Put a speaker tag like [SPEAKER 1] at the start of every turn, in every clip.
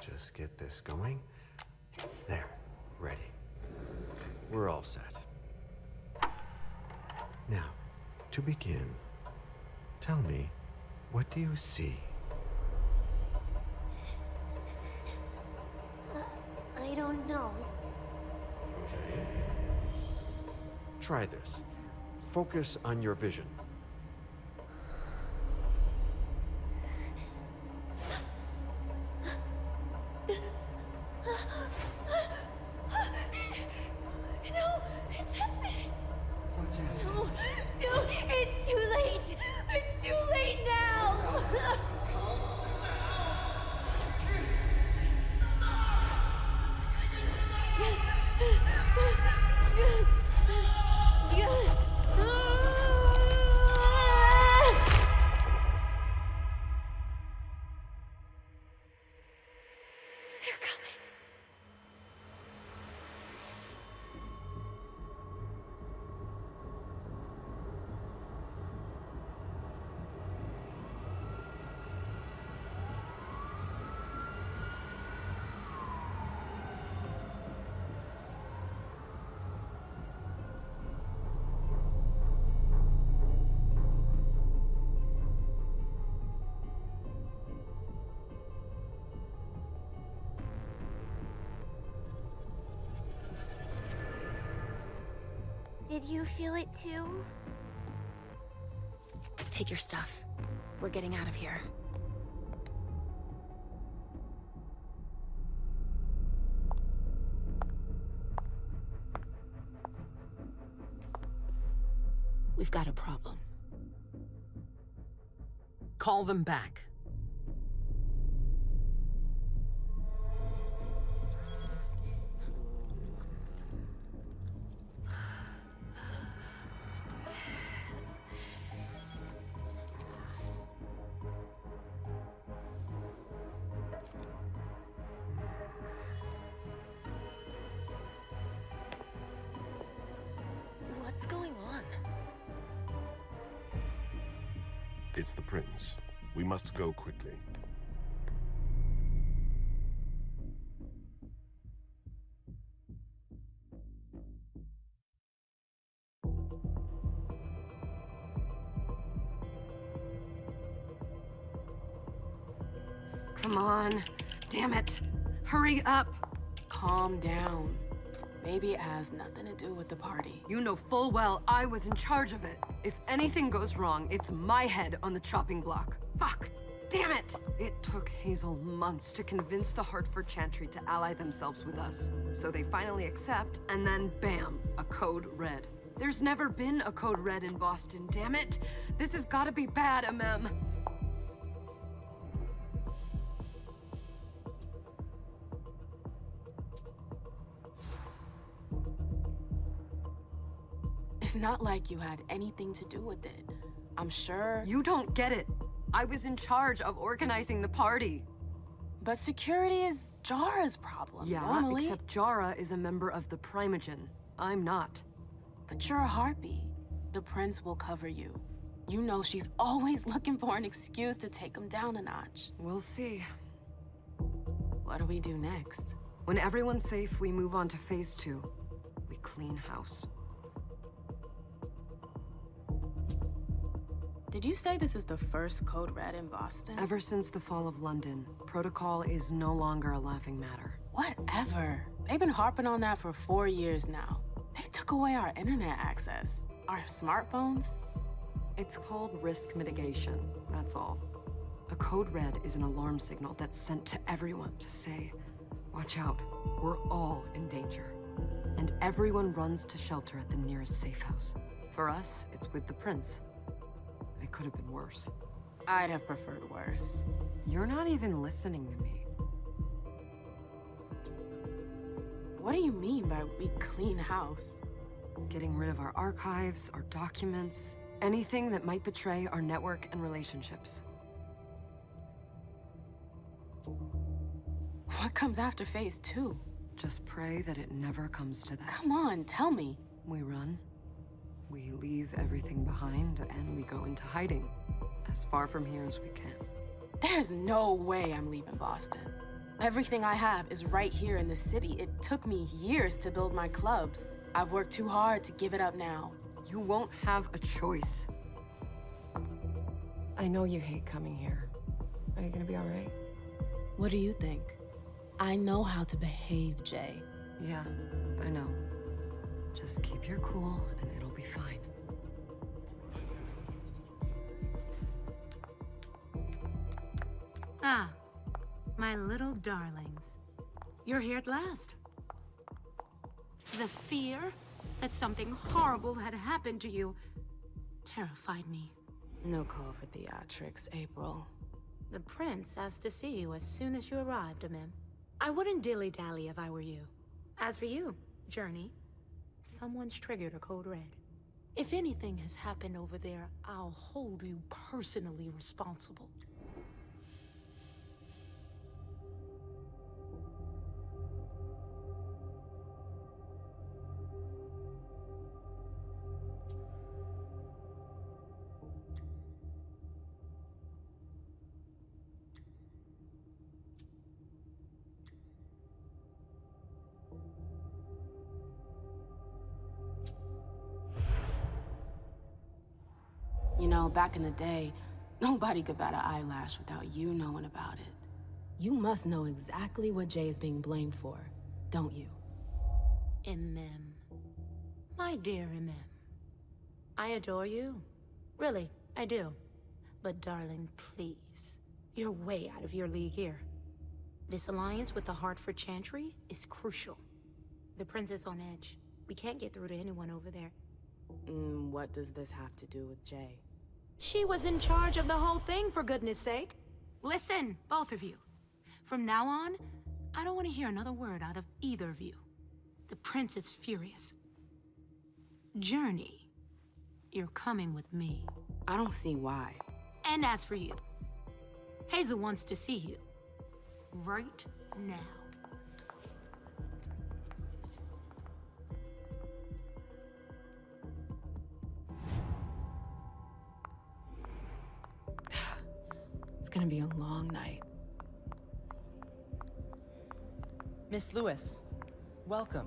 [SPEAKER 1] just get this going. There, ready. We're all set. Now, to begin, tell me, what do you see?
[SPEAKER 2] I don't know.
[SPEAKER 1] Okay. Try this. Focus on your vision.
[SPEAKER 2] No, it's happening.
[SPEAKER 1] What's happening?
[SPEAKER 2] No, it's too late. It's too late now. They're coming. Did you feel it too?
[SPEAKER 3] Take your stuff. We're getting out of here. We've got a problem.
[SPEAKER 4] Call them back.
[SPEAKER 3] What's going on?
[SPEAKER 5] It's the prince. We must go quickly.
[SPEAKER 6] Come on. Damn it. Hurry up.
[SPEAKER 7] Calm down. Maybe it has nothing to do with the party.
[SPEAKER 6] You know full well I was in charge of it. If anything goes wrong, it's my head on the chopping block. Fuck! Damn it! It took Hazel months to convince the Hartford Chantry to ally themselves with us. So they finally accept, and then bam, a code red. There's never been a code red in Boston, damn it! This has gotta be bad, MM.
[SPEAKER 7] It's not like you had anything to do with it. I'm sure.
[SPEAKER 6] You don't get it. I was in charge of organizing the party.
[SPEAKER 7] But security is Jara's problem,
[SPEAKER 6] Yeah,
[SPEAKER 7] normally.
[SPEAKER 6] except Jara is a member of the primogen. I'm not.
[SPEAKER 7] But you're a harpy. The prince will cover you. You know she's always looking for an excuse to take him down a notch.
[SPEAKER 6] We'll see.
[SPEAKER 7] What do we do next?
[SPEAKER 6] When everyone's safe, we move on to phase 2. We clean house.
[SPEAKER 7] Did you say this is the first code red in Boston?
[SPEAKER 6] Ever since the fall of London, protocol is no longer a laughing matter.
[SPEAKER 7] Whatever. They've been harping on that for 4 years now. They took away our internet access. Our smartphones.
[SPEAKER 6] It's called risk mitigation, that's all. A code red is an alarm signal that's sent to everyone to say, watch out, we're all in danger. And everyone runs to shelter at the nearest safe house. For us, it's with the prince. It could have been worse.
[SPEAKER 7] I'd have preferred worse.
[SPEAKER 6] You're not even listening to me.
[SPEAKER 7] What do you mean by we clean house?
[SPEAKER 6] Getting rid of our archives, our documents, anything that might betray our network and relationships.
[SPEAKER 7] What comes after phase 2?
[SPEAKER 6] Just pray that it never comes to that.
[SPEAKER 7] Come on, tell me.
[SPEAKER 6] We run. We leave everything behind, and we go into hiding. As far from here as we can.
[SPEAKER 7] There's no way I'm leaving Boston. Everything I have is right here in the city. It took me years to build my clubs. I've worked too hard to give it up now.
[SPEAKER 6] You won't have a choice. I know you hate coming here. Are you gonna be all right?
[SPEAKER 7] What do you think? I know how to behave, Jay.
[SPEAKER 6] Yeah, I know. Just keep your cool and it'll be fine.
[SPEAKER 8] Ah, my little darlings. You're here at last. The fear that something horrible had happened to you terrified me.
[SPEAKER 7] No call for theatrics, April.
[SPEAKER 8] The prince asked to see you as soon as you arrived, Dunham. I wouldn't dilly-dally if I were you. As for you, Journey, someone's triggered a code red. If anything has happened over there, I'll hold you personally responsible.
[SPEAKER 7] You know, back in the day, nobody could bat an eyelash without you knowing about it. You must know exactly what Jay is being blamed for, don't you?
[SPEAKER 8] Emem. My dear Emem. I adore you. Really, I do. But darling, please. You're way out of your league here. This alliance with the Hartford Chantry is crucial. The prince is on edge. We can't get through to anyone over there.
[SPEAKER 7] What does this have to do with Jay?
[SPEAKER 8] She was in charge of the whole thing, for goodness sake. Listen, both of you. From now on, I don't want to hear another word out of either of you. The prince is furious. Journey, you're coming with me.
[SPEAKER 7] I don't see why.
[SPEAKER 8] And as for you, Hazel wants to see you. Right now.
[SPEAKER 7] It's gonna be a long night.
[SPEAKER 9] Miss Lewis, welcome.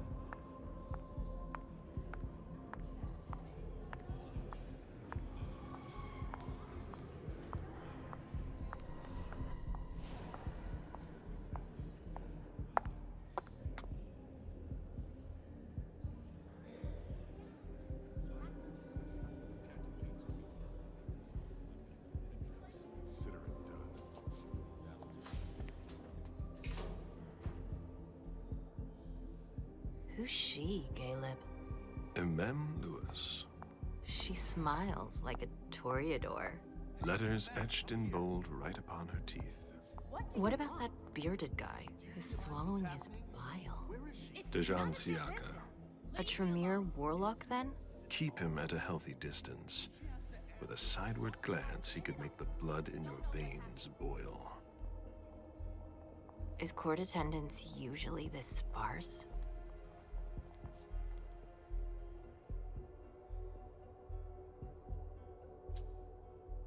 [SPEAKER 3] Who's she, Caleb?
[SPEAKER 5] Emem Lewis.
[SPEAKER 3] She smiles like a toreador.
[SPEAKER 5] Letters etched in bold right upon her teeth.
[SPEAKER 3] What about that bearded guy who's swallowing his bile?
[SPEAKER 5] Dejan Siaka.
[SPEAKER 3] A Tremere warlock, then?
[SPEAKER 5] Keep him at a healthy distance. With a sideward glance, he could make the blood in your veins boil.
[SPEAKER 3] Is court attendance usually this sparse?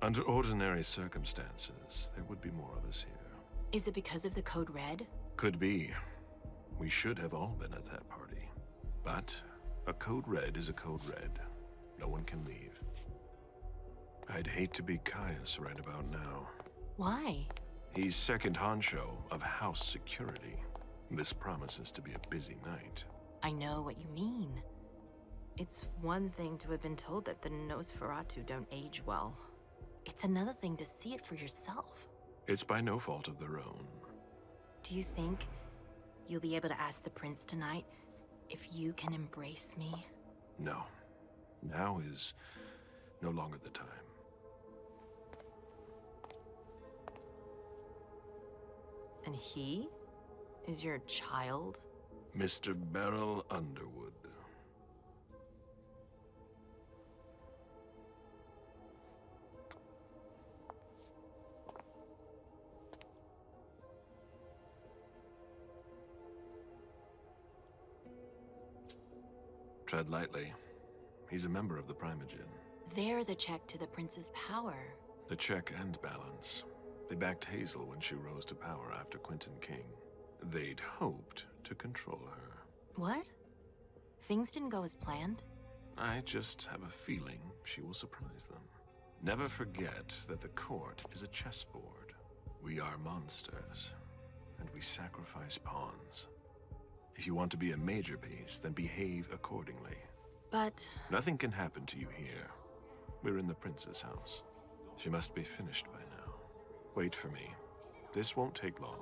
[SPEAKER 5] Under ordinary circumstances, there would be more of us here.
[SPEAKER 3] Is it because of the Code Red?
[SPEAKER 5] Could be. We should have all been at that party. But a Code Red is a Code Red. No one can leave. I'd hate to be Caius right about now.
[SPEAKER 3] Why?
[SPEAKER 5] He's second honcho of house security. This promises to be a busy night.
[SPEAKER 3] I know what you mean. It's one thing to have been told that the Nosferatu don't age well. It's another thing to see it for yourself.
[SPEAKER 5] It's by no fault of their own.
[SPEAKER 3] Do you think you'll be able to ask the prince tonight if you can embrace me?
[SPEAKER 5] No. Now is no longer the time.
[SPEAKER 3] And he is your child?
[SPEAKER 5] Mr. Beryl Underwood. Tread lightly. He's a member of the primogen.
[SPEAKER 3] They're the check to the prince's power.
[SPEAKER 5] The check and balance. They backed Hazel when she rose to power after Quentin King. They'd hoped to control her.
[SPEAKER 3] What? Things didn't go as planned?
[SPEAKER 5] I just have a feeling she will surprise them. Never forget that the court is a chessboard. We are monsters, and we sacrifice pawns. If you want to be a major piece, then behave accordingly.
[SPEAKER 3] But...
[SPEAKER 5] Nothing can happen to you here. We're in the prince's house. She must be finished by now. Wait for me. This won't take long.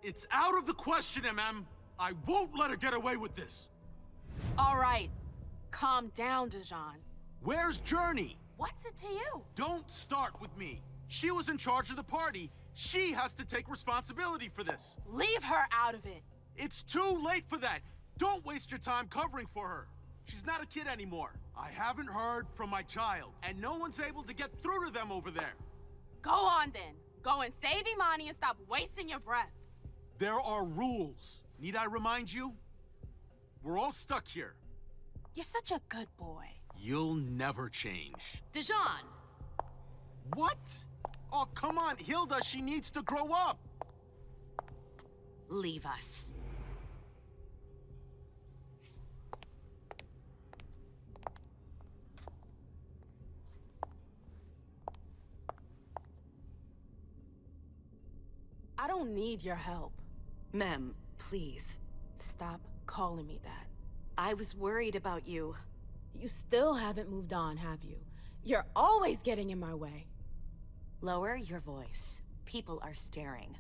[SPEAKER 10] It's out of the question, MM! I won't let her get away with this!
[SPEAKER 7] All right. Calm down, Dijon.
[SPEAKER 10] Where's Journey?
[SPEAKER 7] What's it to you?
[SPEAKER 10] Don't start with me. She was in charge of the party. She has to take responsibility for this.
[SPEAKER 7] Leave her out of it.
[SPEAKER 10] It's too late for that. Don't waste your time covering for her. She's not a kid anymore. I haven't heard from my child, and no one's able to get through to them over there.
[SPEAKER 7] Go on then. Go and save Imani and stop wasting your breath.
[SPEAKER 10] There are rules. Need I remind you? We're all stuck here.
[SPEAKER 7] You're such a good boy.
[SPEAKER 10] You'll never change.
[SPEAKER 7] Dijon!
[SPEAKER 10] What? Oh, come on, Hilda, she needs to grow up.
[SPEAKER 7] Leave us. I don't need your help.
[SPEAKER 3] Mem, please.
[SPEAKER 7] Stop calling me that.
[SPEAKER 3] I was worried about you.
[SPEAKER 7] You still haven't moved on, have you? You're always getting in my way.
[SPEAKER 3] Lower your voice. People are staring.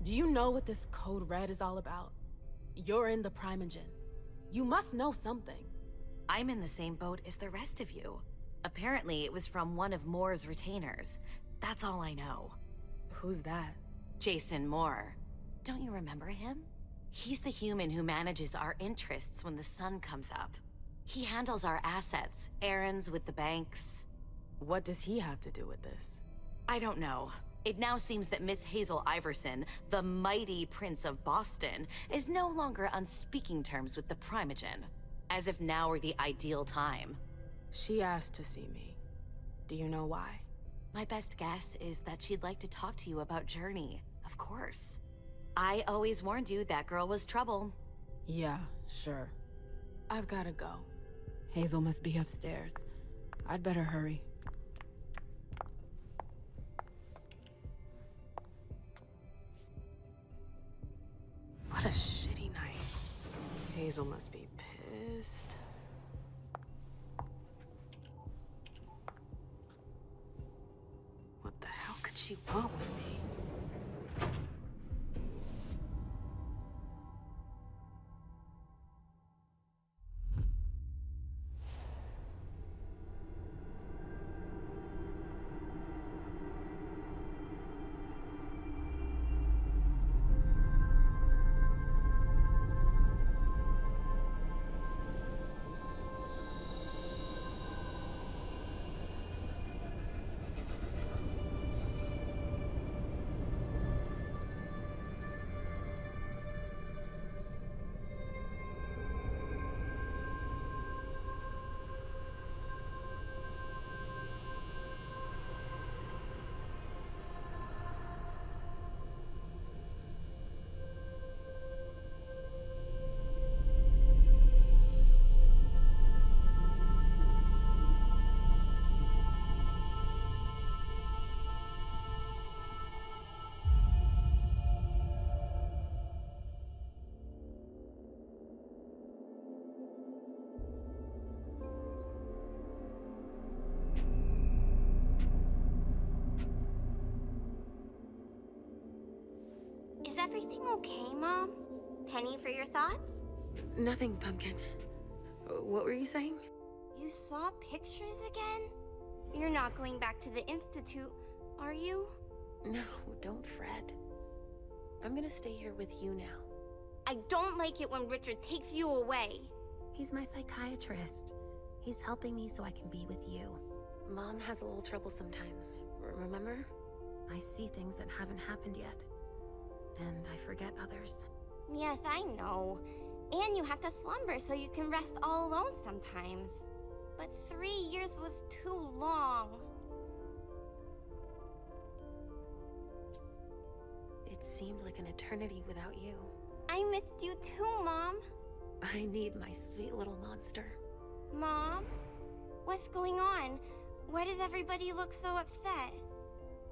[SPEAKER 7] Do you know what this Code Red is all about? You're in the primogen. You must know something.
[SPEAKER 3] I'm in the same boat as the rest of you. Apparently, it was from one of Moore's retainers. That's all I know.
[SPEAKER 7] Who's that?
[SPEAKER 3] Jason Moore. Don't you remember him? He's the human who manages our interests when the sun comes up. He handles our assets, errands with the banks.
[SPEAKER 7] What does he have to do with this?
[SPEAKER 3] I don't know. It now seems that Miss Hazel Iverson, the mighty Prince of Boston, is no longer on speaking terms with the primogen. As if now were the ideal time.
[SPEAKER 7] She asked to see me. Do you know why?
[SPEAKER 3] My best guess is that she'd like to talk to you about Journey, of course. I always warned you that girl was trouble.
[SPEAKER 7] Yeah, sure. I've gotta go. Hazel must be upstairs. I'd better hurry. What a shitty night. Hazel must be pissed. What the hell could she want with me?
[SPEAKER 2] Is everything okay, Mom? Penny for your thoughts?
[SPEAKER 7] Nothing, Pumpkin. What were you saying?
[SPEAKER 2] You saw pictures again? You're not going back to the Institute, are you?
[SPEAKER 7] No, don't fret. I'm gonna stay here with you now.
[SPEAKER 2] I don't like it when Richard takes you away.
[SPEAKER 7] He's my psychiatrist. He's helping me so I can be with you. Mom has a little trouble sometimes, remember? I see things that haven't happened yet. And I forget others.
[SPEAKER 2] Yes, I know. And you have to slumber so you can rest all alone sometimes. But 3 years was too long.
[SPEAKER 7] It seemed like an eternity without you.
[SPEAKER 2] I missed you too, Mom.
[SPEAKER 7] I need my sweet little monster.
[SPEAKER 2] Mom? What's going on? Why does everybody look so upset?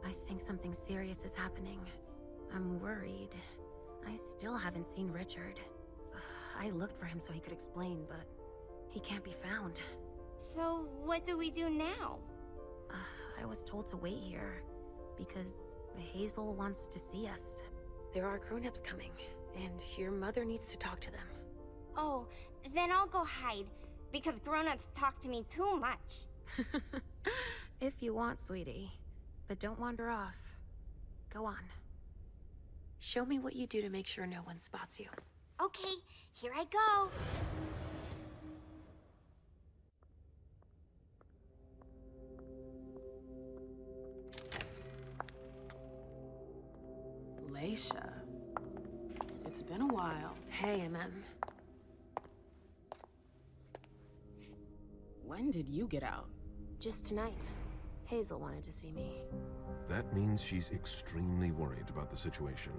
[SPEAKER 7] I think something serious is happening. I'm worried. I still haven't seen Richard. I looked for him so he could explain, but he can't be found.
[SPEAKER 2] So, what do we do now?
[SPEAKER 7] I was told to wait here, because Hazel wants to see us. There are grown-ups coming, and your mother needs to talk to them.
[SPEAKER 2] Oh, then I'll go hide, because grown-ups talk to me too much.
[SPEAKER 7] If you want, sweetie. But don't wander off. Go on. Show me what you do to make sure no one spots you.
[SPEAKER 2] Okay, here I go.
[SPEAKER 7] Leysha. It's been a while. Hey, MM. When did you get out? Just tonight. Hazel wanted to see me.
[SPEAKER 5] That means she's extremely worried about the situation.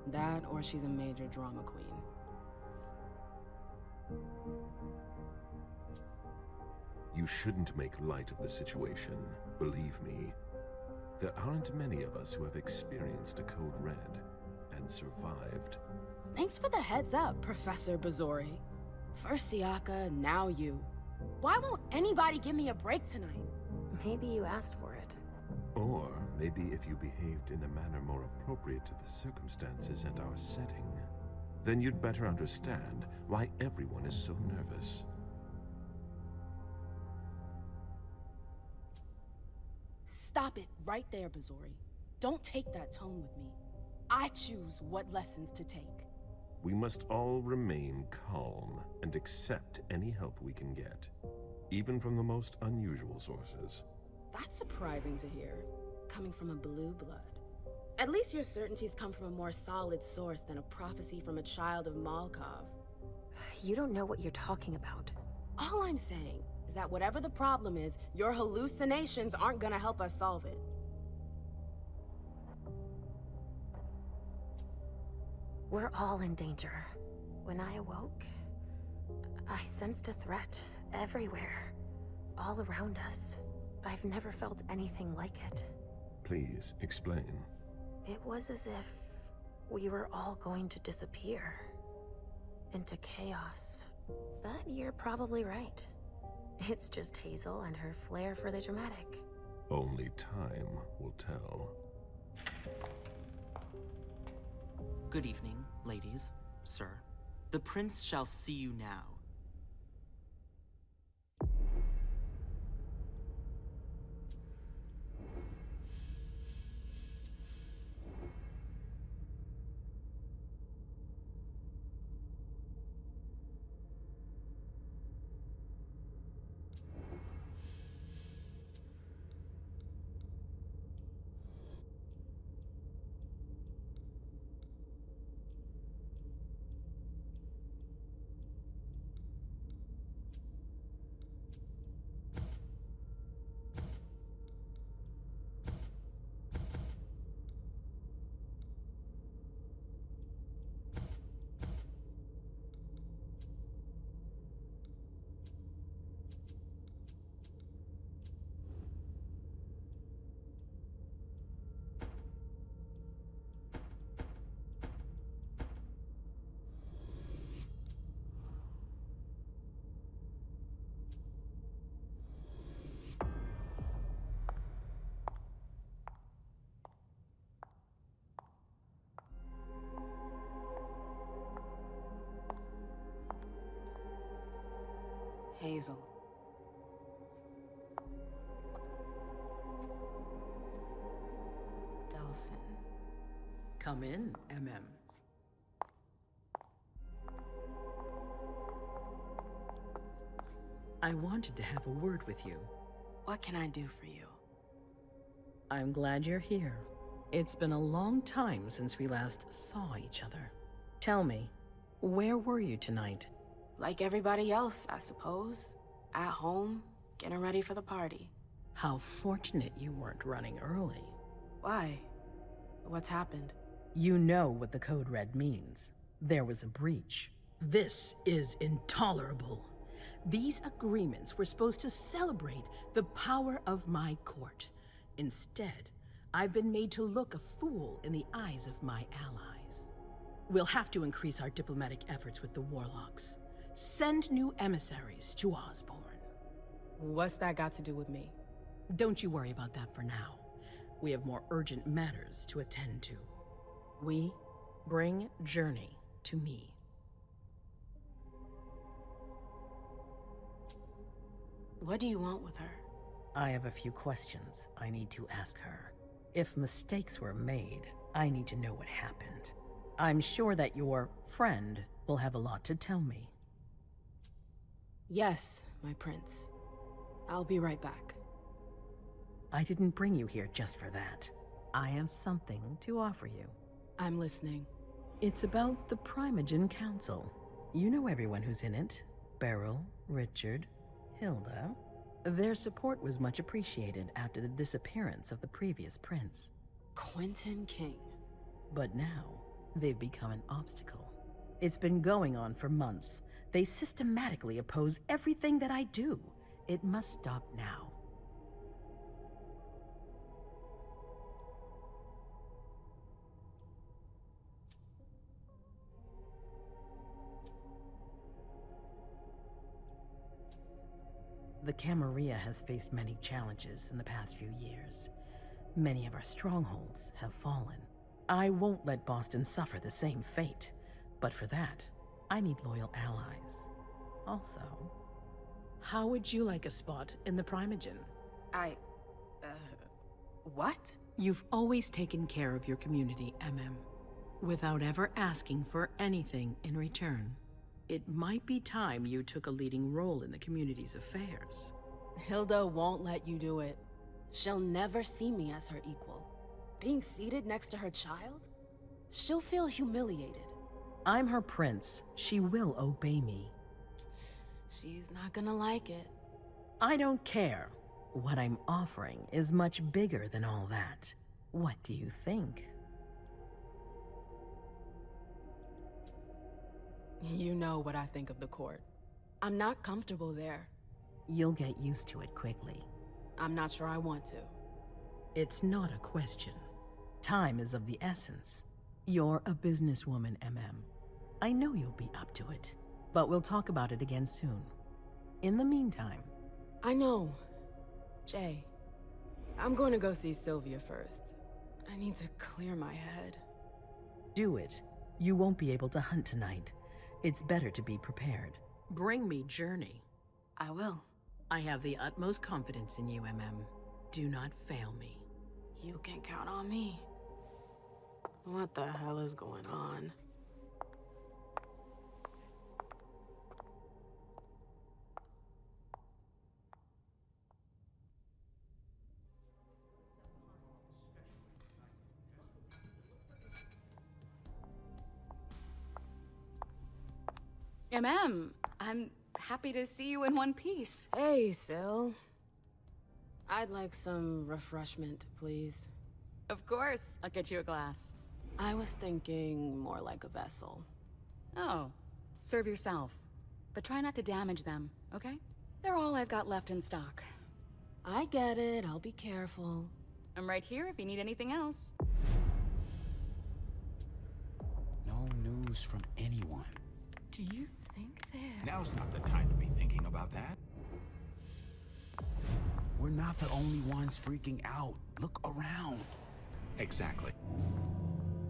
[SPEAKER 7] That, or she's a major drama queen.
[SPEAKER 5] You shouldn't make light of the situation, believe me. There aren't many of us who have experienced a Code Red and survived.
[SPEAKER 7] Thanks for the heads up, Professor Bazori. First Siaka, now you. Why won't anybody give me a break tonight? Maybe you asked for it.
[SPEAKER 5] Or maybe if you behaved in a manner more appropriate to the circumstances and our setting, then you'd better understand why everyone is so nervous.
[SPEAKER 7] Stop it right there, Bazori. Don't take that tone with me. I choose what lessons to take.
[SPEAKER 5] We must all remain calm and accept any help we can get, even from the most unusual sources.
[SPEAKER 7] That's surprising to hear, coming from a blue blood. At least your certainties come from a more solid source than a prophecy from a child of Malkov. You don't know what you're talking about. All I'm saying is that whatever the problem is, your hallucinations aren't gonna help us solve it. We're all in danger. When I awoke, I sensed a threat everywhere, all around us. I've never felt anything like it.
[SPEAKER 5] Please, explain.
[SPEAKER 7] It was as if we were all going to disappear into chaos. But you're probably right. It's just Hazel and her flair for the dramatic.
[SPEAKER 5] Only time will tell.
[SPEAKER 9] Good evening, ladies, sir. The prince shall see you now.
[SPEAKER 7] Hazel. Delsin.
[SPEAKER 4] Come in, MM. I wanted to have a word with you.
[SPEAKER 7] What can I do for you?
[SPEAKER 4] I'm glad you're here. It's been a long time since we last saw each other. Tell me, where were you tonight?
[SPEAKER 7] Like everybody else, I suppose. At home, getting ready for the party.
[SPEAKER 4] How fortunate you weren't running early.
[SPEAKER 7] Why? What's happened?
[SPEAKER 4] You know what the Code Red means. There was a breach. This is intolerable. These agreements were supposed to celebrate the power of my court. Instead, I've been made to look a fool in the eyes of my allies. We'll have to increase our diplomatic efforts with the warlocks. Send new emissaries to Osborne.
[SPEAKER 7] What's that got to do with me?
[SPEAKER 4] Don't you worry about that for now. We have more urgent matters to attend to.
[SPEAKER 7] We?
[SPEAKER 4] Bring Journey to me.
[SPEAKER 7] What do you want with her?
[SPEAKER 4] I have a few questions I need to ask her. If mistakes were made, I need to know what happened. I'm sure that your friend will have a lot to tell me.
[SPEAKER 7] Yes, my prince. I'll be right back.
[SPEAKER 4] I didn't bring you here just for that. I have something to offer you.
[SPEAKER 7] I'm listening.
[SPEAKER 4] It's about the Primogen Council. You know everyone who's in it. Beryl, Richard, Hilda. Their support was much appreciated after the disappearance of the previous prince.
[SPEAKER 7] Quentin King.
[SPEAKER 4] But now, they've become an obstacle. It's been going on for months. They systematically oppose everything that I do. It must stop now. The Camarilla has faced many challenges in the past few years. Many of our strongholds have fallen. I won't let Boston suffer the same fate, but for that, I need loyal allies. Also, how would you like a spot in the Primogen?
[SPEAKER 7] What?
[SPEAKER 4] You've always taken care of your community, MM, without ever asking for anything in return. It might be time you took a leading role in the community's affairs.
[SPEAKER 7] Hilda won't let you do it. She'll never see me as her equal. Being seated next to her child? She'll feel humiliated.
[SPEAKER 4] I'm her prince. She will obey me.
[SPEAKER 7] She's not gonna like it.
[SPEAKER 4] I don't care. What I'm offering is much bigger than all that. What do you think?
[SPEAKER 7] You know what I think of the court. I'm not comfortable there.
[SPEAKER 4] You'll get used to it quickly.
[SPEAKER 7] I'm not sure I want to.
[SPEAKER 4] It's not a question. Time is of the essence. You're a businesswoman, MM. I know you'll be up to it, but we'll talk about it again soon. In the meantime...
[SPEAKER 7] I know. Jay, I'm going to go see Sylvia first. I need to clear my head.
[SPEAKER 4] Do it. You won't be able to hunt tonight. It's better to be prepared. Bring me Journey.
[SPEAKER 7] I will.
[SPEAKER 4] I have the utmost confidence in you, MM. Do not fail me.
[SPEAKER 7] You can count on me. What the hell is going on?
[SPEAKER 11] I'm happy to see you in one piece.
[SPEAKER 7] Hey, Syl. I'd like some refreshment, please.
[SPEAKER 11] Of course, I'll get you a glass.
[SPEAKER 7] I was thinking more like a vessel.
[SPEAKER 11] Oh, serve yourself. But try not to damage them, okay? They're all I've got left in stock.
[SPEAKER 7] I get it, I'll be careful.
[SPEAKER 11] I'm right here if you need anything else.
[SPEAKER 12] No news from anyone.
[SPEAKER 11] Do you think they're...
[SPEAKER 12] Now's not the time to be thinking about that. We're not the only ones freaking out. Look around. Exactly.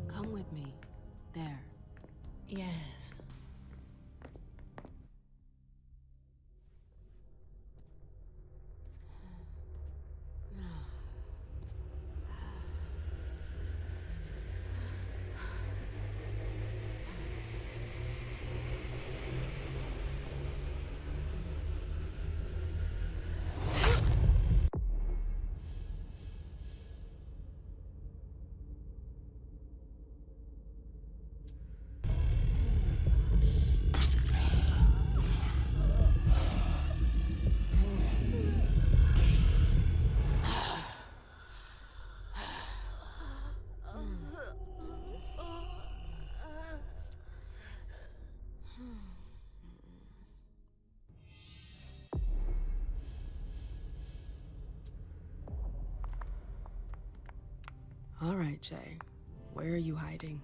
[SPEAKER 7] Come with me. There.
[SPEAKER 11] Yes.
[SPEAKER 7] All right, Jay. Where are you hiding?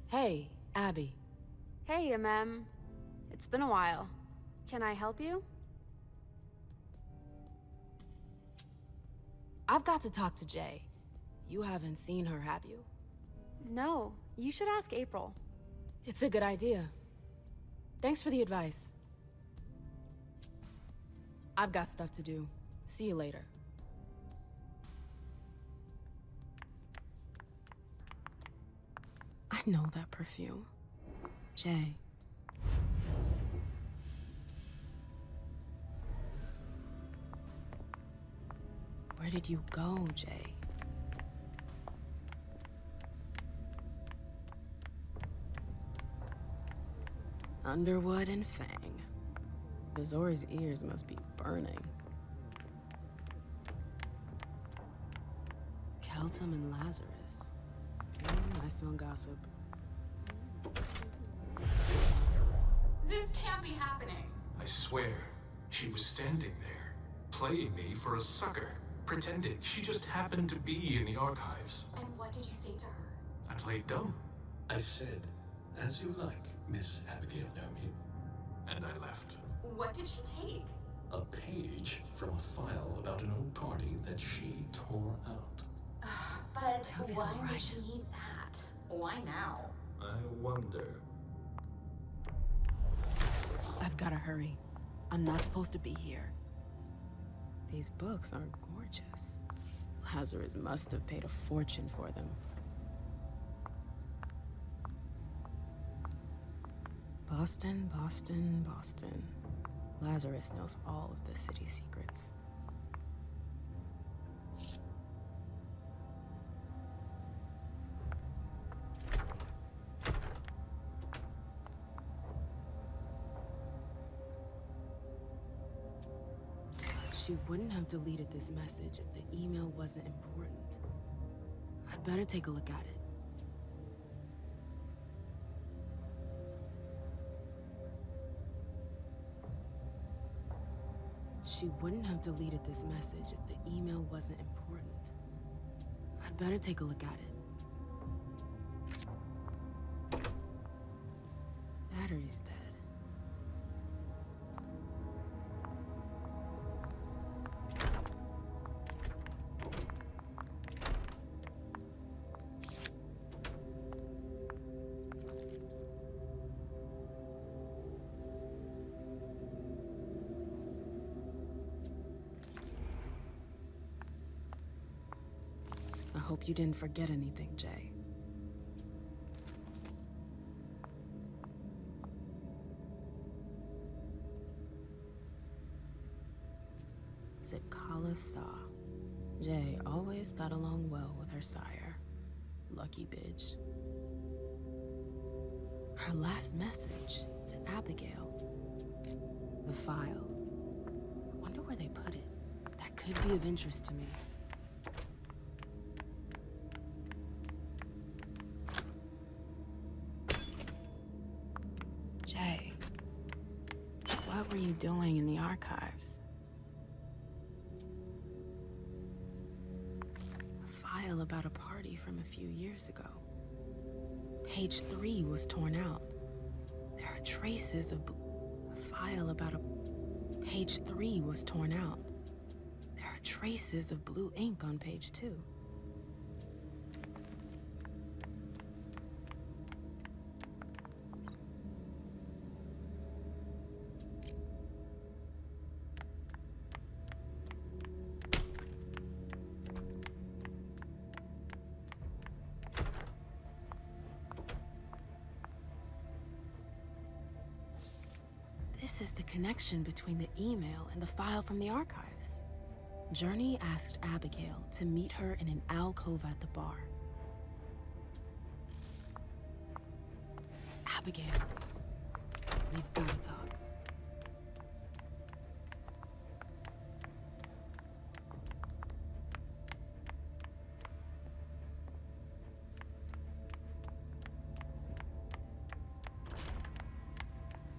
[SPEAKER 7] Hey, Abby.
[SPEAKER 13] Hey, Mem. It's been a while. Can I help you?
[SPEAKER 7] I've got to talk to Jay. You haven't seen her, have you?
[SPEAKER 13] No, you should ask April.
[SPEAKER 7] It's a good idea. Thanks for the advice. I've got stuff to do. See you later. I know that perfume. Jay. Where did you go, Jay? Underwood and Fang. Bazor's ears must be burning. Keltum and Lazarus. I smell gossip.
[SPEAKER 14] This can't be happening.
[SPEAKER 15] I swear, she was standing there, playing me for a sucker, pretending she just happened to be in the archives.
[SPEAKER 14] And what did you say to her?
[SPEAKER 15] I played dumb. I said, "As you like, Miss Abigail Naomi." And I left.
[SPEAKER 14] What did she take?
[SPEAKER 15] A page from a file about an old party that she tore out.
[SPEAKER 14] But why would she need that? Why now?
[SPEAKER 15] I wonder.
[SPEAKER 7] I've gotta hurry. I'm not supposed to be here. These books are gorgeous. Lazarus must have paid a fortune for them. Boston, Boston, Boston. Lazarus knows all of the city's secrets. She wouldn't have deleted this message if the email wasn't important. I'd better take a look at it. She wouldn't have deleted this message if the email wasn't important. I'd better take a look at it. Battery's dead. I hope you didn't forget anything, Jay. Zikala Saw. Jay always got along well with her sire. Lucky bitch. Her last message to Abigail. The file. I wonder where they put it. That could be of interest to me. Jay, what were you doing in the archives? A file about a party from a few years ago. Page 3 was torn out. There are traces of a file about a... Page 3 was torn out. There are traces of blue ink on page 2. This is the connection between the email and the file from the archives. Journey asked Abigail to meet her in an alcove at the bar. Abigail, we've got to talk.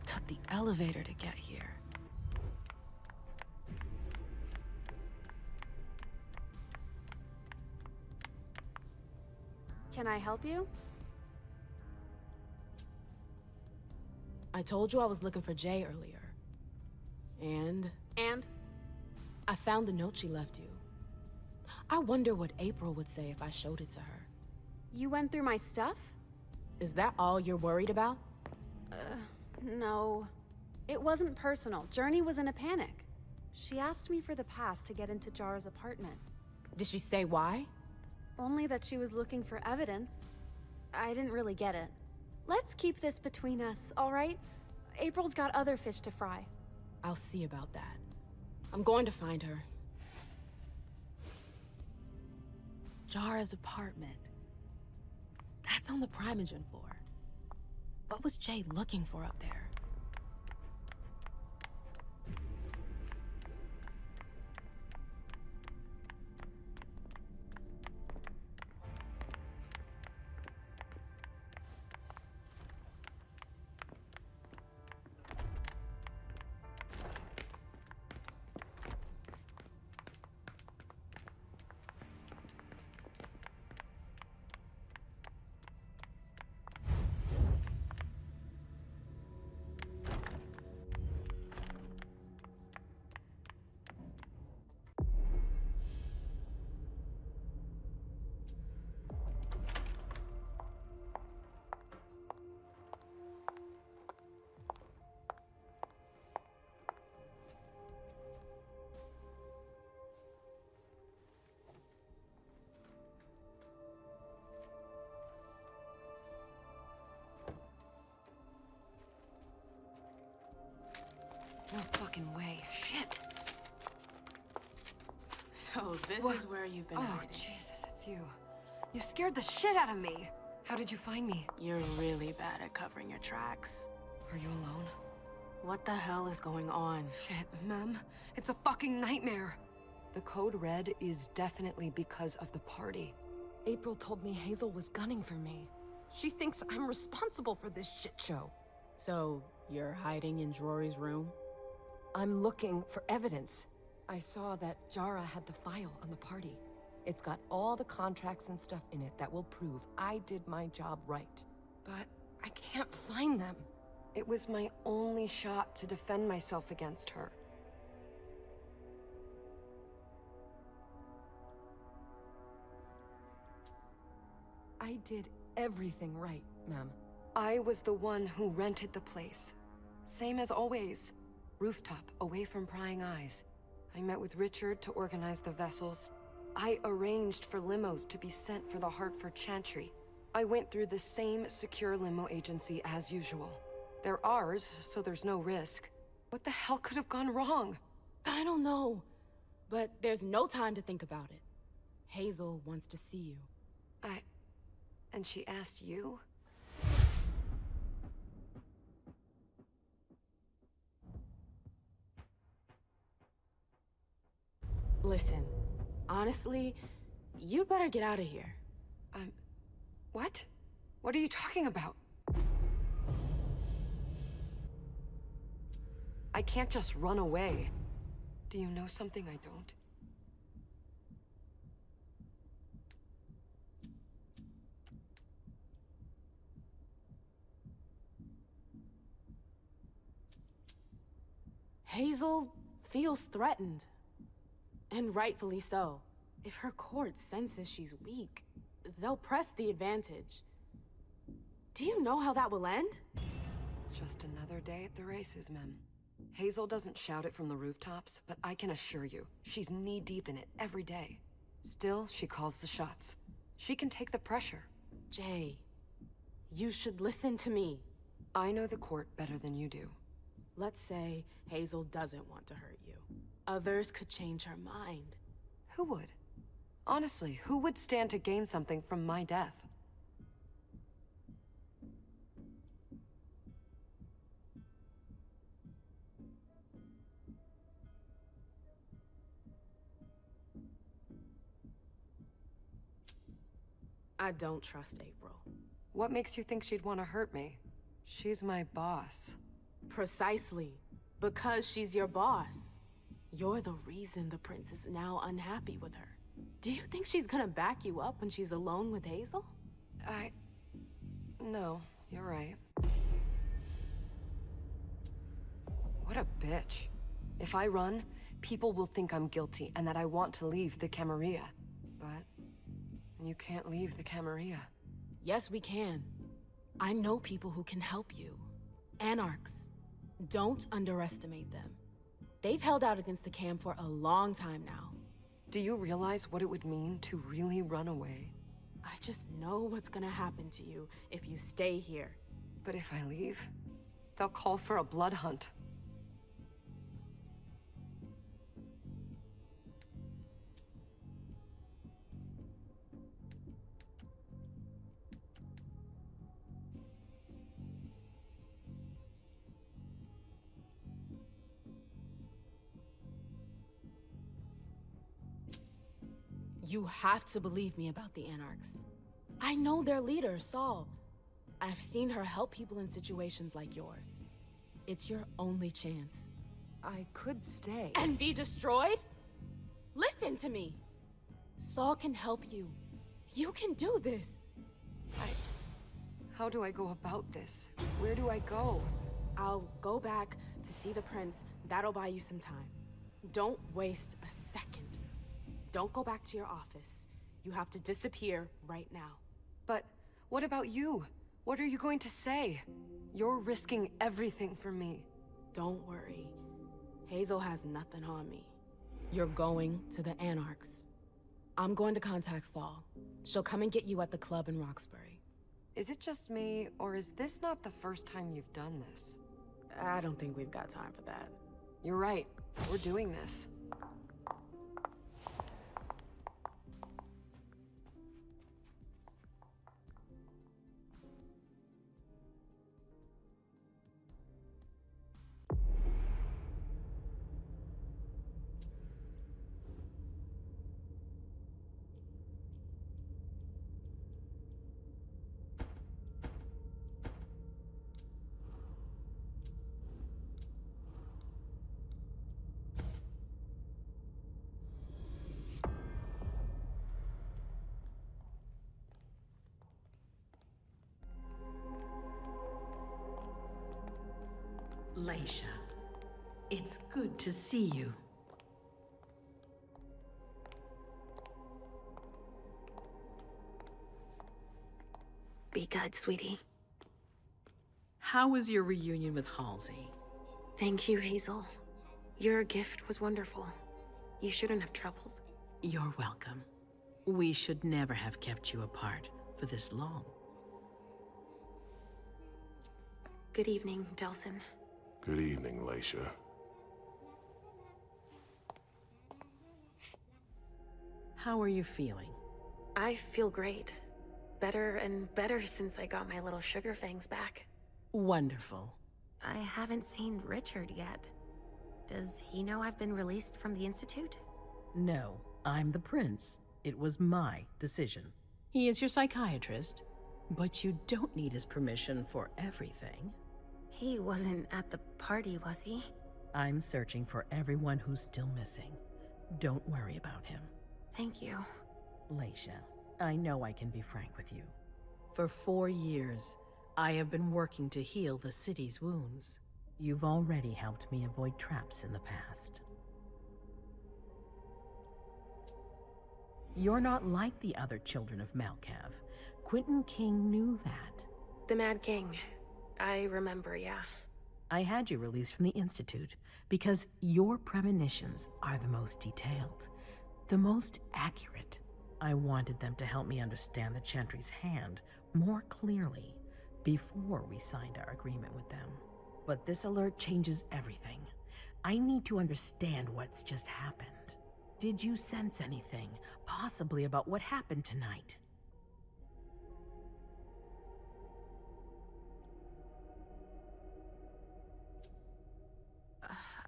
[SPEAKER 7] Took the elevator to get here.
[SPEAKER 13] Can I help you?
[SPEAKER 7] I told you I was looking for Jay earlier. And?
[SPEAKER 13] And?
[SPEAKER 7] I found the note she left you. I wonder what April would say if I showed it to her.
[SPEAKER 13] You went through my stuff?
[SPEAKER 7] Is that all you're worried about?
[SPEAKER 13] No. It wasn't personal. Journey was in a panic. She asked me for the pass to get into Jara's apartment.
[SPEAKER 7] Did she say why?
[SPEAKER 13] Only that she was looking for evidence. I didn't really get it. Let's keep this between us, all right? April's got other fish to fry.
[SPEAKER 7] I'll see about that. I'm going to find her. Jara's apartment. That's on the primogen floor. What was Jay looking for up there?
[SPEAKER 6] No fucking way. Shit.
[SPEAKER 7] So this is where you've been
[SPEAKER 6] Oh,
[SPEAKER 7] hiding.
[SPEAKER 6] Jesus, it's you. You scared the shit out of me. How did you find me?
[SPEAKER 7] You're really bad at covering your tracks.
[SPEAKER 6] Are you alone?
[SPEAKER 7] What the hell is going on?
[SPEAKER 6] Shit, Mem. It's a fucking nightmare. The code red is definitely because of the party. April told me Hazel was gunning for me. She thinks I'm responsible for this shit show.
[SPEAKER 7] So, you're hiding in Drury's room?
[SPEAKER 6] I'm looking for evidence. I saw that Jara had the file on the party. It's got all the contracts and stuff in it that will prove I did my job right. But I can't find them. It was my only shot to defend myself against her. I did everything right, ma'am. I was the one who rented the place. Same as always. Rooftop, away from prying eyes. I met with Richard to organize the vessels. I arranged for limos to be sent for the Hartford Chantry. I went through the same secure limo agency as usual. They're ours, so there's no risk. What the hell could have gone wrong?
[SPEAKER 7] I don't know. But there's no time to think about it. Hazel wants to see you.
[SPEAKER 6] And she asked you?
[SPEAKER 7] Listen, honestly, you'd better get out of here.
[SPEAKER 6] What? What are you talking about? I can't just run away. Do you know something I don't?
[SPEAKER 7] Hazel feels threatened. And rightfully so. If her court senses she's weak, they'll press the advantage. Do you know how that will end?
[SPEAKER 6] It's just another day at the races, Mem. Hazel doesn't shout it from the rooftops, but I can assure you, she's knee-deep in it every day. Still, she calls the shots. She can take the pressure.
[SPEAKER 7] Jay, you should listen to me.
[SPEAKER 6] I know the court better than you do.
[SPEAKER 7] Let's say Hazel doesn't want to hurt you. Others could change her mind.
[SPEAKER 6] Who would? Honestly, who would stand to gain something from my death?
[SPEAKER 7] I don't trust April.
[SPEAKER 6] What makes you think she'd want to hurt me? She's my boss.
[SPEAKER 7] Precisely. Because she's your boss. You're the reason the prince is now unhappy with her. Do you think she's gonna back you up when she's alone with Hazel?
[SPEAKER 6] No, you're right. What a bitch. If I run, people will think I'm guilty and that I want to leave the Camarilla. But you can't leave the Camarilla.
[SPEAKER 7] Yes, we can. I know people who can help you. Anarchs. Don't underestimate them. They've held out against the Cam for a long time now.
[SPEAKER 6] Do you realize what it would mean to really run away?
[SPEAKER 7] I just know what's gonna happen to you if you stay here.
[SPEAKER 6] But if I leave, they'll call for a blood hunt.
[SPEAKER 7] You have to believe me about the Anarchs. I know their leader, Saul. I've seen her help people in situations like yours. It's your only chance.
[SPEAKER 6] I could stay.
[SPEAKER 7] And be destroyed? Listen to me. Saul can help you. You can do this.
[SPEAKER 6] How do I go about this? Where do I go?
[SPEAKER 7] I'll go back to see the prince. That'll buy you some time. Don't waste a second. Don't go back to your office. You have to disappear right now.
[SPEAKER 6] But what about you? What are you going to say? You're risking everything for me.
[SPEAKER 7] Don't worry. Hazel has nothing on me. You're going to the Anarchs. I'm going to contact Saul. She'll come and get you at the club in Roxbury.
[SPEAKER 6] Is it just me, or is this not the first time you've done this?
[SPEAKER 7] I don't think we've got time for that.
[SPEAKER 6] You're right. We're doing this.
[SPEAKER 4] Leysha, it's good to see you.
[SPEAKER 16] Be good, sweetie.
[SPEAKER 4] How was your reunion with Halsey?
[SPEAKER 16] Thank you, Hazel. Your gift was wonderful. You shouldn't have troubled.
[SPEAKER 4] You're welcome. We should never have kept you apart for this long.
[SPEAKER 16] Good evening, Delsin.
[SPEAKER 17] Good evening, Leysha.
[SPEAKER 4] How are you feeling?
[SPEAKER 16] I feel great. Better and better since I got my little sugar fangs back.
[SPEAKER 4] Wonderful.
[SPEAKER 16] I haven't seen Richard yet. Does he know I've been released from the Institute?
[SPEAKER 4] No, I'm the prince. It was my decision. He is your psychiatrist, but you don't need his permission for everything.
[SPEAKER 16] He wasn't at the party, was he?
[SPEAKER 4] I'm searching for everyone who's still missing. Don't worry about him.
[SPEAKER 16] Thank you.
[SPEAKER 4] Leysha, I know I can be frank with you. For 4 years, I have been working to heal the city's wounds. You've already helped me avoid traps in the past. You're not like the other children of Malkav. Quentin King knew that.
[SPEAKER 16] The Mad King. I remember, yeah.
[SPEAKER 4] I had you released from the Institute because your premonitions are the most detailed, the most accurate. I wanted them to help me understand the Chantry's hand more clearly before we signed our agreement with them. But this alert changes everything. I need to understand what's just happened. Did you sense anything, possibly about what happened tonight?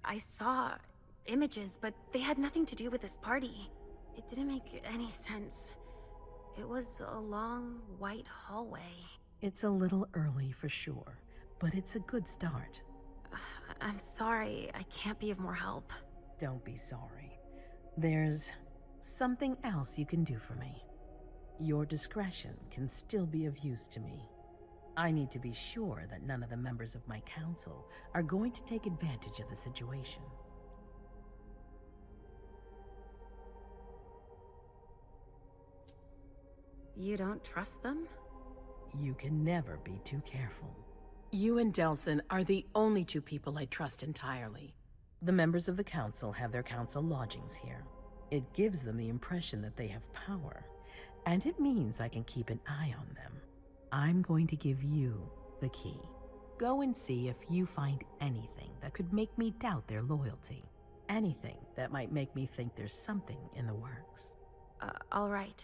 [SPEAKER 16] I saw images, but they had nothing to do with this party. It didn't make any sense. It was a long, white hallway.
[SPEAKER 4] It's a little early for sure, but it's a good start.
[SPEAKER 16] I'm sorry, I can't be of more help.
[SPEAKER 4] Don't be sorry. There's something else you can do for me. Your discretion can still be of use to me. I need to be sure that none of the members of my council are going to take advantage of the situation.
[SPEAKER 11] You don't trust them?
[SPEAKER 4] You can never be too careful. You and Delson are the only two people I trust entirely. The members of the council have their council lodgings here. It gives them the impression that they have power, and it means I can keep an eye on them. I'm going to give you the key. Go and see if you find anything that could make me doubt their loyalty. Anything that might make me think there's something in the works.
[SPEAKER 11] All right.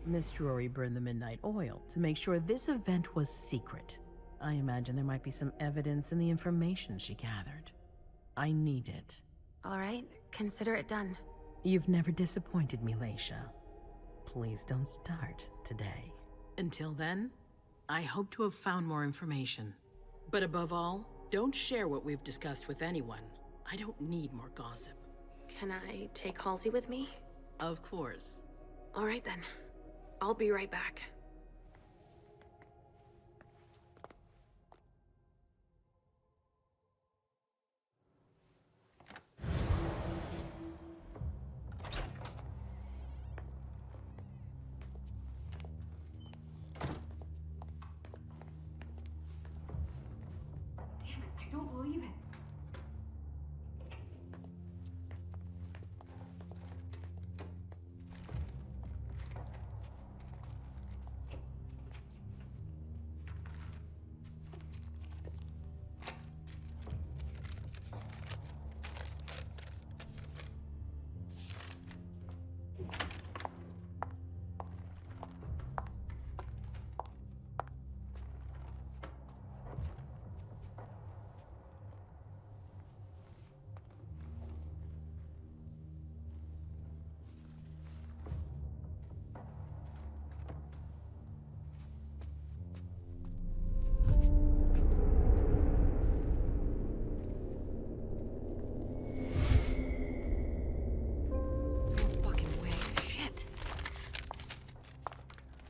[SPEAKER 4] Miss Drury burned the midnight oil to make sure this event was secret. I imagine there might be some evidence in the information she gathered. I need it.
[SPEAKER 11] All right, consider it done.
[SPEAKER 4] You've never disappointed me, Leysha. Please don't start today. Until then, I hope to have found more information. But above all, don't share what we've discussed with anyone. I don't need more gossip.
[SPEAKER 11] Can I take Halsey with me?
[SPEAKER 4] Of course.
[SPEAKER 11] All right then. I'll be right back.
[SPEAKER 18] Damn it, I don't believe it.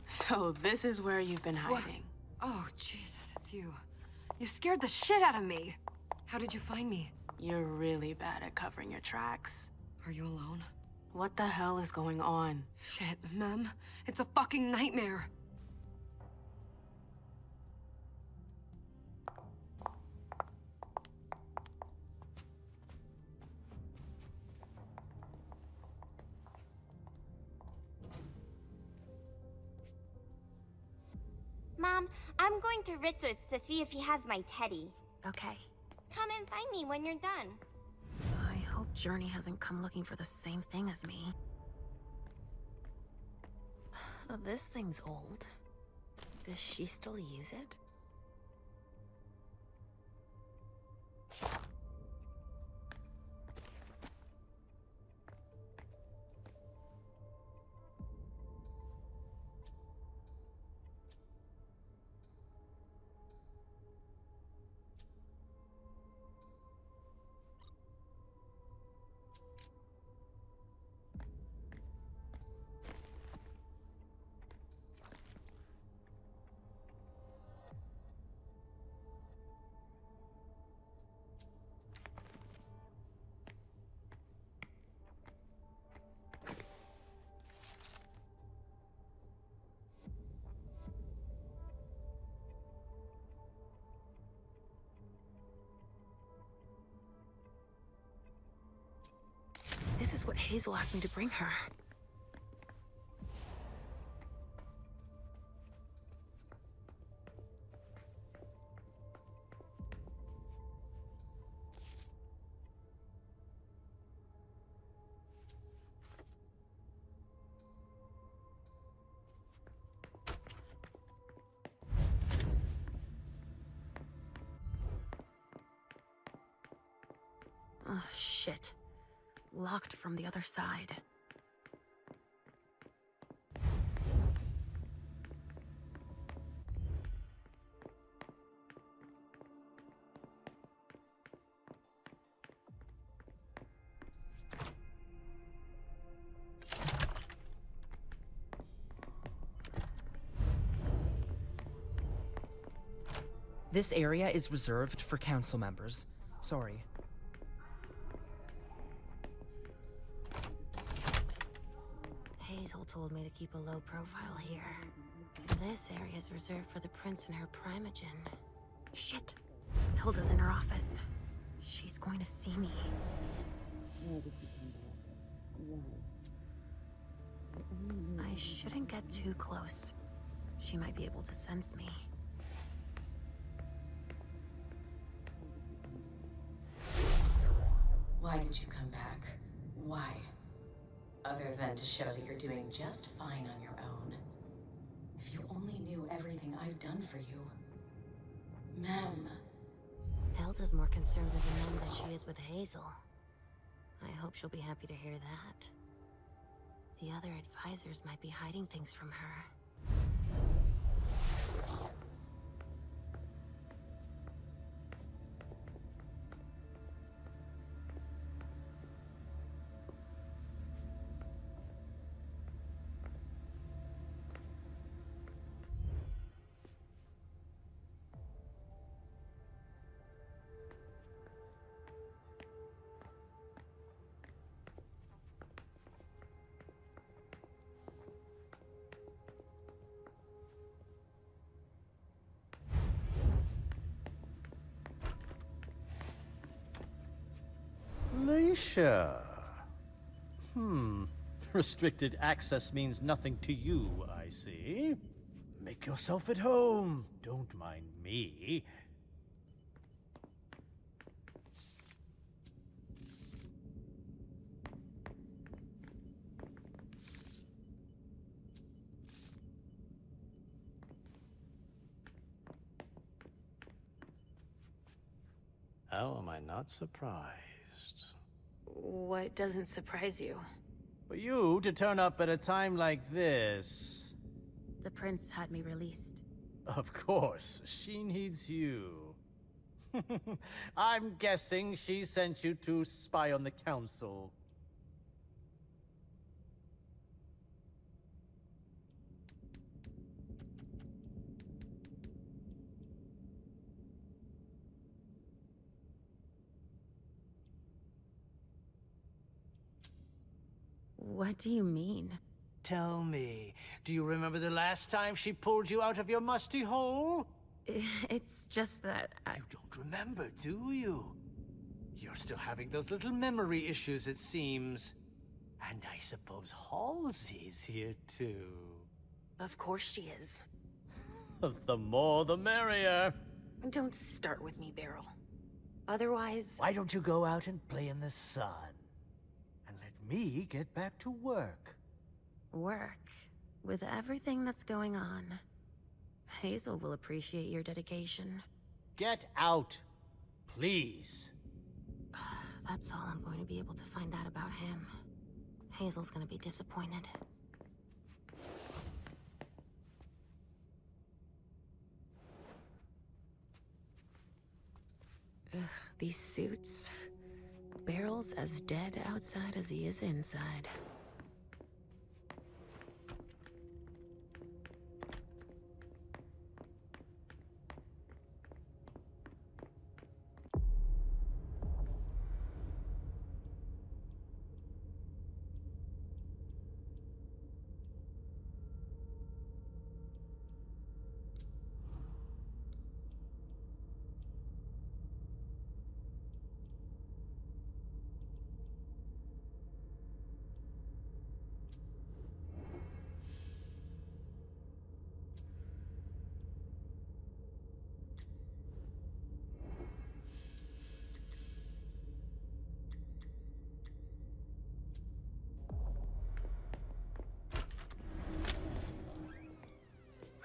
[SPEAKER 7] So this is where you've been hiding.
[SPEAKER 6] What? Oh, Jesus, it's you. You scared the shit out of me. How did you find me?
[SPEAKER 7] You're really bad at covering your tracks.
[SPEAKER 6] Are you alone?
[SPEAKER 7] What the hell is going on?
[SPEAKER 6] Shit, Mem. It's a fucking nightmare.
[SPEAKER 2] Mom, I'm going to Richard's to see if he has my teddy.
[SPEAKER 11] Okay.
[SPEAKER 2] Come and find me when you're done.
[SPEAKER 11] I hope Journey hasn't come looking for the same thing as me. This thing's old. Does she still use it? This is what Hazel asked me to bring her. Oh, shit. Locked from the other side.
[SPEAKER 9] This area is reserved for council members. Sorry.
[SPEAKER 16] Hazel told me to keep a low profile here. This area is reserved for the prince and her primogen. Shit. Hilda's in her office. She's going to see me. I shouldn't get too close. She might be able to sense me.
[SPEAKER 3] Why did you come back? Why? Other than to show that you're doing just fine on your own. If you only knew everything I've done for you. Ma'am.
[SPEAKER 16] Hilda's more concerned with the men than she is with Hazel. I hope she'll be happy to hear that. The other advisors might be hiding things from her.
[SPEAKER 18] Leysha. Restricted access means nothing to you, I see. Make yourself at home. Don't mind me. How am I not surprised?
[SPEAKER 8] What doesn't surprise you?
[SPEAKER 18] For you to turn up at a time like this.
[SPEAKER 16] The prince had me released.
[SPEAKER 18] Of course, she needs you. I'm guessing she sent you to spy on the council.
[SPEAKER 16] What do you mean?
[SPEAKER 18] Tell me, do you remember the last time she pulled you out of your musty hole?
[SPEAKER 16] It's just that
[SPEAKER 18] You don't remember, do you? You're still having those little memory issues, it seems. And I suppose Halsey's here too.
[SPEAKER 8] Of course she is.
[SPEAKER 18] The more the merrier.
[SPEAKER 8] Don't start with me, Beryl. Otherwise...
[SPEAKER 18] Why don't you go out and play in the sun? And let me get back to work.
[SPEAKER 16] Work? With everything that's going on, Hazel will appreciate your dedication.
[SPEAKER 18] Get out, please.
[SPEAKER 16] That's all I'm going to be able to find out about him. Hazel's gonna be disappointed. Ugh, these suits. Beryl's as dead outside as he is inside.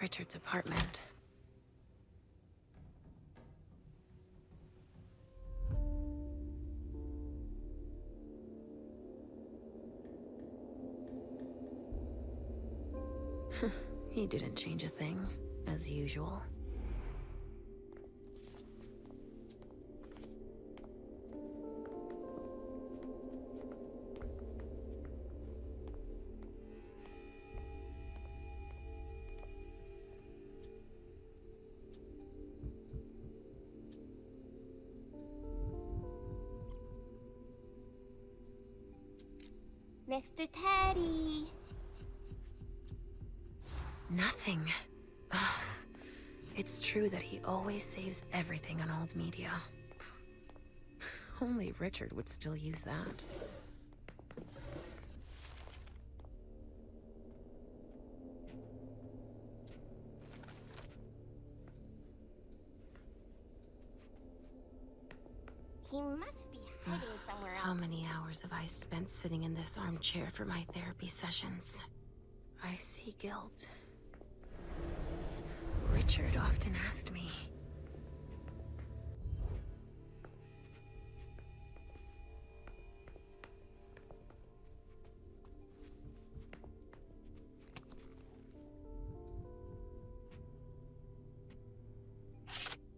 [SPEAKER 16] Richard's apartment. He didn't change a thing, as usual.
[SPEAKER 2] Mr. Teddy.
[SPEAKER 16] Nothing. Ugh. It's true that he always saves everything on old media. Only Richard would still use that.
[SPEAKER 2] He must be hiding somewhere else.
[SPEAKER 16] How many hours have I spent sitting in this armchair for my therapy sessions? I see guilt. Richard often asked me.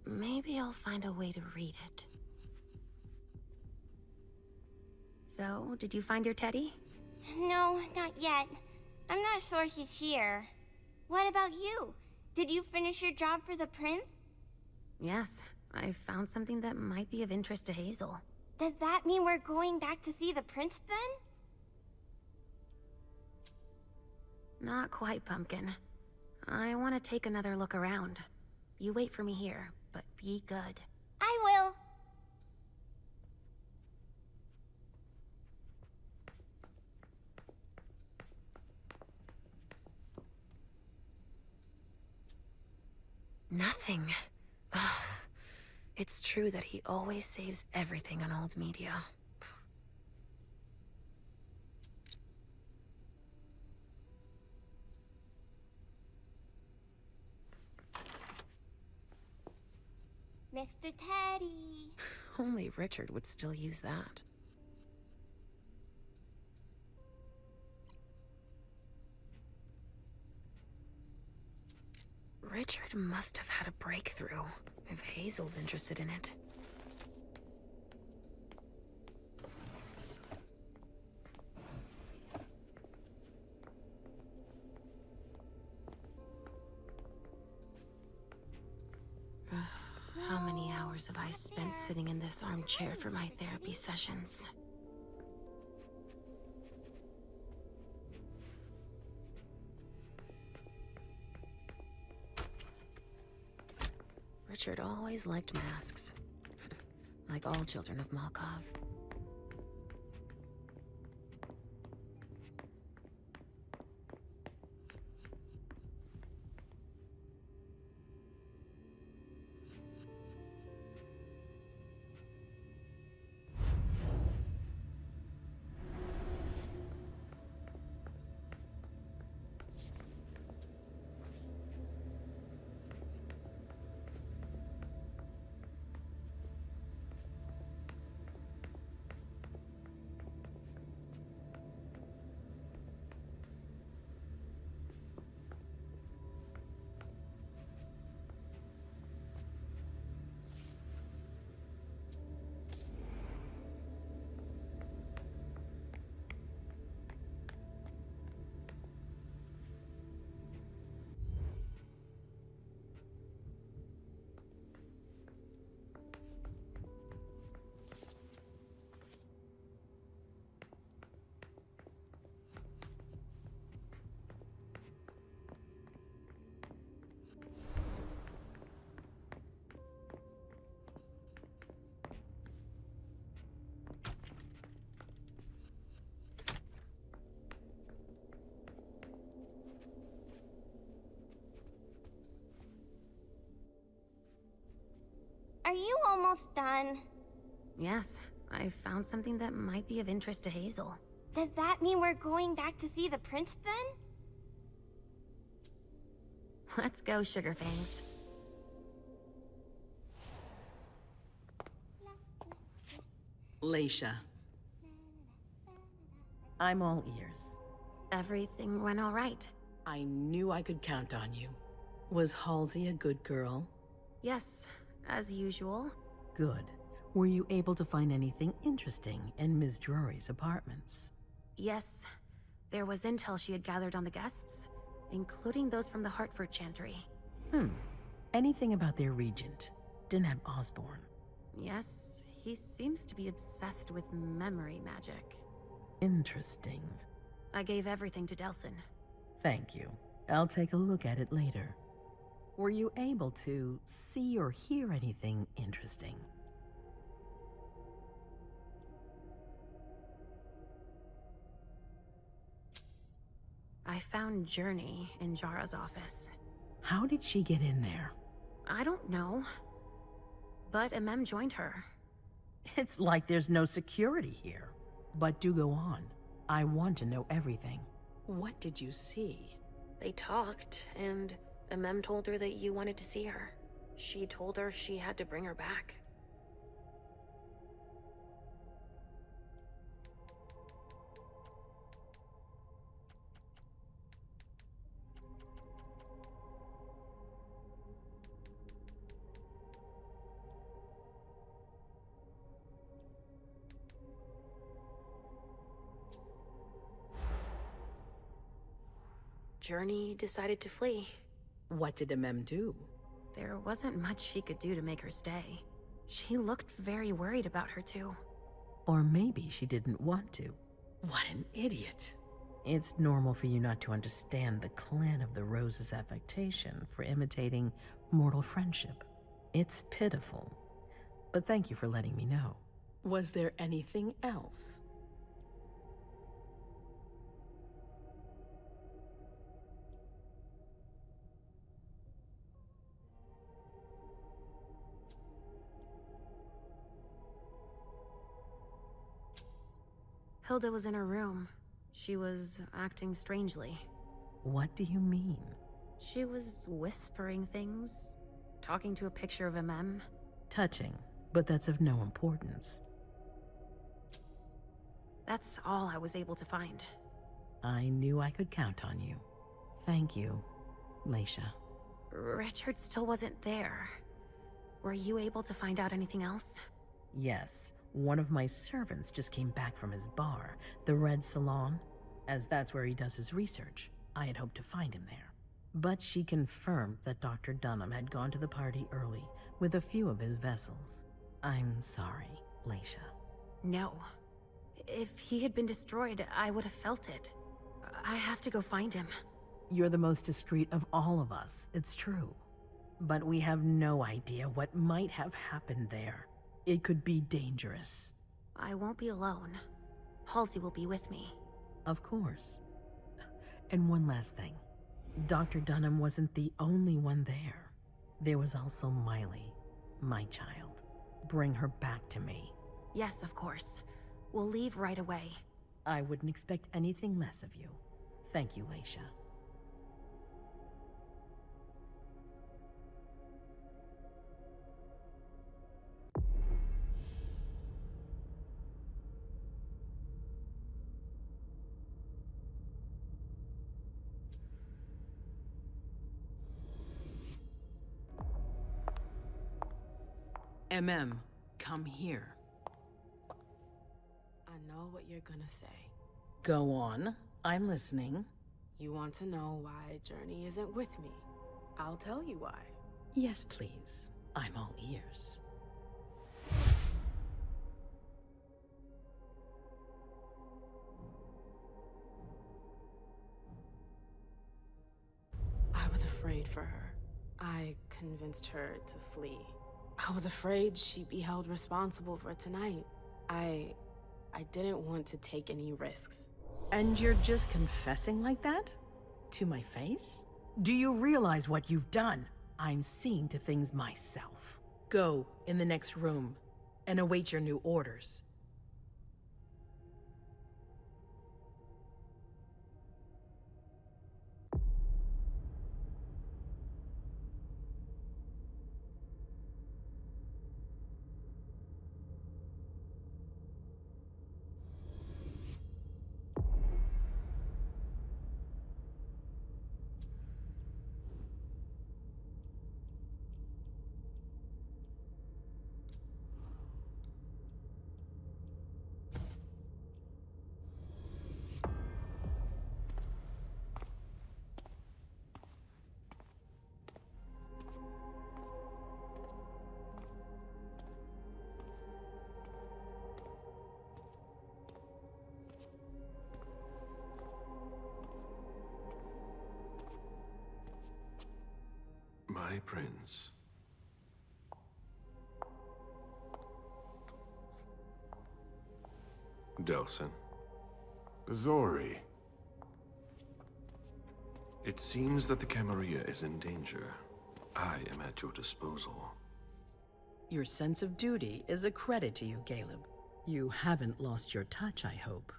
[SPEAKER 16] Maybe I'll find a way to read it. So, did you find your teddy?
[SPEAKER 2] No, not yet. I'm not sure he's here. What about you? Did you finish your job for the prince?
[SPEAKER 16] Yes, I found something that might be of interest to Hazel.
[SPEAKER 2] Does that mean we're going back to see the prince then?
[SPEAKER 16] Not quite, Pumpkin. I want to take another look around. You wait for me here, but be good.
[SPEAKER 2] I will.
[SPEAKER 16] Nothing. Ugh. It's true that he always saves everything on old media.
[SPEAKER 2] Mr. Teddy.
[SPEAKER 16] Only Richard would still use that. Richard must have had a breakthrough, if Hazel's interested in it. How many hours have I spent sitting in this armchair for my therapy sessions? Richard always liked masks, like all children of Malkov.
[SPEAKER 2] Are you almost done?
[SPEAKER 16] Yes, I found something that might be of interest to Hazel.
[SPEAKER 2] Does that mean we're going back to see the prince then?
[SPEAKER 16] Let's go, Sugarfangs.
[SPEAKER 4] Leysha. I'm all ears.
[SPEAKER 16] Everything went all right.
[SPEAKER 4] I knew I could count on you. Was Halsey a good girl?
[SPEAKER 16] Yes, as usual.
[SPEAKER 4] Good. Were you able to find anything interesting in Ms. Drury's apartments?
[SPEAKER 16] Yes, there was intel she had gathered on the guests, including those from the Hartford Chantry.
[SPEAKER 4] Anything about their regent, Dunham Osborne?
[SPEAKER 16] Yes, he seems to be obsessed with memory magic.
[SPEAKER 4] Interesting.
[SPEAKER 16] I gave everything to Delsin.
[SPEAKER 4] Thank you. I'll take a look at it later. Were you able to see or hear anything interesting?
[SPEAKER 16] I found Journey in Jara's office.
[SPEAKER 4] How did she get in there?
[SPEAKER 16] I don't know. But MM joined her.
[SPEAKER 4] It's like there's no security here. But do go on. I want to know everything. What did you see?
[SPEAKER 16] They talked, and MM told her that you wanted to see her. She told her she had to bring her back. Journey decided to flee.
[SPEAKER 4] What did MM do?
[SPEAKER 16] There wasn't much she could do to make her stay. She looked very worried about her too.
[SPEAKER 4] Or maybe she didn't want to. What an idiot. It's normal for you not to understand the Clan of the Rose's affectation for imitating mortal friendship. It's pitiful. But thank you for letting me know. Was there anything else?
[SPEAKER 16] Hilda was in her room. She was acting strangely.
[SPEAKER 4] What do you mean?
[SPEAKER 16] She was whispering things, talking to a picture of MM.
[SPEAKER 4] Touching, but that's of no importance.
[SPEAKER 16] That's all I was able to find.
[SPEAKER 4] I knew I could count on you. Thank you, Leysha.
[SPEAKER 16] Richard still wasn't there. Were you able to find out anything else?
[SPEAKER 4] Yes, one of my servants just came back from his bar, the Red Salon, as that's where he does his research. I had hoped to find him there. But she confirmed that Dr. Dunham had gone to the party early with a few of his vessels. I'm sorry, Leysha.
[SPEAKER 16] No. If he had been destroyed, I would have felt it. I have to go find him.
[SPEAKER 4] You're the most discreet of all of us, it's true. But we have no idea what might have happened there. It could be dangerous.
[SPEAKER 16] I won't be alone. Halsey will be with me.
[SPEAKER 4] Of course. And one last thing. Dr. Dunham wasn't the only one there. There was also Miley, my child. Bring her back to me.
[SPEAKER 16] Yes, of course. We'll leave right away.
[SPEAKER 4] I wouldn't expect anything less of you. Thank you, Leysha. MM, come here.
[SPEAKER 7] I know what you're gonna say.
[SPEAKER 4] Go on. I'm listening.
[SPEAKER 7] You want to know why Journey isn't with me. I'll tell you why.
[SPEAKER 4] Yes, please. I'm all ears.
[SPEAKER 7] I was afraid for her. I convinced her to flee. I was afraid she'd be held responsible for tonight. I didn't want to take any risks.
[SPEAKER 4] And you're just confessing like that? To my face? Do you realize what you've done? I'm seeing to things myself. Go in the next room and await your new orders.
[SPEAKER 5] Prince. Delsin.
[SPEAKER 17] Bazori.
[SPEAKER 5] It seems that the Camarilla is in danger. I am at your disposal.
[SPEAKER 4] Your sense of duty is a credit to you, Caleb. You haven't lost your touch, I hope.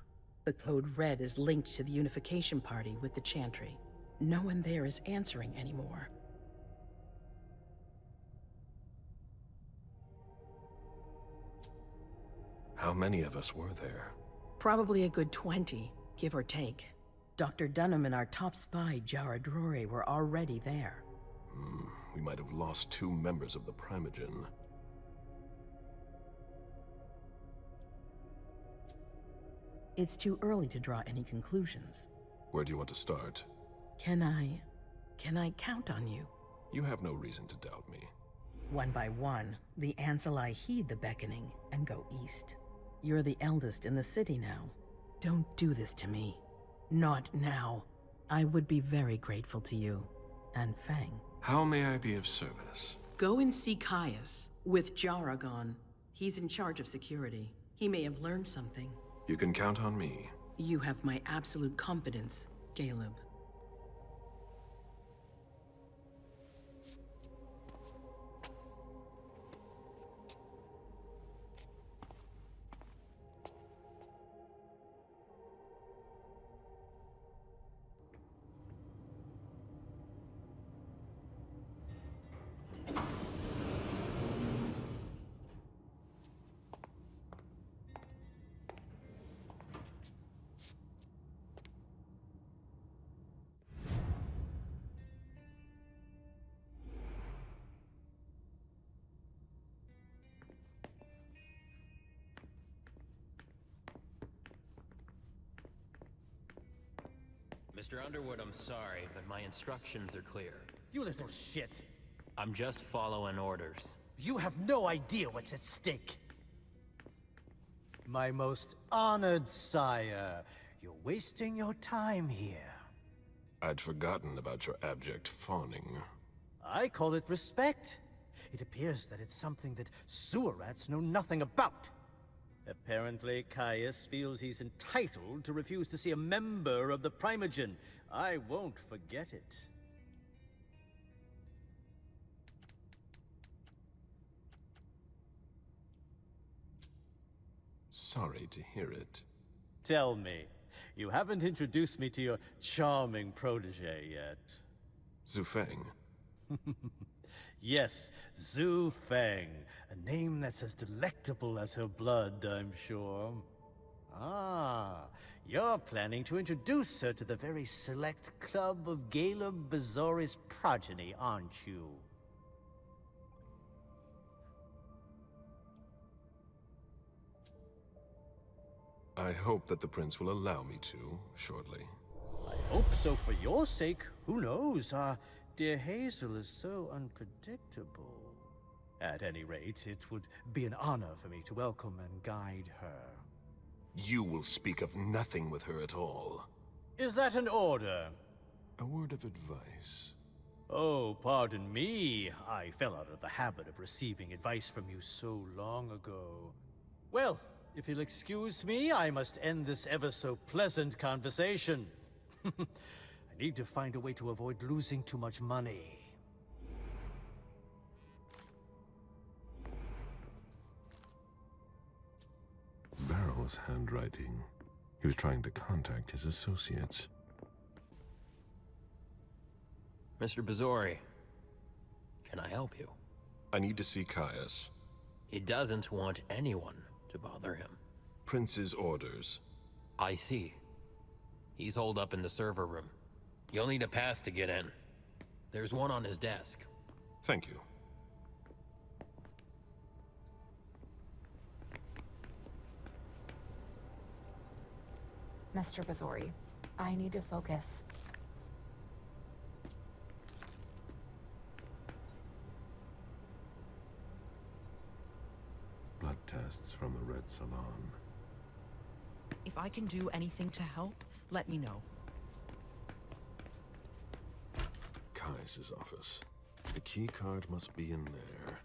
[SPEAKER 4] The Code Red is linked to the Unification Party with the Chantry. No one there is answering anymore.
[SPEAKER 5] How many of us were there?
[SPEAKER 4] Probably a good 20, give or take. Dr. Dunham and our top spy, Jara Drore, were already there.
[SPEAKER 5] We might have lost 2 members of the primogen.
[SPEAKER 4] It's too early to draw any conclusions.
[SPEAKER 5] Where do you want to start?
[SPEAKER 4] Can I count on you?
[SPEAKER 5] You have no reason to doubt me.
[SPEAKER 4] One by one, the Ancillai heed the beckoning and go east. You're the eldest in the city now. Don't do this to me. Not now. I would be very grateful to you. And Fang.
[SPEAKER 5] How may I be of service?
[SPEAKER 4] Go and see Caius, with Jara gone. He's in charge of security. He may have learned something.
[SPEAKER 5] You can count on me.
[SPEAKER 4] You have my absolute confidence, Caleb.
[SPEAKER 19] Mr. Underwood, I'm sorry, but my instructions are clear.
[SPEAKER 18] You little shit.
[SPEAKER 19] I'm just following orders.
[SPEAKER 18] You have no idea what's at stake. My most honored sire, you're wasting your time here.
[SPEAKER 5] I'd forgotten about your abject fawning.
[SPEAKER 18] I call it respect. It appears that it's something that sewer rats know nothing about. Apparently, Caius feels he's entitled to refuse to see a member of the primogen. I won't forget it.
[SPEAKER 5] Sorry to hear it.
[SPEAKER 18] Tell me, you haven't introduced me to your charming protege yet.
[SPEAKER 5] Zufeng.
[SPEAKER 18] Yes, Zhu Feng. A name that's as delectable as her blood, I'm sure. Ah, you're planning to introduce her to the very select club of Caleb Bazori's progeny, aren't you?
[SPEAKER 5] I hope that the prince will allow me to, shortly.
[SPEAKER 18] I hope so for your sake. Who knows? Dear Hazel is so unpredictable. At any rate, it would be an honor for me to welcome and guide her.
[SPEAKER 5] You will speak of nothing with her at all.
[SPEAKER 18] Is that an order?
[SPEAKER 5] A word of advice.
[SPEAKER 18] Oh, pardon me. I fell out of the habit of receiving advice from you so long ago. Well, if you'll excuse me, I must end this ever-so-pleasant conversation. I need to find a way to avoid losing too much money.
[SPEAKER 5] Barrel's handwriting. He was trying to contact his associates.
[SPEAKER 19] Mr. Bazori, can I help you?
[SPEAKER 5] I need to see Caius.
[SPEAKER 19] He doesn't want anyone to bother him.
[SPEAKER 5] Prince's orders.
[SPEAKER 19] I see. He's holed up in the server room. You'll need a pass to get in. There's one on his desk.
[SPEAKER 5] Thank you.
[SPEAKER 20] Mr. Bazori, I need to focus.
[SPEAKER 5] Blood tests from the Red Salon.
[SPEAKER 21] If I can do anything to help, let me know.
[SPEAKER 5] Caius's office. The key card must be in there.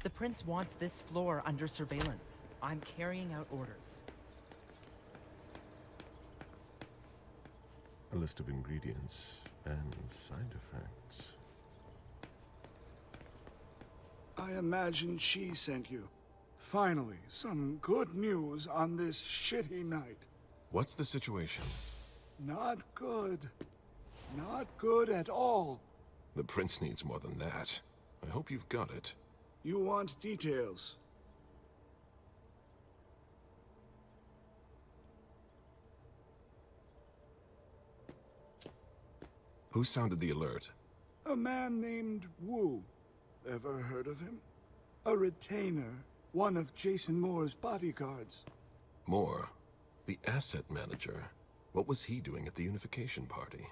[SPEAKER 21] The prince wants this floor under surveillance. I'm carrying out orders.
[SPEAKER 5] A list of ingredients and side effects.
[SPEAKER 1] I imagine she sent you. Finally, some good news on this shitty night.
[SPEAKER 5] What's the situation?
[SPEAKER 1] Not good. Not good at all.
[SPEAKER 5] The prince needs more than that. I hope you've got it.
[SPEAKER 1] You want details.
[SPEAKER 5] Who sounded the alert?
[SPEAKER 1] A man named Wu. Ever heard of him? A retainer, one of Jason Moore's bodyguards.
[SPEAKER 5] Moore, the asset manager. What was he doing at the unification party?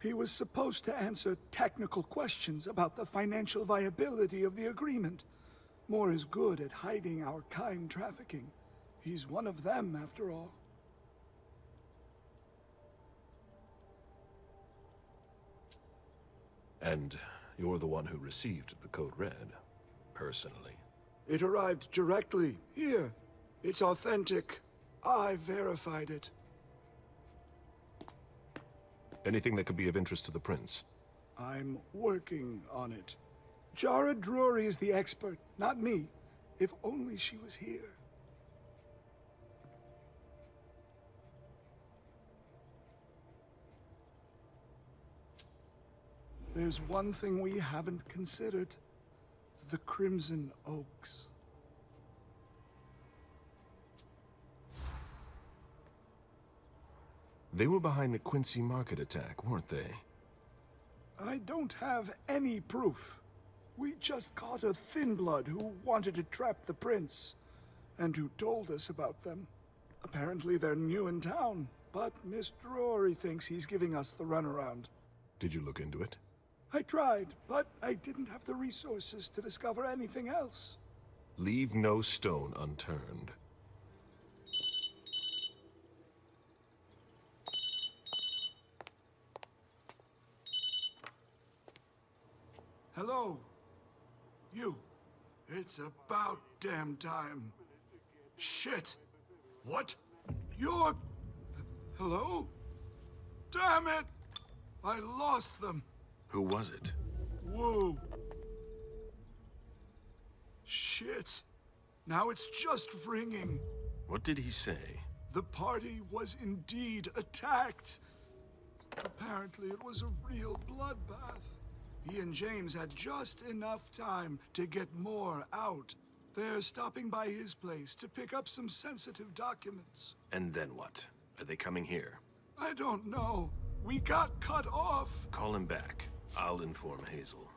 [SPEAKER 1] He was supposed to answer technical questions about the financial viability of the agreement. Moore is good at hiding our kind trafficking. He's one of them, after all.
[SPEAKER 5] And you're the one who received the Code Red, personally.
[SPEAKER 1] It arrived directly here. It's authentic. I verified it.
[SPEAKER 5] Anything that could be of interest to the prince?
[SPEAKER 1] I'm working on it. Jara Drury is the expert, not me. If only she was here. There's one thing we haven't considered. The Crimson Oaks.
[SPEAKER 5] They were behind the Quincy Market attack, weren't they?
[SPEAKER 1] I don't have any proof. We just caught a thin blood who wanted to trap the prince, and who told us about them. Apparently they're new in town, but Miss Drury thinks he's giving us the runaround.
[SPEAKER 5] Did you look into it?
[SPEAKER 1] I tried, but I didn't have the resources to discover anything else.
[SPEAKER 5] Leave no stone unturned.
[SPEAKER 1] Hello? You. It's about damn time. Shit. What? You're... Hello? Damn it! I lost them.
[SPEAKER 5] Who was it?
[SPEAKER 1] Whoa. Shit. Now it's just ringing.
[SPEAKER 5] What did he say?
[SPEAKER 1] The party was indeed attacked. Apparently it was a real bloodbath. He and James had just enough time to get more out. They're stopping by his place to pick up some sensitive documents.
[SPEAKER 5] And then what? Are they coming here?
[SPEAKER 1] I don't know. We got cut off.
[SPEAKER 5] Call him back. I'll inform Hazel.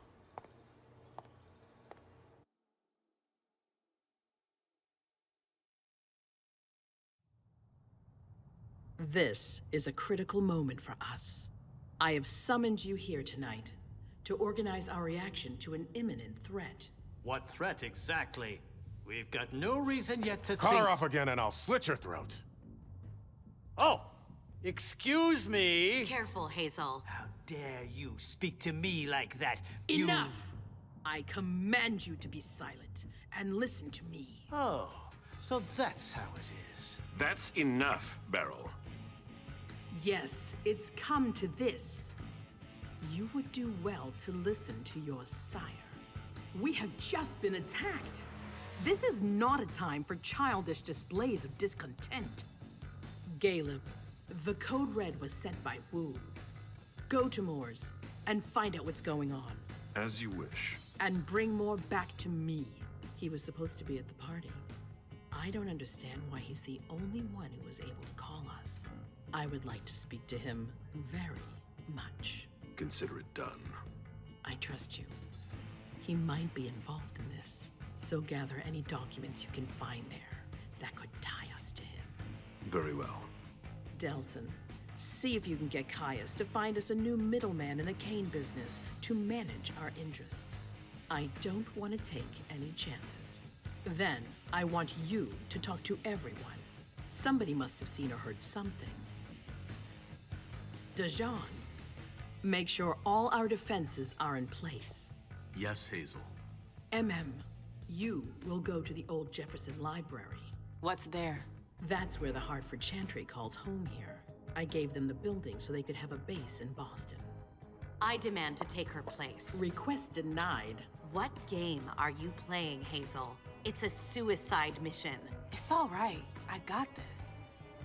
[SPEAKER 4] This is a critical moment for us. I have summoned you here tonight to organize our reaction to an imminent threat.
[SPEAKER 18] What threat exactly? We've got no reason yet to
[SPEAKER 17] Cut
[SPEAKER 18] think—
[SPEAKER 17] her off again and I'll slit your throat.
[SPEAKER 18] Oh! Excuse me!
[SPEAKER 3] Careful, Hazel.
[SPEAKER 22] How dare you speak to me like that?
[SPEAKER 4] Enough! I command you to be silent and listen to me.
[SPEAKER 18] Oh, so that's how it is.
[SPEAKER 5] That's enough, Beryl.
[SPEAKER 4] Yes, it's come to this. You would do well to listen to your sire. We have just been attacked. This is not a time for childish displays of discontent. Caleb, the Code Red was sent by Wu. Go to Moore's and find out what's going on.
[SPEAKER 5] As you wish.
[SPEAKER 4] And bring Moore back to me. He was supposed to be at the party. I don't understand why he's the only one who was able to call us. I would like to speak to him very much.
[SPEAKER 5] Consider it done.
[SPEAKER 4] I trust you. He might be involved in this, so gather any documents you can find there that could tie us to him.
[SPEAKER 5] Very well.
[SPEAKER 4] Delson, See if you can get Caius to find us a new middleman in the cane business to manage our interests. I don't want to take any chances. Then, I want you to talk to everyone. Somebody must have seen or heard something. Dajan, make sure all our defenses are in place.
[SPEAKER 10] Yes, Hazel.
[SPEAKER 4] You will go to the old Jefferson Library.
[SPEAKER 11] What's there?
[SPEAKER 4] That's where the Hartford Chantry calls home here. I gave them the building so they could have a base in Boston.
[SPEAKER 3] I demand to take her place.
[SPEAKER 4] Request denied.
[SPEAKER 3] What game are you playing, Hazel? It's a suicide mission.
[SPEAKER 7] It's all right. I got this.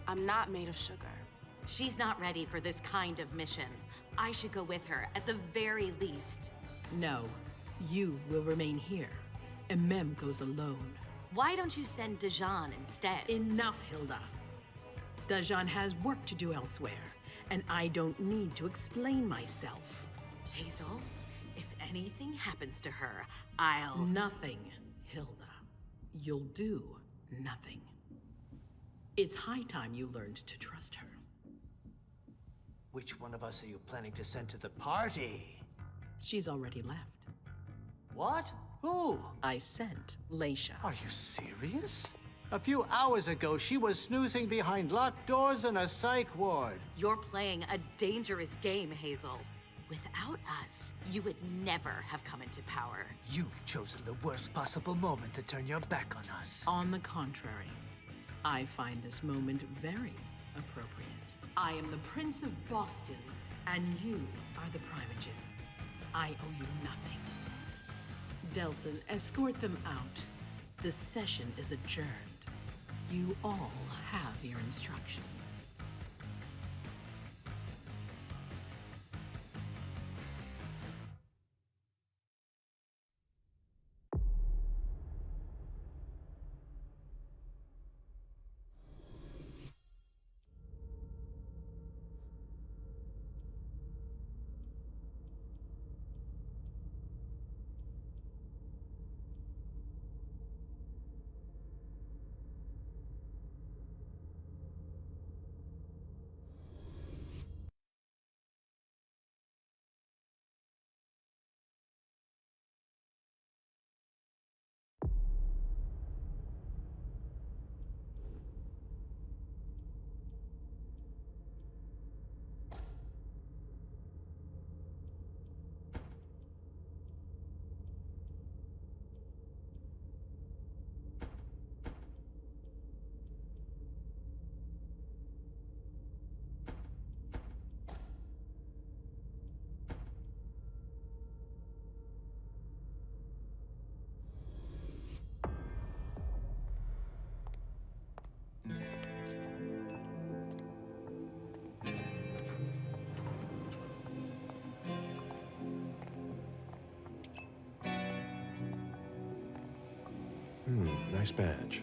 [SPEAKER 7] I'm not made of sugar.
[SPEAKER 3] She's not ready for this kind of mission. I should go with her, at the very least.
[SPEAKER 4] No, you will remain here. Mem goes alone.
[SPEAKER 3] Why don't you send Dajan instead?
[SPEAKER 4] Enough, Hilda. Dajan has work to do elsewhere, and I don't need to explain myself.
[SPEAKER 3] Hazel, if anything happens to her, I'll...
[SPEAKER 4] Nothing, Hilda. You'll do nothing. It's high time you learned to trust her.
[SPEAKER 22] Which one of us are you planning to send to the party?
[SPEAKER 4] She's already left.
[SPEAKER 22] What? Who?
[SPEAKER 4] I sent Leysha.
[SPEAKER 22] Are you serious? A few hours ago, she was snoozing behind locked doors in a psych ward.
[SPEAKER 3] You're playing a dangerous game, Hazel. Without us, you would never have come into power.
[SPEAKER 22] You've chosen the worst possible moment to turn your back on us.
[SPEAKER 4] On the contrary, I find this moment very appropriate. I am the Prince of Boston, and you are the primogen. I owe you nothing. Delson, escort them out. The session is adjourned. You all have your instructions.
[SPEAKER 5] Nice badge.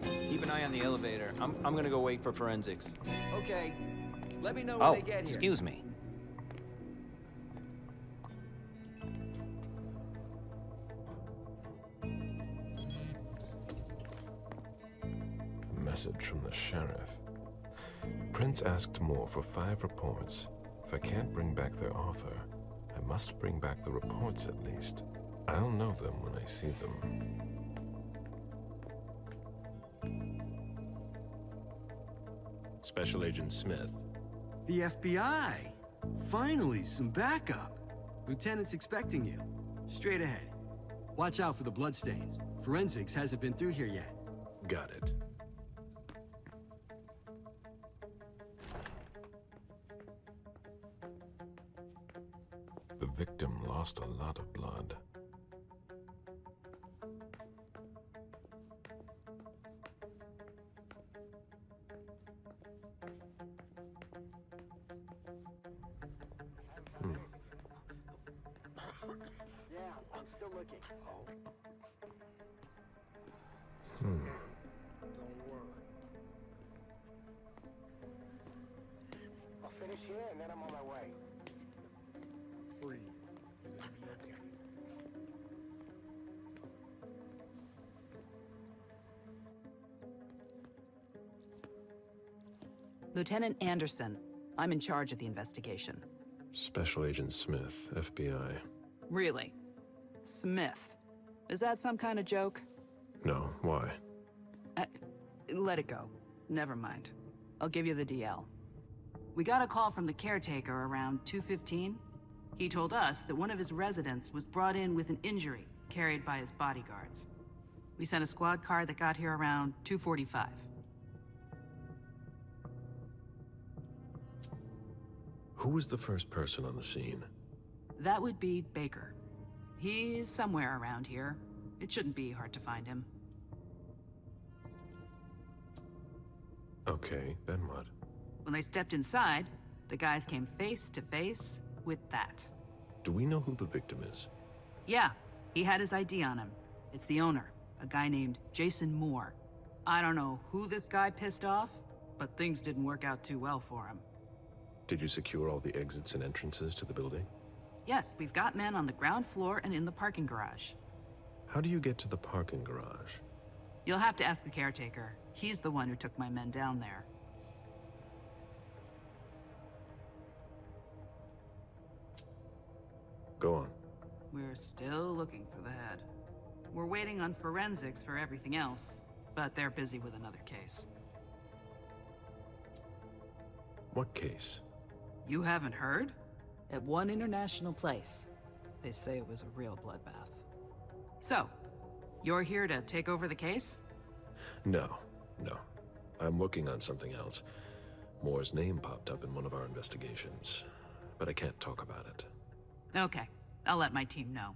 [SPEAKER 12] Keep an eye on the elevator. I'm gonna go wait for forensics.
[SPEAKER 23] Okay. Let me know when they get here.
[SPEAKER 12] Excuse me.
[SPEAKER 5] Message from the sheriff. Prince asked more for 5 reports. If I can't bring back their author, I must bring back the reports at least. I'll know them when I see them. Special Agent Smith.
[SPEAKER 24] The FBI! Finally, some backup. Lieutenant's expecting you. Straight ahead. Watch out for the bloodstains. Forensics hasn't been through here yet.
[SPEAKER 5] Got it. The victim lost a lot of blood.
[SPEAKER 23] Yeah, I'm still looking.
[SPEAKER 5] Hmm.
[SPEAKER 23] Don't worry. I'll finish here and then I'm on my way.
[SPEAKER 1] Free. You're gonna be okay.
[SPEAKER 10] Lieutenant Anderson. I'm in charge of the investigation.
[SPEAKER 5] Special Agent Smith, FBI.
[SPEAKER 10] Really? Smith. Is that some kind of joke?
[SPEAKER 5] No, why?
[SPEAKER 10] Let it go. Never mind. I'll give you the DL. We got a call from the caretaker around 2:15. He told us that one of his residents was brought in with an injury carried by his bodyguards. We sent a squad car that got here around 2:45.
[SPEAKER 5] Who was the first person on the scene?
[SPEAKER 10] That would be Baker. He's somewhere around here. It shouldn't be hard to find him.
[SPEAKER 5] Okay, then what?
[SPEAKER 10] When they stepped inside, the guys came face to face with that.
[SPEAKER 5] Do we know who the victim is?
[SPEAKER 10] Yeah, he had his ID on him. It's the owner, a guy named Jason Moore. I don't know who this guy pissed off, but things didn't work out too well for him.
[SPEAKER 5] Did you secure all the exits and entrances to the building?
[SPEAKER 10] Yes, we've got men on the ground floor and in the parking garage.
[SPEAKER 5] How do you get to the parking garage?
[SPEAKER 10] You'll have to ask the caretaker. He's the one who took my men down there.
[SPEAKER 5] Go on.
[SPEAKER 10] We're still looking for the head. We're waiting on forensics for everything else, but they're busy with another case.
[SPEAKER 5] What case?
[SPEAKER 10] You haven't heard? At one international place. They say it was a real bloodbath. So, you're here to take over the case?
[SPEAKER 5] No. I'm working on something else. Moore's name popped up in one of our investigations, but I can't talk about it.
[SPEAKER 10] Okay, I'll let my team know.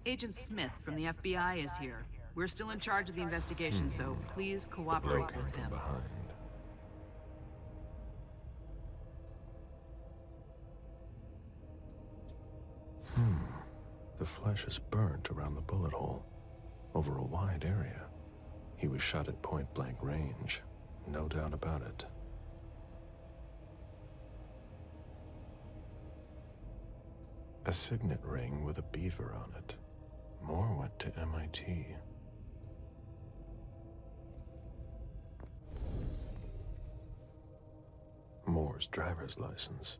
[SPEAKER 10] Agent Smith from the FBI is here. We're still in charge of the investigation, so please cooperate with him.
[SPEAKER 5] The flesh is burnt around the bullet hole, over a wide area. He was shot at point-blank range, no doubt about it. A signet ring with a beaver on it. Moore went to MIT. Moore's driver's license.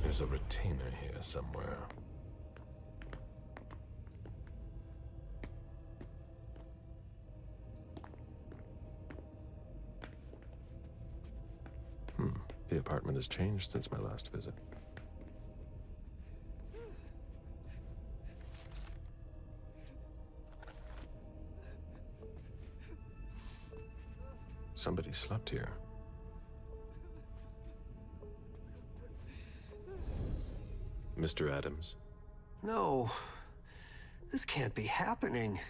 [SPEAKER 5] There's a retainer here somewhere. The apartment has changed since my last visit. Somebody slept here. Mr. Adams?
[SPEAKER 13] No. This can't be happening.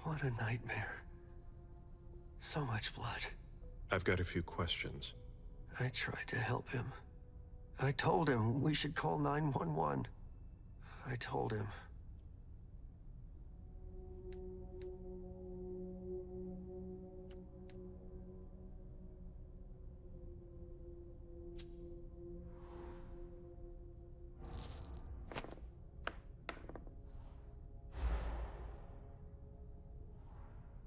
[SPEAKER 13] What a nightmare. So much blood.
[SPEAKER 5] I've got a few questions.
[SPEAKER 13] I tried to help him. I told him we should call 911. I told him.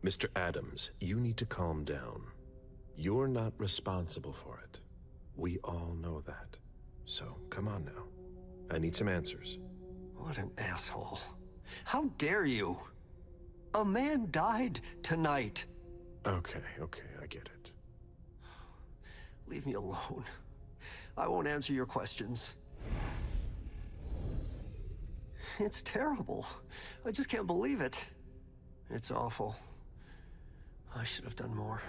[SPEAKER 5] Mr. Adams, you need to calm down. You're not responsible for it. We all know that. So, come on now. I need some answers.
[SPEAKER 13] What an asshole. How dare you? A man died tonight.
[SPEAKER 5] Okay, I get it.
[SPEAKER 13] Leave me alone. I won't answer your questions. It's terrible. I just can't believe it. It's awful. I should have done more.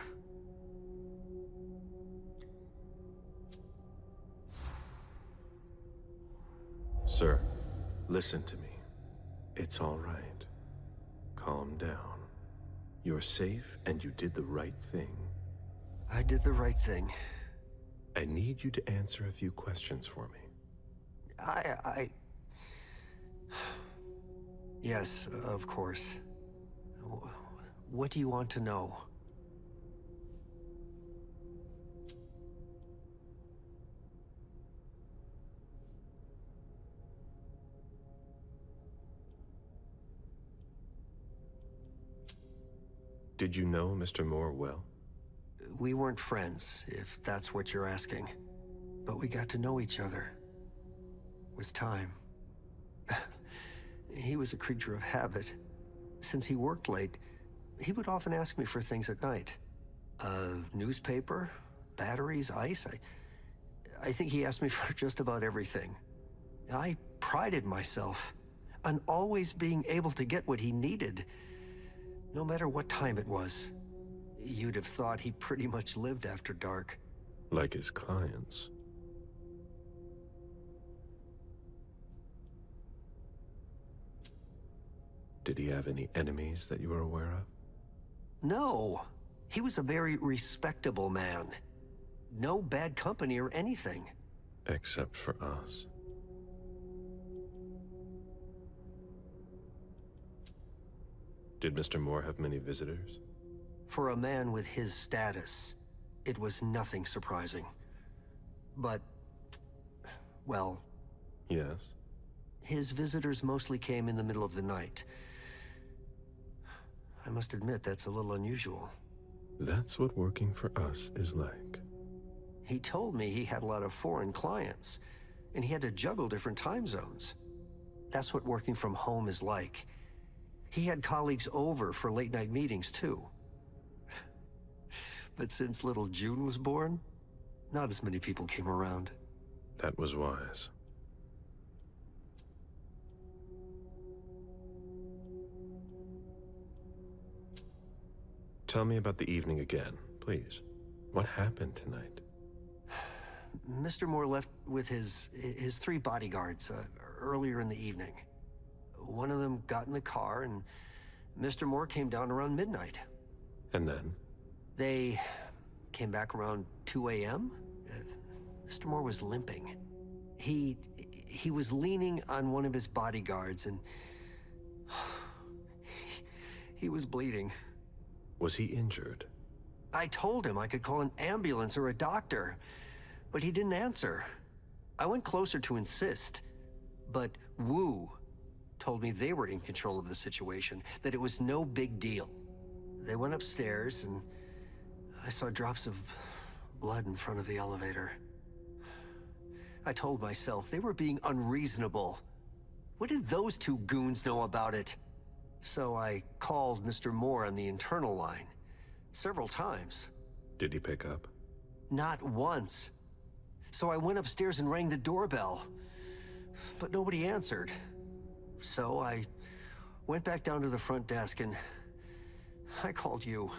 [SPEAKER 5] Sir, listen to me. It's all right. Calm down. You're safe and you did the right thing.
[SPEAKER 13] I did the right thing.
[SPEAKER 5] I need you to answer a few questions for me.
[SPEAKER 13] Yes, of course. What do you want to know?
[SPEAKER 5] Did you know Mr. Moore well?
[SPEAKER 13] We weren't friends, if that's what you're asking. But we got to know each other. With time. He was a creature of habit. Since he worked late, he would often ask me for things at night. Newspaper, batteries, ice. I think he asked me for just about everything. I prided myself on always being able to get what he needed, no matter what time it was. You'd have thought he pretty much lived after dark.
[SPEAKER 5] Like his clients. Did he have any enemies that you were aware of?
[SPEAKER 13] No. He was a very respectable man. No bad company or anything.
[SPEAKER 5] Except for us. Did Mr. Moore have many visitors?
[SPEAKER 13] For a man with his status, it was nothing surprising. But, well...
[SPEAKER 5] Yes?
[SPEAKER 13] His visitors mostly came in the middle of the night. I must admit, that's a little unusual.
[SPEAKER 5] That's what working for us is like.
[SPEAKER 13] He told me he had a lot of foreign clients, and he had to juggle different time zones. That's what working from home is like. He had colleagues over for late-night meetings, too. But since little June was born, not as many people came around.
[SPEAKER 5] That was wise. Tell me about the evening again, please. What happened tonight?
[SPEAKER 13] Mr. Moore left with his 3 bodyguards earlier in the evening. One of them got in the car, and Mr. Moore came down around midnight.
[SPEAKER 5] And then?
[SPEAKER 13] They came back around 2 a.m. Mr. Moore was limping. He was leaning on one of his bodyguards, and he was bleeding.
[SPEAKER 5] Was he injured?
[SPEAKER 13] I told him I could call an ambulance or a doctor, but he didn't answer. I went closer to insist, but Wu told me they were in control of the situation, that it was no big deal. They went upstairs, and I saw drops of blood in front of the elevator. I told myself they were being unreasonable. What did those 2 goons know about it? So I called Mr. Moore on the internal line. Several times.
[SPEAKER 5] Did he pick up?
[SPEAKER 13] Not once. So I went upstairs and rang the doorbell. But nobody answered. So I went back down to the front desk and I called you.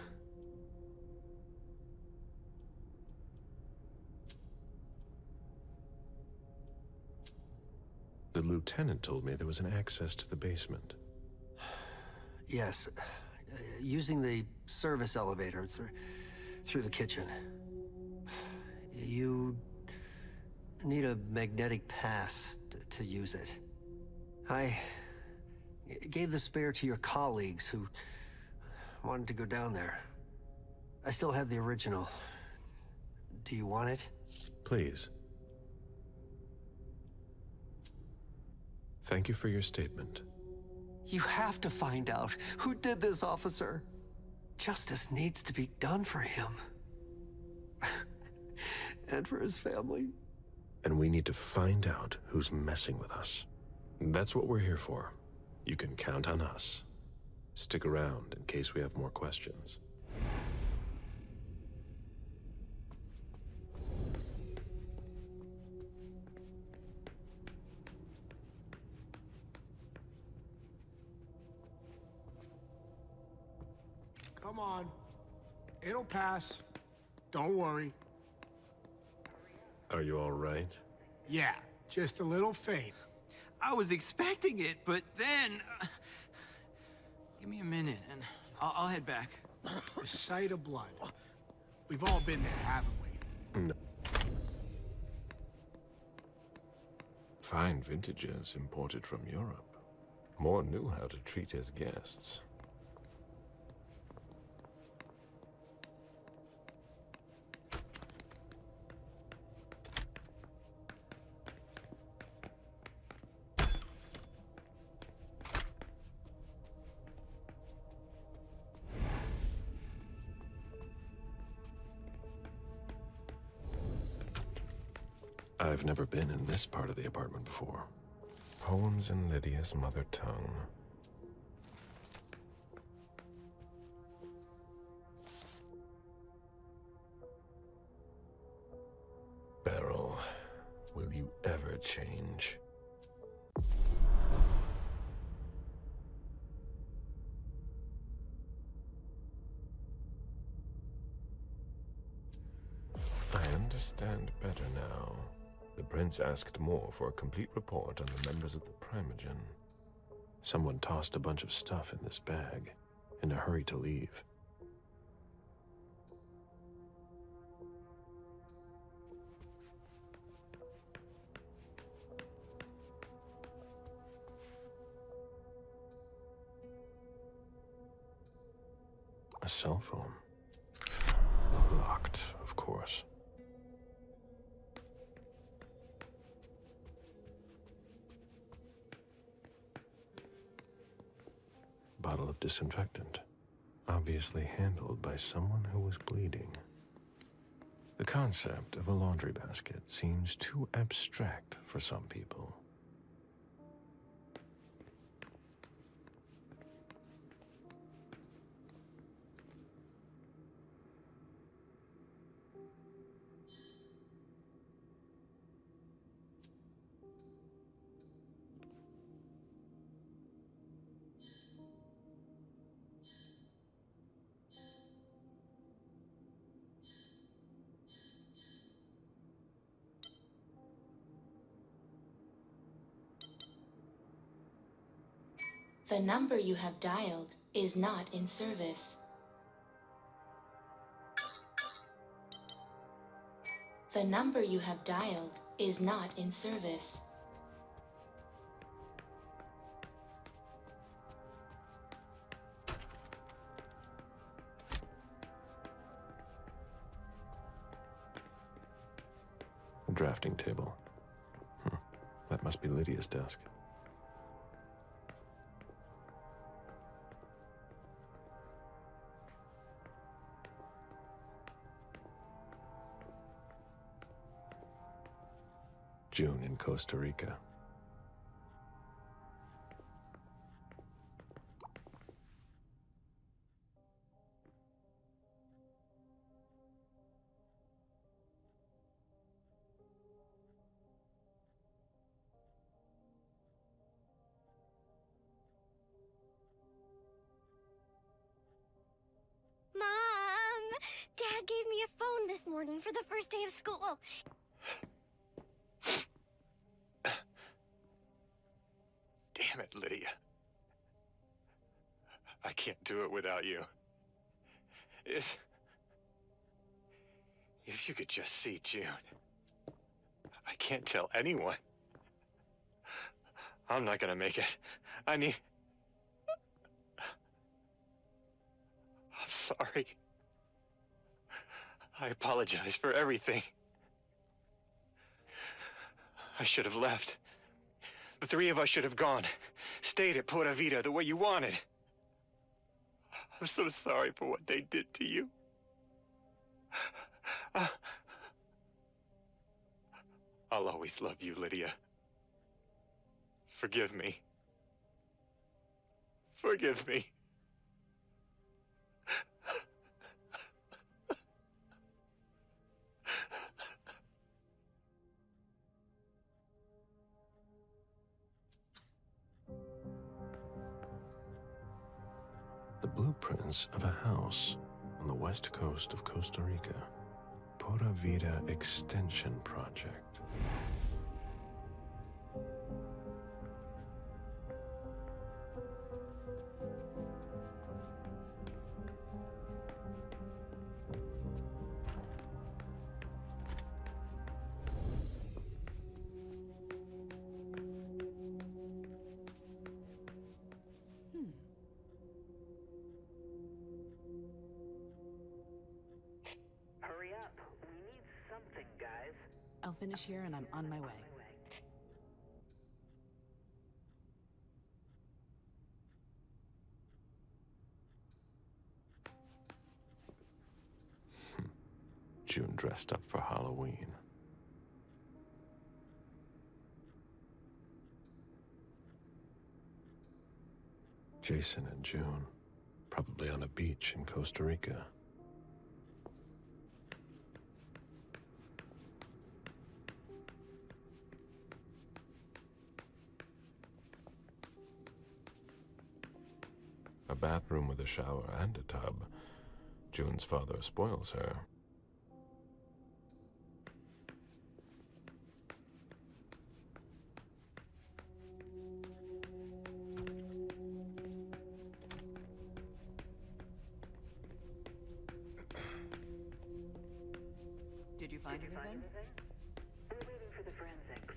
[SPEAKER 5] The lieutenant told me there was an access to the basement.
[SPEAKER 13] Yes, using the service elevator through the kitchen. You need a magnetic pass to use it. I gave the spare to your colleagues who wanted to go down there. I still have the original. Do you want it?
[SPEAKER 5] Please. Thank you for your statement.
[SPEAKER 13] You have to find out who did this, officer. Justice needs to be done for him. And for his family.
[SPEAKER 5] And we need to find out who's messing with us. That's what we're here for. You can count on us. Stick around in case we have more questions.
[SPEAKER 1] Come on. It'll pass. Don't worry.
[SPEAKER 5] Are you all right?
[SPEAKER 1] Yeah, just a little faint.
[SPEAKER 12] I was expecting it, but then... give me a minute, and I'll head back.
[SPEAKER 1] The sight of blood. We've all been there, haven't we?
[SPEAKER 5] No. Fine vintages imported from Europe. Moore knew how to treat his guests. I've never been in this part of the apartment before. Poems in Lydia's mother tongue. Beryl, will you ever change? I understand better now. The prince asked more for a complete report on the members of the primogen. Someone tossed a bunch of stuff in this bag, in a hurry to leave. A cell phone. Locked, of course. Bottle of disinfectant, obviously handled by someone who was bleeding. The concept of a laundry basket seems too abstract for some people.
[SPEAKER 6] The number you have dialed is not in service. The number you have dialed is not in service.
[SPEAKER 5] A drafting table. That must be Lydia's desk. June in Costa Rica.
[SPEAKER 2] Mom! Dad gave me a phone this morning for the first day of school.
[SPEAKER 5] Damn it, Lydia. I can't do it without you. If you could just see June. I can't tell anyone. I'm not gonna make it. I'm sorry. I apologize for everything. I should have left. The three of us should have gone. Stayed at Pura Vida the way you wanted. I'm so sorry for what they did to you. I'll always love you, Lydia. Forgive me. Forgive me. The blueprints of a house on the west coast of Costa Rica. Pura Vida Extension Project.
[SPEAKER 9] Hurry up. We need something, guys.
[SPEAKER 10] I'll finish here and I'm on my way.
[SPEAKER 5] June dressed up for Halloween. Jason and June, probably on a beach in Costa Rica. A bathroom with a shower and a tub. June's father spoils her.
[SPEAKER 10] Did you find anything?
[SPEAKER 9] We're waiting for the forensics.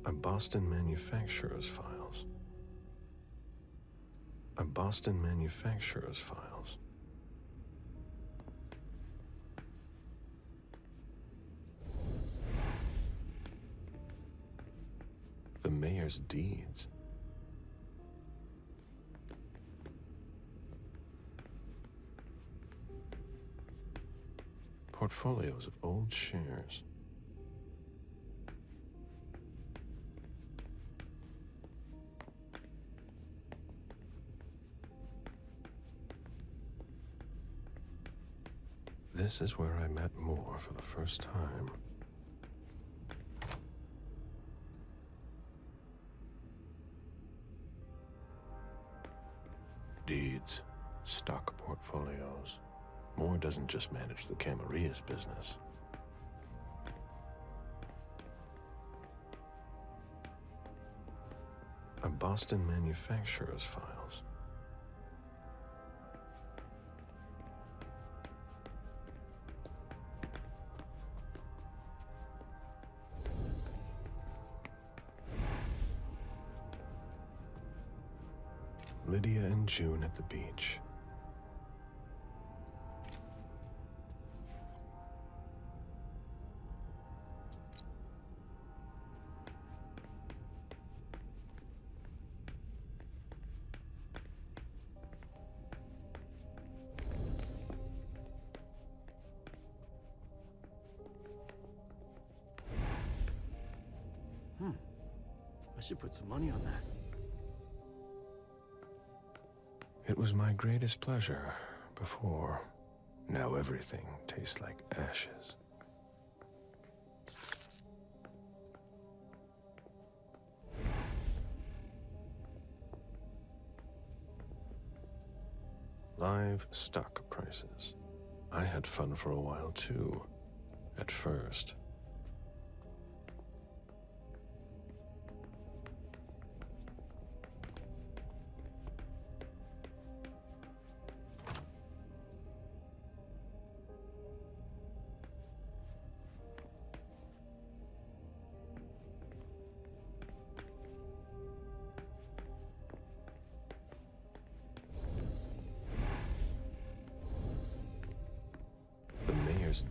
[SPEAKER 5] A Boston manufacturer's files. A Boston manufacturer's files. The mayor's deeds. Portfolios of old shares. This is where I met Moore for the first time. Deeds, stock portfolios. Moore doesn't just manage the Camarias business. A Boston manufacturer's files. Lydia and June at the beach.
[SPEAKER 24] I should put some money on that.
[SPEAKER 5] It was my greatest pleasure before. Now everything tastes like ashes. Live stock prices. I had fun for a while too, at first.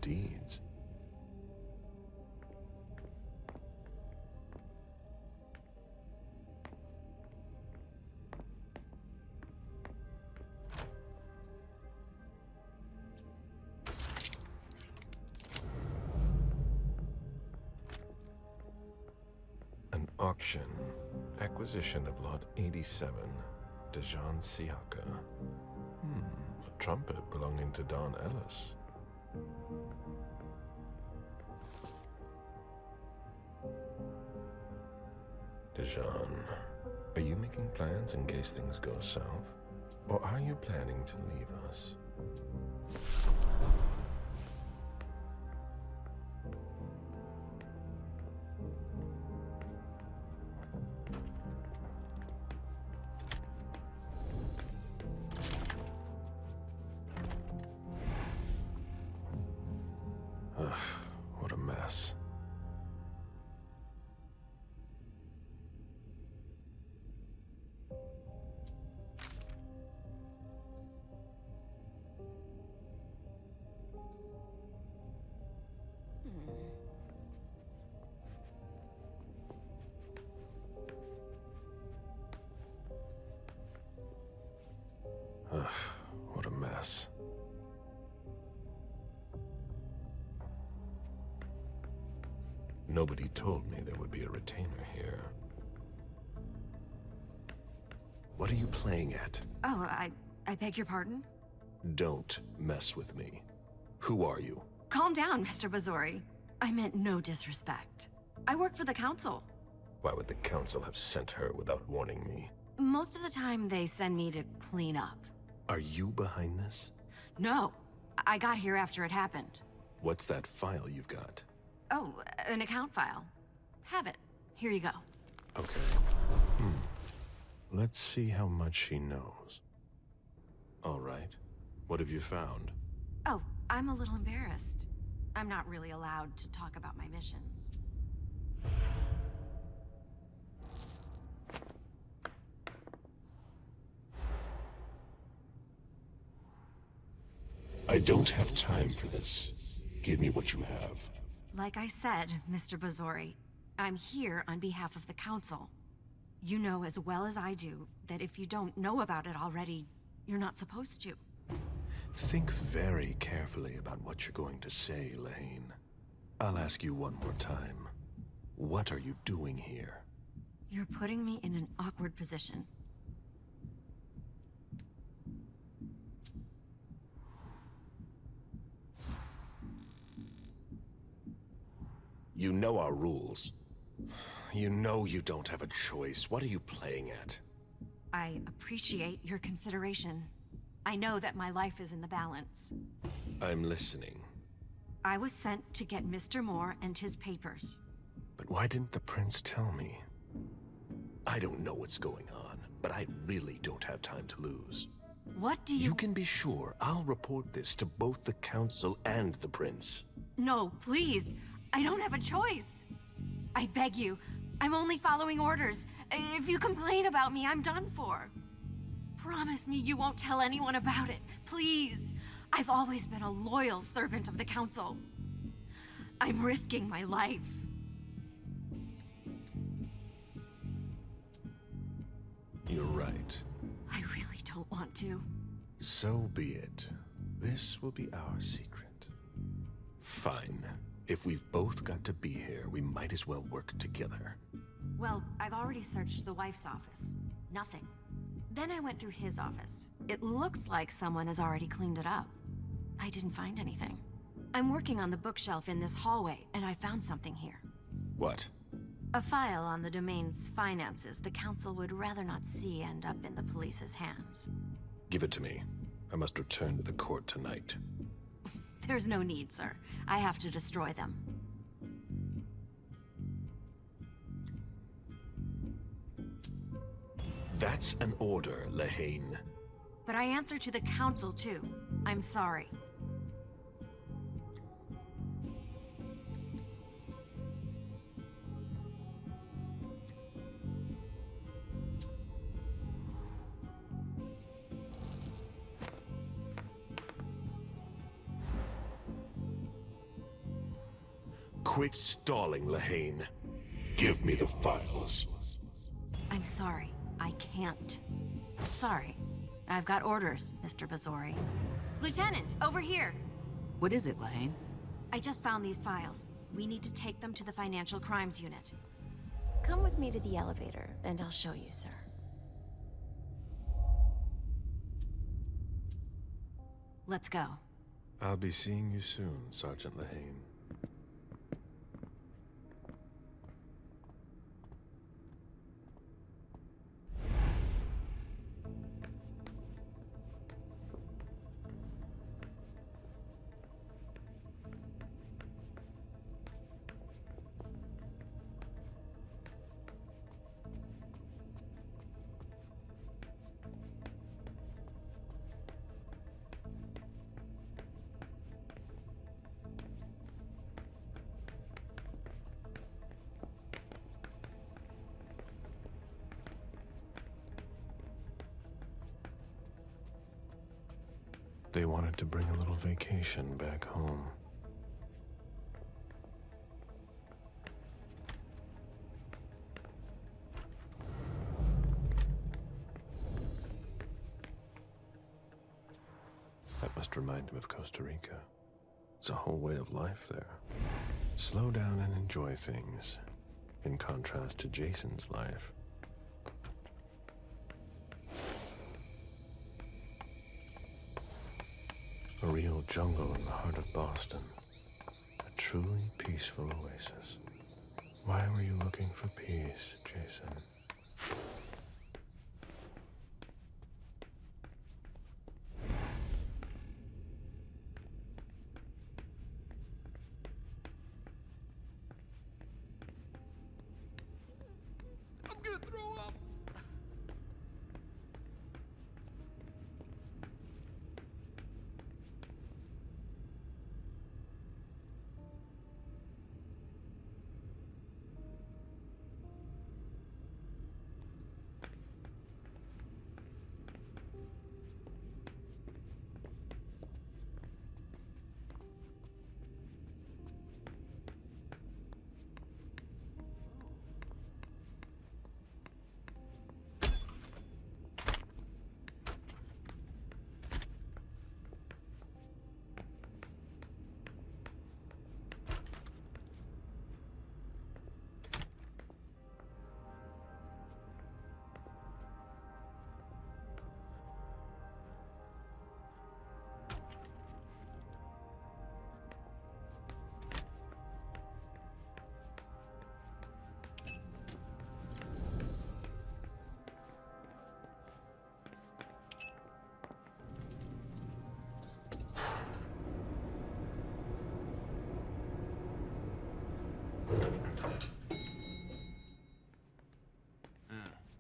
[SPEAKER 5] Deeds. An auction. Acquisition of Lot 87. Dejan Siaka. A trumpet belonging to Don Ellis. Dejan, are you making plans in case things go south? Or are you planning to leave us? Ugh, what a mess. Ugh, what a mess. Nobody told me there would be a retainer here. What are you playing at?
[SPEAKER 8] Oh, I beg your pardon?
[SPEAKER 5] Don't mess with me. Who are you?
[SPEAKER 8] Calm down, Mr. Bazori. I meant no disrespect. I work for the council.
[SPEAKER 5] Why would the council have sent her without warning me?
[SPEAKER 8] Most of the time, they send me to clean up.
[SPEAKER 5] Are you behind this?
[SPEAKER 8] No, I got here after it happened.
[SPEAKER 5] What's that file you've got?
[SPEAKER 8] Oh, an account file. Have it. Here you go.
[SPEAKER 5] Okay. Let's see how much she knows. All right. What have you found?
[SPEAKER 8] Oh, I'm a little embarrassed. I'm not really allowed to talk about my missions.
[SPEAKER 5] I don't have time for this. Give me what you have.
[SPEAKER 8] Like I said, Mr. Bazori, I'm here on behalf of the council. You know as well as I do that if you don't know about it already, you're not supposed to.
[SPEAKER 5] Think very carefully about what you're going to say, Lane. I'll ask you one more time. What are you doing here?
[SPEAKER 8] You're putting me in an awkward position.
[SPEAKER 5] You know our rules. You know you don't have a choice. What are you playing at?
[SPEAKER 8] I appreciate your consideration. I know that my life is in the balance.
[SPEAKER 5] I'm listening.
[SPEAKER 8] I was sent to get Mr. Moore and his papers.
[SPEAKER 5] But why didn't the prince tell me? I don't know what's going on, but I really don't have time to lose.
[SPEAKER 8] What do you—
[SPEAKER 5] You can be sure I'll report this to both the council and the prince.
[SPEAKER 8] No, please. I don't have a choice. I beg you. I'm only following orders. If you complain about me, I'm done for. Promise me you won't tell anyone about it, please. I've always been a loyal servant of the council. I'm risking my life.
[SPEAKER 5] You're right.
[SPEAKER 8] I really don't want to.
[SPEAKER 5] So be it. This will be our secret. Fine. If we've both got to be here, we might as well work together.
[SPEAKER 8] Well, I've already searched the wife's office. Nothing. Then I went through his office. It looks like someone has already cleaned it up. I didn't find anything. I'm working on the bookshelf in this hallway, and I found something here.
[SPEAKER 5] What?
[SPEAKER 8] A file on the domain's finances the council would rather not see end up in the police's hands.
[SPEAKER 5] Give it to me. I must return to the court tonight.
[SPEAKER 8] There's no need, sir. I have to destroy them.
[SPEAKER 5] That's an order, Lehane.
[SPEAKER 8] But I answer to the council, too. I'm sorry.
[SPEAKER 5] Quit stalling, Lehane. Give me the files.
[SPEAKER 8] I'm sorry. I can't. Sorry. I've got orders, Mr. Bazori. Lieutenant, over here!
[SPEAKER 10] What is it, Lehane?
[SPEAKER 8] I just found these files. We need to take them to the Financial Crimes Unit.
[SPEAKER 2] Come with me to the elevator, and I'll show you, sir.
[SPEAKER 8] Let's go.
[SPEAKER 5] I'll be seeing you soon, Sergeant Lehane. They wanted to bring a little vacation back home. That must remind him of Costa Rica. It's a whole way of life there. Slow down and enjoy things, in contrast to Jason's life. A real jungle in the heart of Boston. A truly peaceful oasis. Why were you looking for peace, Jason?
[SPEAKER 1] I'm gonna throw up.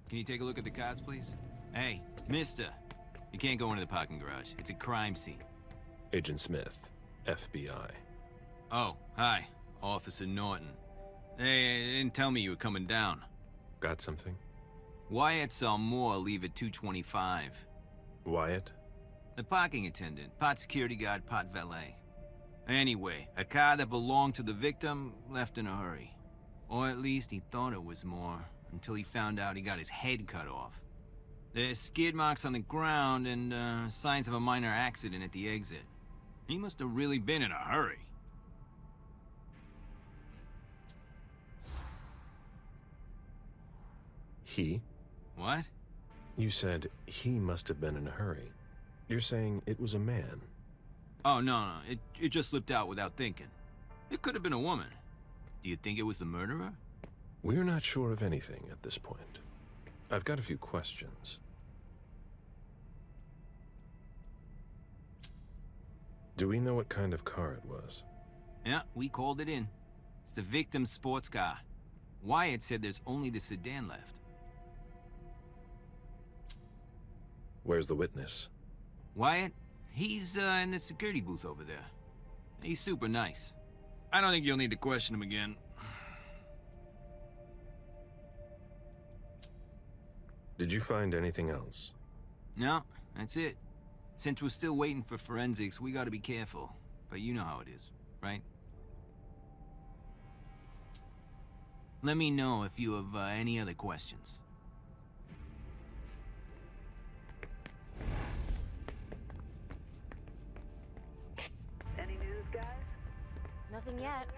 [SPEAKER 12] Can you take a look at the cards, please? Hey, mister. You can't go into the parking garage. It's a crime scene.
[SPEAKER 5] Agent Smith, FBI.
[SPEAKER 12] Oh, hi. Officer Norton. They didn't tell me you were coming down.
[SPEAKER 5] Got something?
[SPEAKER 12] Wyatt saw Moore leave at 2:25.
[SPEAKER 5] Wyatt?
[SPEAKER 12] The parking attendant, part security guard, part valet. Anyway, a car that belonged to the victim left in a hurry. Or at least he thought it was Moore, until he found out he got his head cut off. There's skid marks on the ground and signs of a minor accident at the exit. He must have really been in a hurry.
[SPEAKER 5] He?
[SPEAKER 12] What?
[SPEAKER 5] You said he must have been in a hurry. You're saying it was a man.
[SPEAKER 12] Oh, no, it just slipped out without thinking. It could have been a woman. Do you think it was the murderer?
[SPEAKER 5] We're not sure of anything at this point. I've got a few questions. Do we know what kind of car it was?
[SPEAKER 12] Yeah, we called it in. It's the victim's sports car. Wyatt said there's only the sedan left.
[SPEAKER 5] Where's the witness?
[SPEAKER 12] Wyatt? He's in the security booth over there. He's super nice. I don't think you'll need to question him again.
[SPEAKER 5] Did you find anything else?
[SPEAKER 12] No, that's it. Since we're still waiting for forensics, we gotta be careful. But you know how it is, right? Let me know if you have any other questions.
[SPEAKER 9] Any news, guys?
[SPEAKER 2] Nothing yet.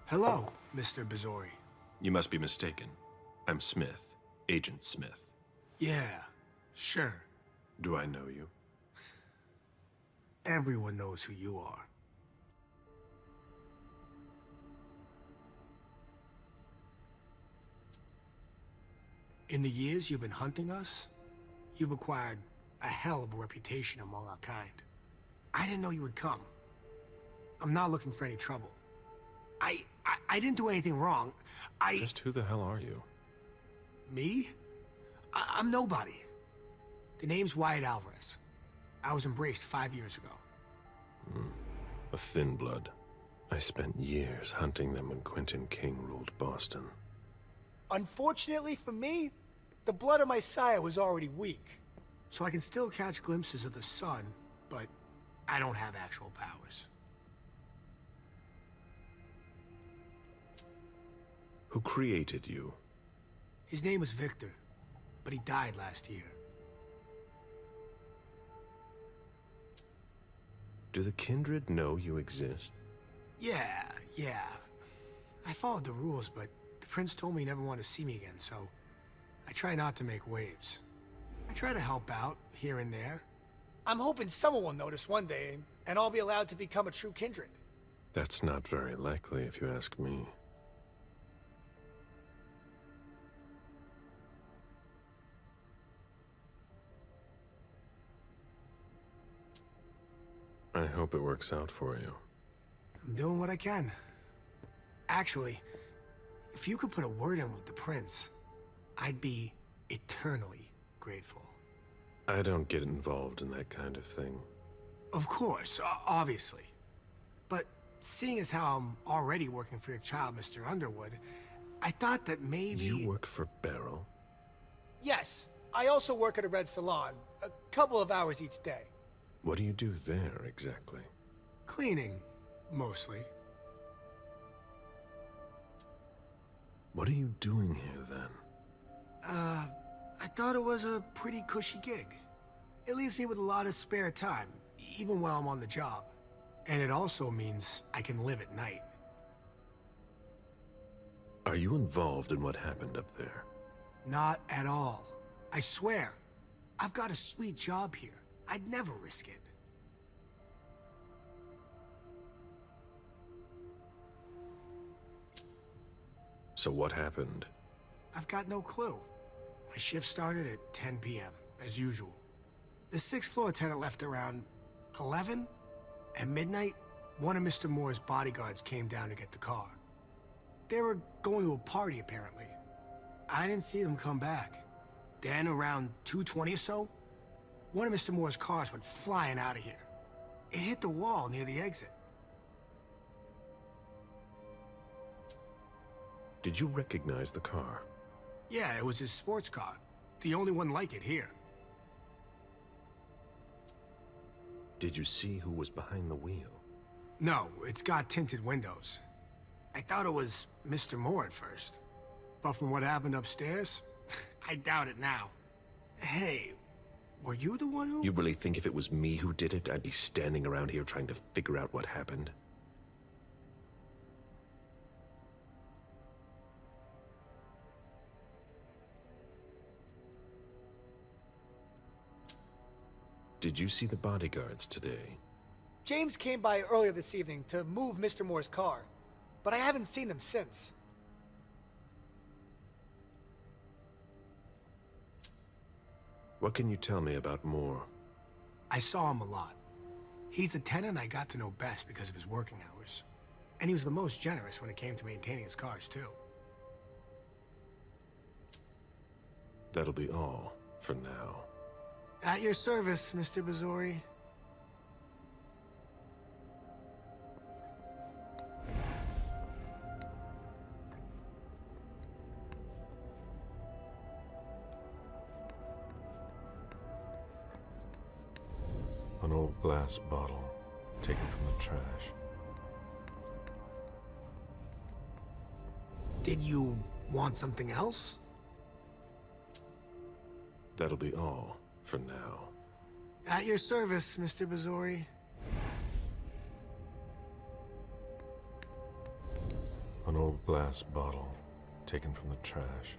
[SPEAKER 14] Hello, Mr. Bizori.
[SPEAKER 5] You must be mistaken. I'm Smith, Agent Smith.
[SPEAKER 14] Yeah, sure.
[SPEAKER 5] Do I know you?
[SPEAKER 14] Everyone knows who you are. In the years you've been hunting us, you've acquired a hell of a reputation among our kind. I didn't know you would come. I'm not looking for any trouble. I didn't do anything wrong.
[SPEAKER 5] Just who the hell are you?
[SPEAKER 14] Me? I'm nobody. The name's Wyatt Alvarez. I was embraced 5 years ago.
[SPEAKER 5] A thin blood. I spent years hunting them when Quentin King ruled Boston.
[SPEAKER 14] Unfortunately for me, the blood of my sire was already weak. So I can still catch glimpses of the sun, but I don't have actual powers.
[SPEAKER 5] Who created you?
[SPEAKER 14] His name was Victor, but he died last year.
[SPEAKER 5] Do the kindred know you exist?
[SPEAKER 14] Yeah. I followed the rules, but the prince told me he never wanted to see me again, so I try not to make waves. I try to help out, here and there. I'm hoping someone will notice one day, and I'll be allowed to become a true kindred.
[SPEAKER 5] That's not very likely, if you ask me. I hope it works out for you.
[SPEAKER 14] I'm doing what I can. Actually, if you could put a word in with the prince, I'd be eternally grateful.
[SPEAKER 5] I don't get involved in that kind of thing.
[SPEAKER 14] Of course, obviously. But seeing as how I'm already working for your child, Mr. Underwood, I thought that maybe...
[SPEAKER 5] You work for Beryl?
[SPEAKER 14] Yes, I also work at a red salon, a couple of hours each day.
[SPEAKER 5] What do you do there, exactly?
[SPEAKER 14] Cleaning, mostly.
[SPEAKER 5] What are you doing here, then?
[SPEAKER 14] I thought it was a pretty cushy gig. It leaves me with a lot of spare time, even while I'm on the job. And it also means I can live at night.
[SPEAKER 5] Are you involved in what happened up there?
[SPEAKER 14] Not at all. I swear. I've got a sweet job here. I'd never risk it.
[SPEAKER 5] So what happened?
[SPEAKER 14] I've got no clue. My shift started at 10 p.m., as usual. The sixth floor tenant left around 11? At midnight, one of Mr. Moore's bodyguards came down to get the car. They were going to a party, apparently. I didn't see them come back. Then, around 2:20 or so, one of Mr. Moore's cars went flying out of here. It hit the wall near the exit.
[SPEAKER 5] Did you recognize the car?
[SPEAKER 14] Yeah, it was his sports car. The only one like it here.
[SPEAKER 5] Did you see who was behind the wheel?
[SPEAKER 14] No, it's got tinted windows. I thought it was Mr. Moore at first. But from what happened upstairs, I doubt it now. Hey, were you the one who...
[SPEAKER 5] You really think if it was me who did it, I'd be standing around here trying to figure out what happened? Did you see the bodyguards today?
[SPEAKER 14] James came by earlier this evening to move Mr. Moore's car, but I haven't seen them since.
[SPEAKER 5] What can you tell me about Moore?
[SPEAKER 14] I saw him a lot. He's the tenant I got to know best because of his working hours. And he was the most generous when it came to maintaining his cars, too.
[SPEAKER 5] That'll be all for now.
[SPEAKER 14] At your service, Mr. Bazori.
[SPEAKER 5] An old glass bottle taken from the trash.
[SPEAKER 14] Did you want something else?
[SPEAKER 5] That'll be all for now.
[SPEAKER 14] At your service, Mr. Bazori.
[SPEAKER 5] An old glass bottle taken from the trash.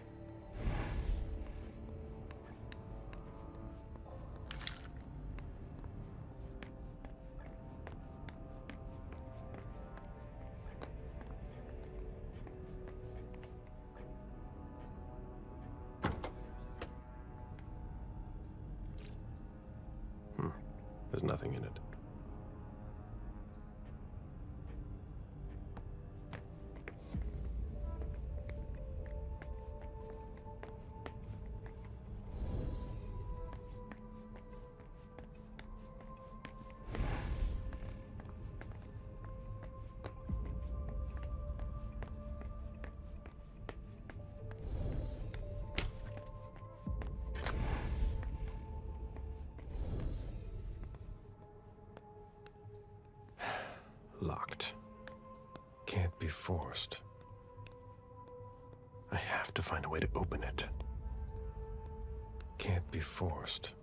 [SPEAKER 5] There's nothing in it. forced. I have to find a way to open it. Can't be forced.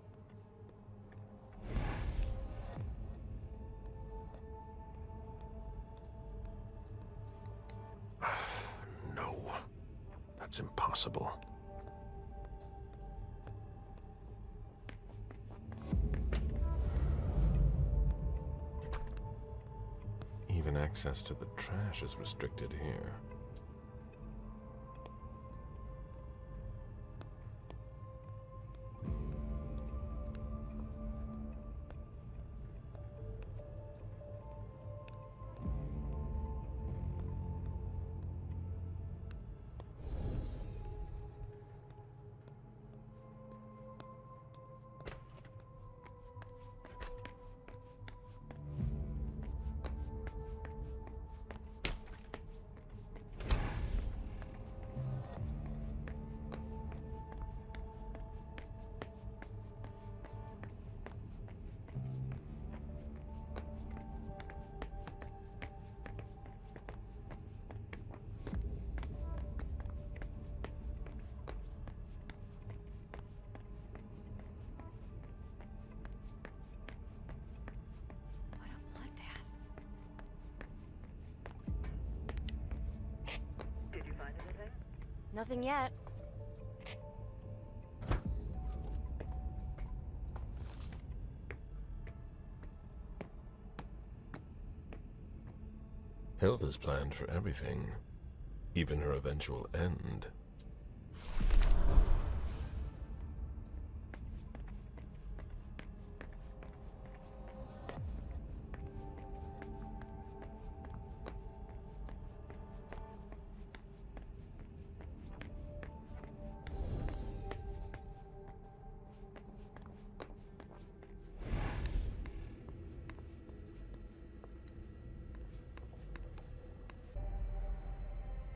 [SPEAKER 5] No, that's impossible. Even access to the trash is restricted here.
[SPEAKER 2] Nothing yet.
[SPEAKER 5] Hilda's planned for everything, even her eventual end.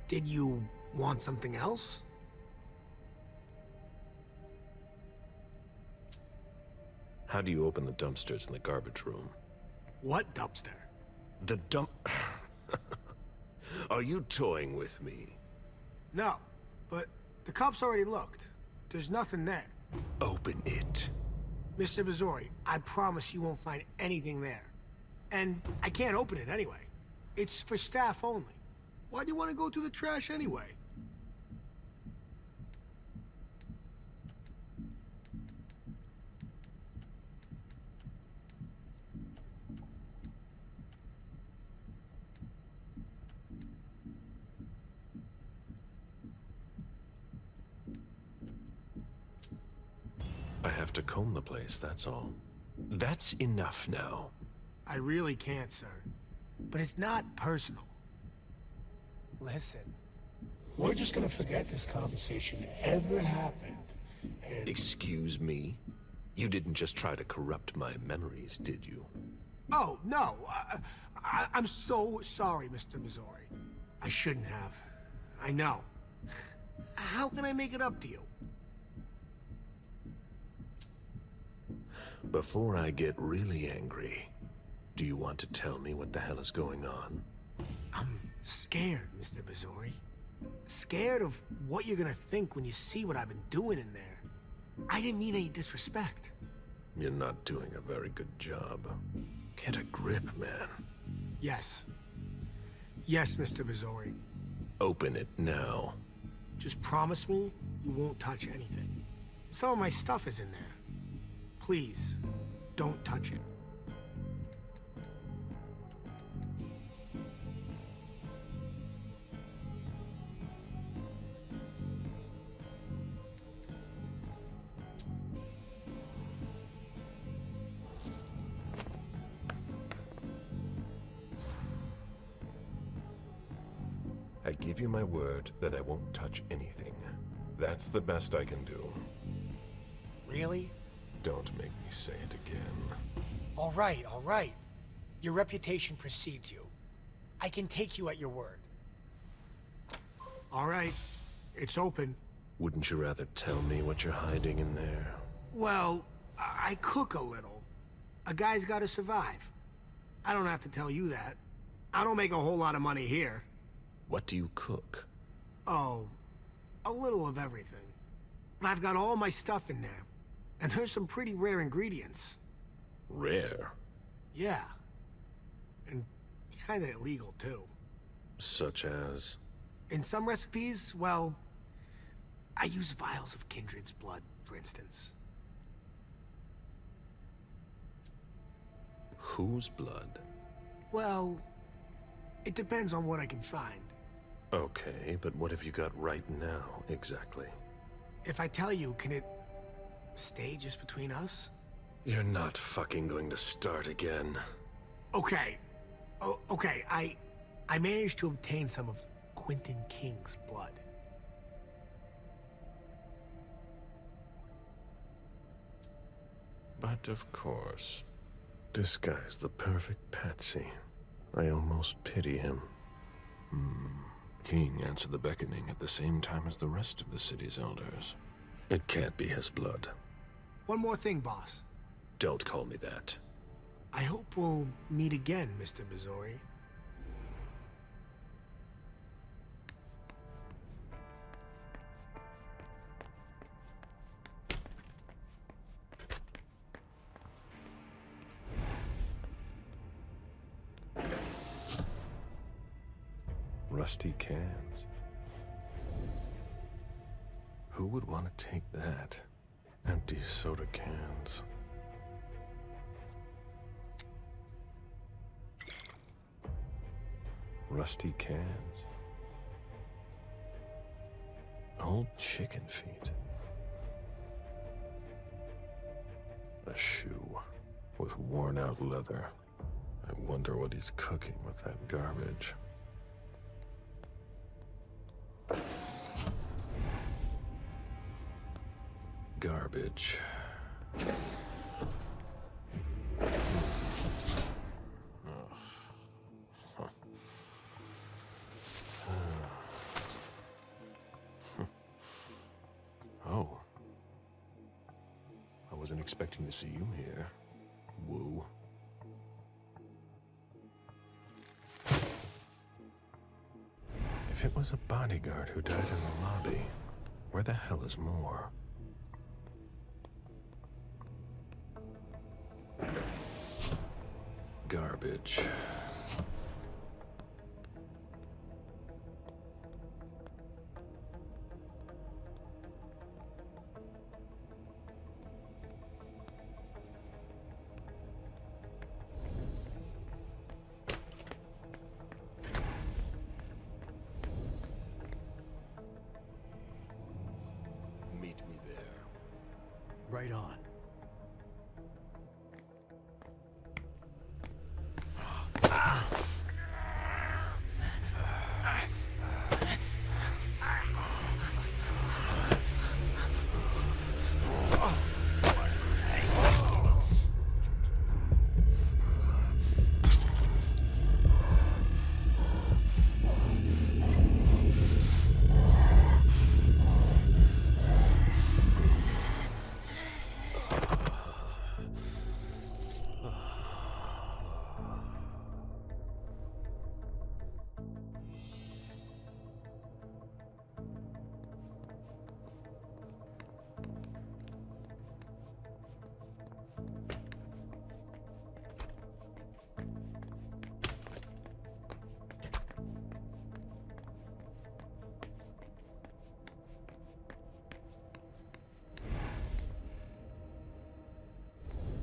[SPEAKER 14] Did you want something else?
[SPEAKER 5] How do you open the dumpsters in the garbage room?
[SPEAKER 14] What dumpster?
[SPEAKER 5] The dump... Are you toying with me?
[SPEAKER 14] No, but the cops already looked. There's nothing there.
[SPEAKER 5] Open it.
[SPEAKER 14] Mr. Missouri, I promise you won't find anything there. And I can't open it anyway. It's for staff only. Why do you want to go through the trash anyway?
[SPEAKER 5] I have to comb the place, that's all. That's enough now.
[SPEAKER 14] I really can't, sir. But it's not personal. Listen, we're just gonna forget this conversation ever happened, and...
[SPEAKER 5] Excuse me? You didn't just try to corrupt my memories, did you?
[SPEAKER 14] Oh, no. I'm so sorry, Mr. Missouri. I shouldn't have. I know. How can I make it up to you?
[SPEAKER 5] Before I get really angry, do you want to tell me what the hell is going on?
[SPEAKER 14] I'm scared, Mr. Missouri. Scared of what you're gonna think when you see what I've been doing in there. I didn't mean any disrespect.
[SPEAKER 5] You're not doing a very good job. Get a grip, man.
[SPEAKER 14] Yes. Yes, Mr. Missouri.
[SPEAKER 5] Open it now.
[SPEAKER 14] Just promise me you won't touch anything. Some of my stuff is in there. Please, don't touch it.
[SPEAKER 5] I give you my word that I won't touch anything. That's the best I can do.
[SPEAKER 14] Really?
[SPEAKER 5] Don't make me say it again.
[SPEAKER 14] All right, all right. Your reputation precedes you. I can take you at your word. All right, it's open.
[SPEAKER 5] Wouldn't you rather tell me what you're hiding in there?
[SPEAKER 14] Well, I cook a little. A guy's gotta survive. I don't have to tell you that. I don't make a whole lot of money here.
[SPEAKER 5] What do you cook?
[SPEAKER 14] Oh, a little of everything. But I've got all my stuff in there. And there's some pretty rare ingredients.
[SPEAKER 5] Rare?
[SPEAKER 14] Yeah. And kinda illegal, too.
[SPEAKER 5] Such as?
[SPEAKER 14] In some recipes, well, I use vials of kindred's blood, for instance.
[SPEAKER 5] Whose blood?
[SPEAKER 14] Well, it depends on what I can find.
[SPEAKER 5] Okay, but what have you got right now, exactly?
[SPEAKER 14] If I tell you, can it stay just between us?
[SPEAKER 5] You're not fucking going to start again.
[SPEAKER 14] Okay. Okay, I managed to obtain some of Quentin King's blood.
[SPEAKER 5] But of course, this guy's the perfect patsy. I almost pity him. King answered the beckoning at the same time as the rest of the city's elders. It can't be his blood.
[SPEAKER 14] One more thing, boss.
[SPEAKER 5] Don't call me that.
[SPEAKER 14] I hope we'll meet again, Mr. Missouri.
[SPEAKER 5] Rusty cans. Who would want to take that? Empty soda cans. Rusty cans. Old chicken feet. A shoe with worn out leather. I wonder what he's cooking with that garbage. Garbage. Oh. I wasn't expecting to see you here. Woo. If it was a bodyguard who died in the lobby, where the hell is Moore? Garbage. Meet me there.
[SPEAKER 14] Right on.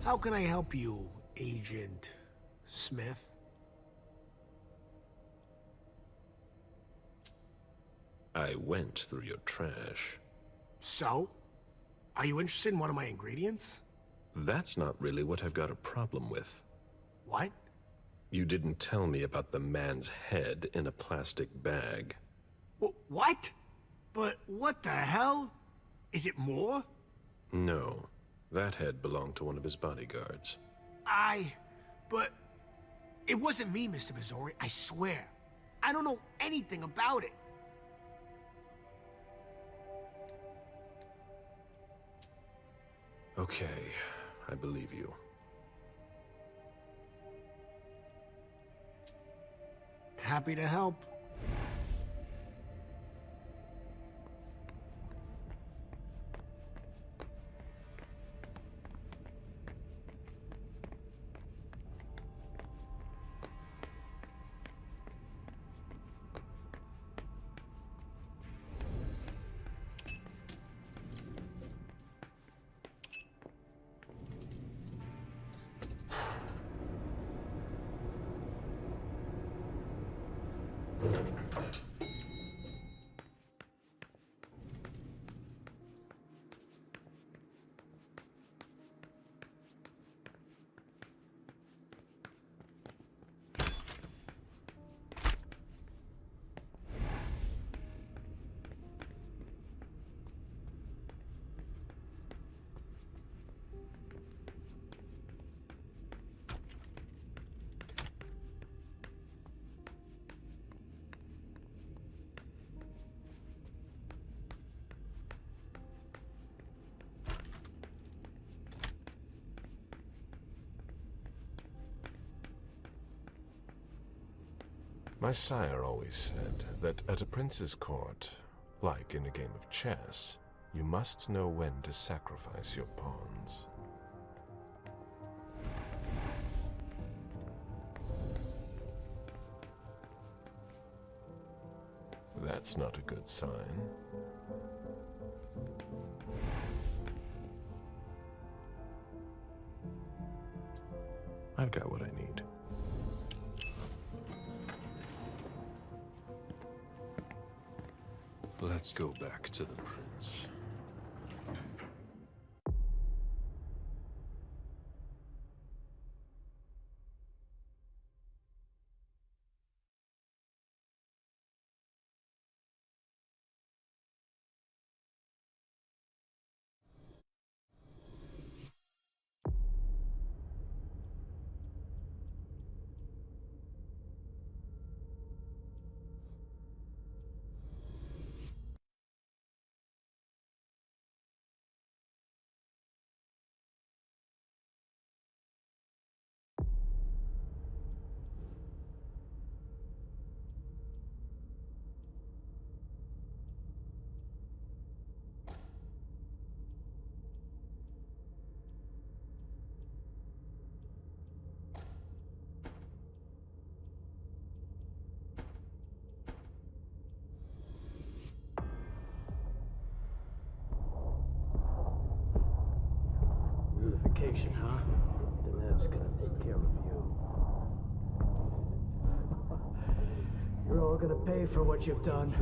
[SPEAKER 14] How can I help you, Agent Smith?
[SPEAKER 5] I went through your trash.
[SPEAKER 14] So? Are you interested in one of my ingredients?
[SPEAKER 5] That's not really what I've got a problem with.
[SPEAKER 14] What?
[SPEAKER 5] You didn't tell me about the man's head in a plastic bag.
[SPEAKER 14] What? But what the hell? Is it more?
[SPEAKER 5] No. That head belonged to one of his bodyguards.
[SPEAKER 14] But it wasn't me, Mr. Missouri, I swear. I don't know anything about it.
[SPEAKER 5] Okay, I believe you.
[SPEAKER 14] Happy to help.
[SPEAKER 5] My sire always said that at a prince's court, like in a game of chess, you must know when to sacrifice your pawns. That's not a good sign. I've got what I need. Let's go back to the prince.
[SPEAKER 18] Unification, huh? Dunham's gonna take care of you. You're all gonna pay for what you've done.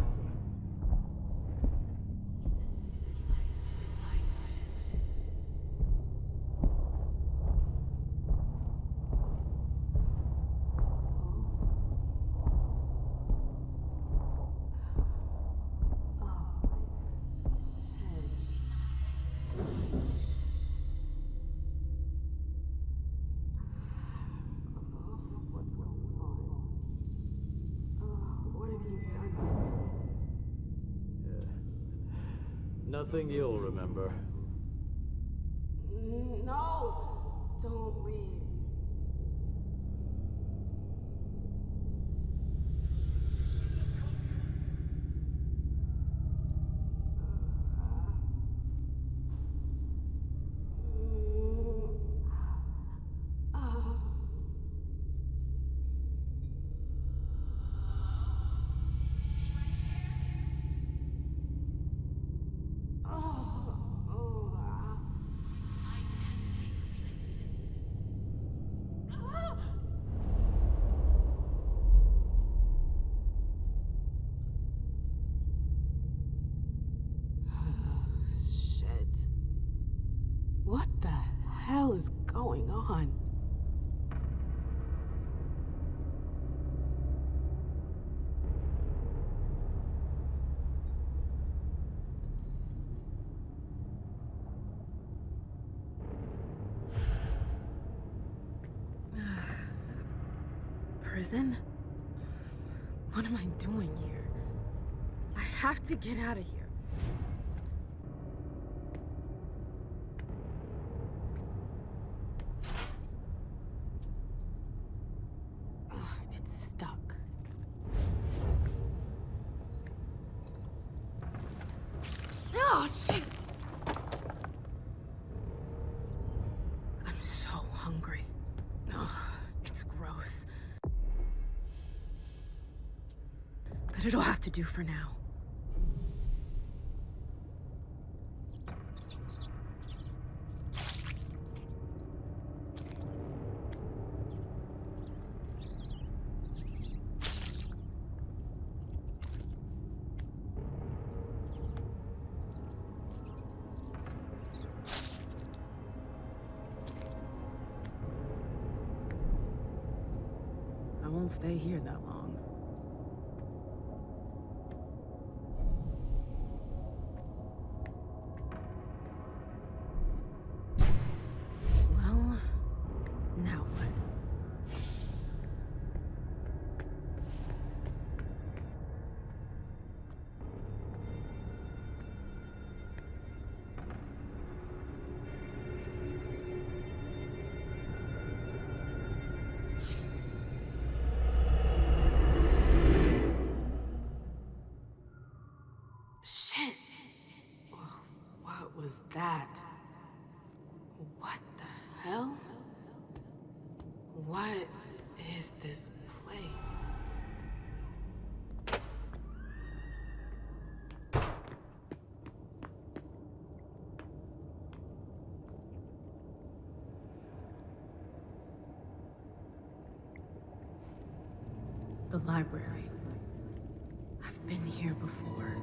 [SPEAKER 18] Nothing you'll remember.
[SPEAKER 7] No! Don't leave. What the hell is going on? Prison? What am I doing here? I have to get out of here. It's stuck. Oh, shit! I'm so hungry. Ugh, it's gross. But it'll have to do for now. I won't stay here that long. Well, now what? was that? What the hell? What is this place? The library. I've been here before.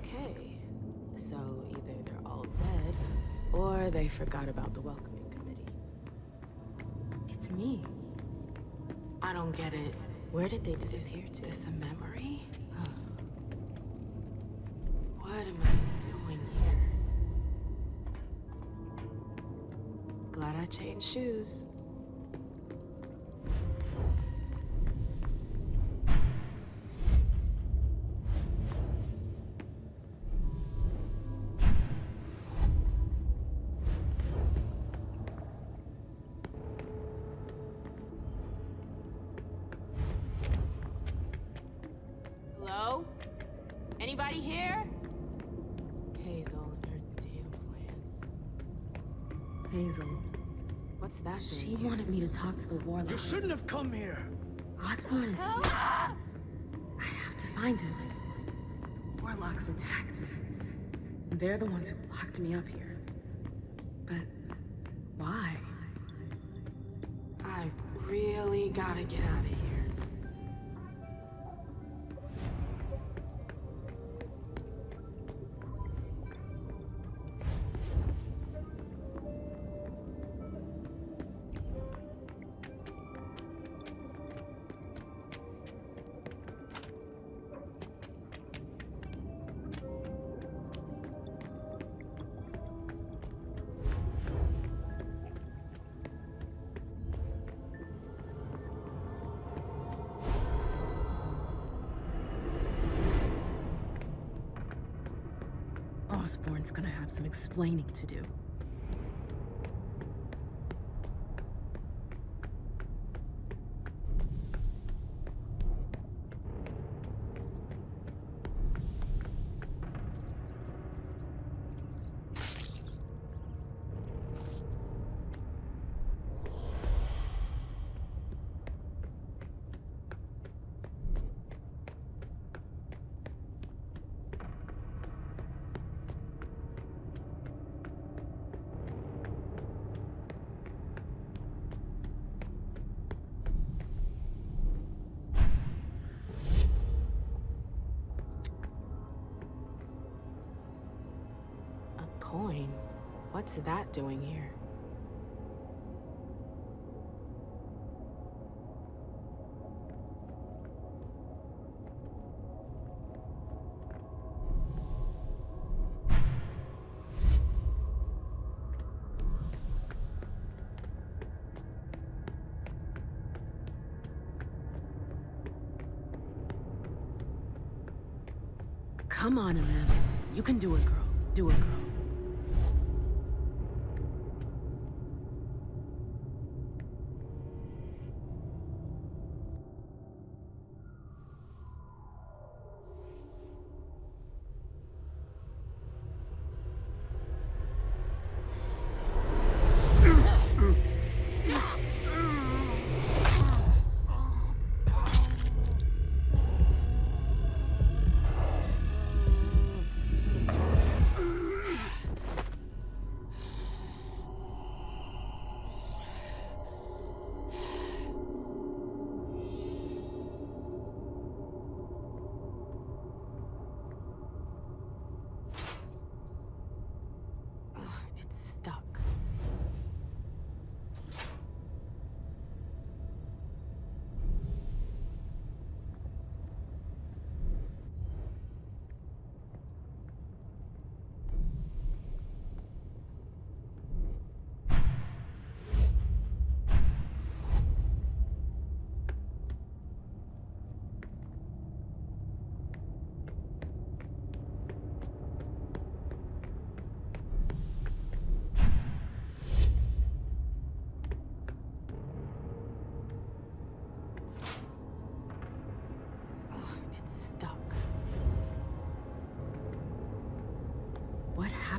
[SPEAKER 7] Okay, so either they're all dead, or they forgot about the welcoming committee. It's me. I don't get it. Where did they disappear to? Is this a memory? What am I doing here? Glad I changed shoes. Hello? Anybody here? Hazel and her damn plans. Hazel. What's that thing? She wanted me to talk to the warlock.
[SPEAKER 22] You shouldn't have come here.
[SPEAKER 7] Osborn is here. I have to find him. The warlocks attacked me. They're the ones who locked me up here. But why? I really gotta get out of here. Osborn's gonna have some explaining to do. Coin? What's that doing here? Come on, Amanda. You can do it, girl. Do it, girl.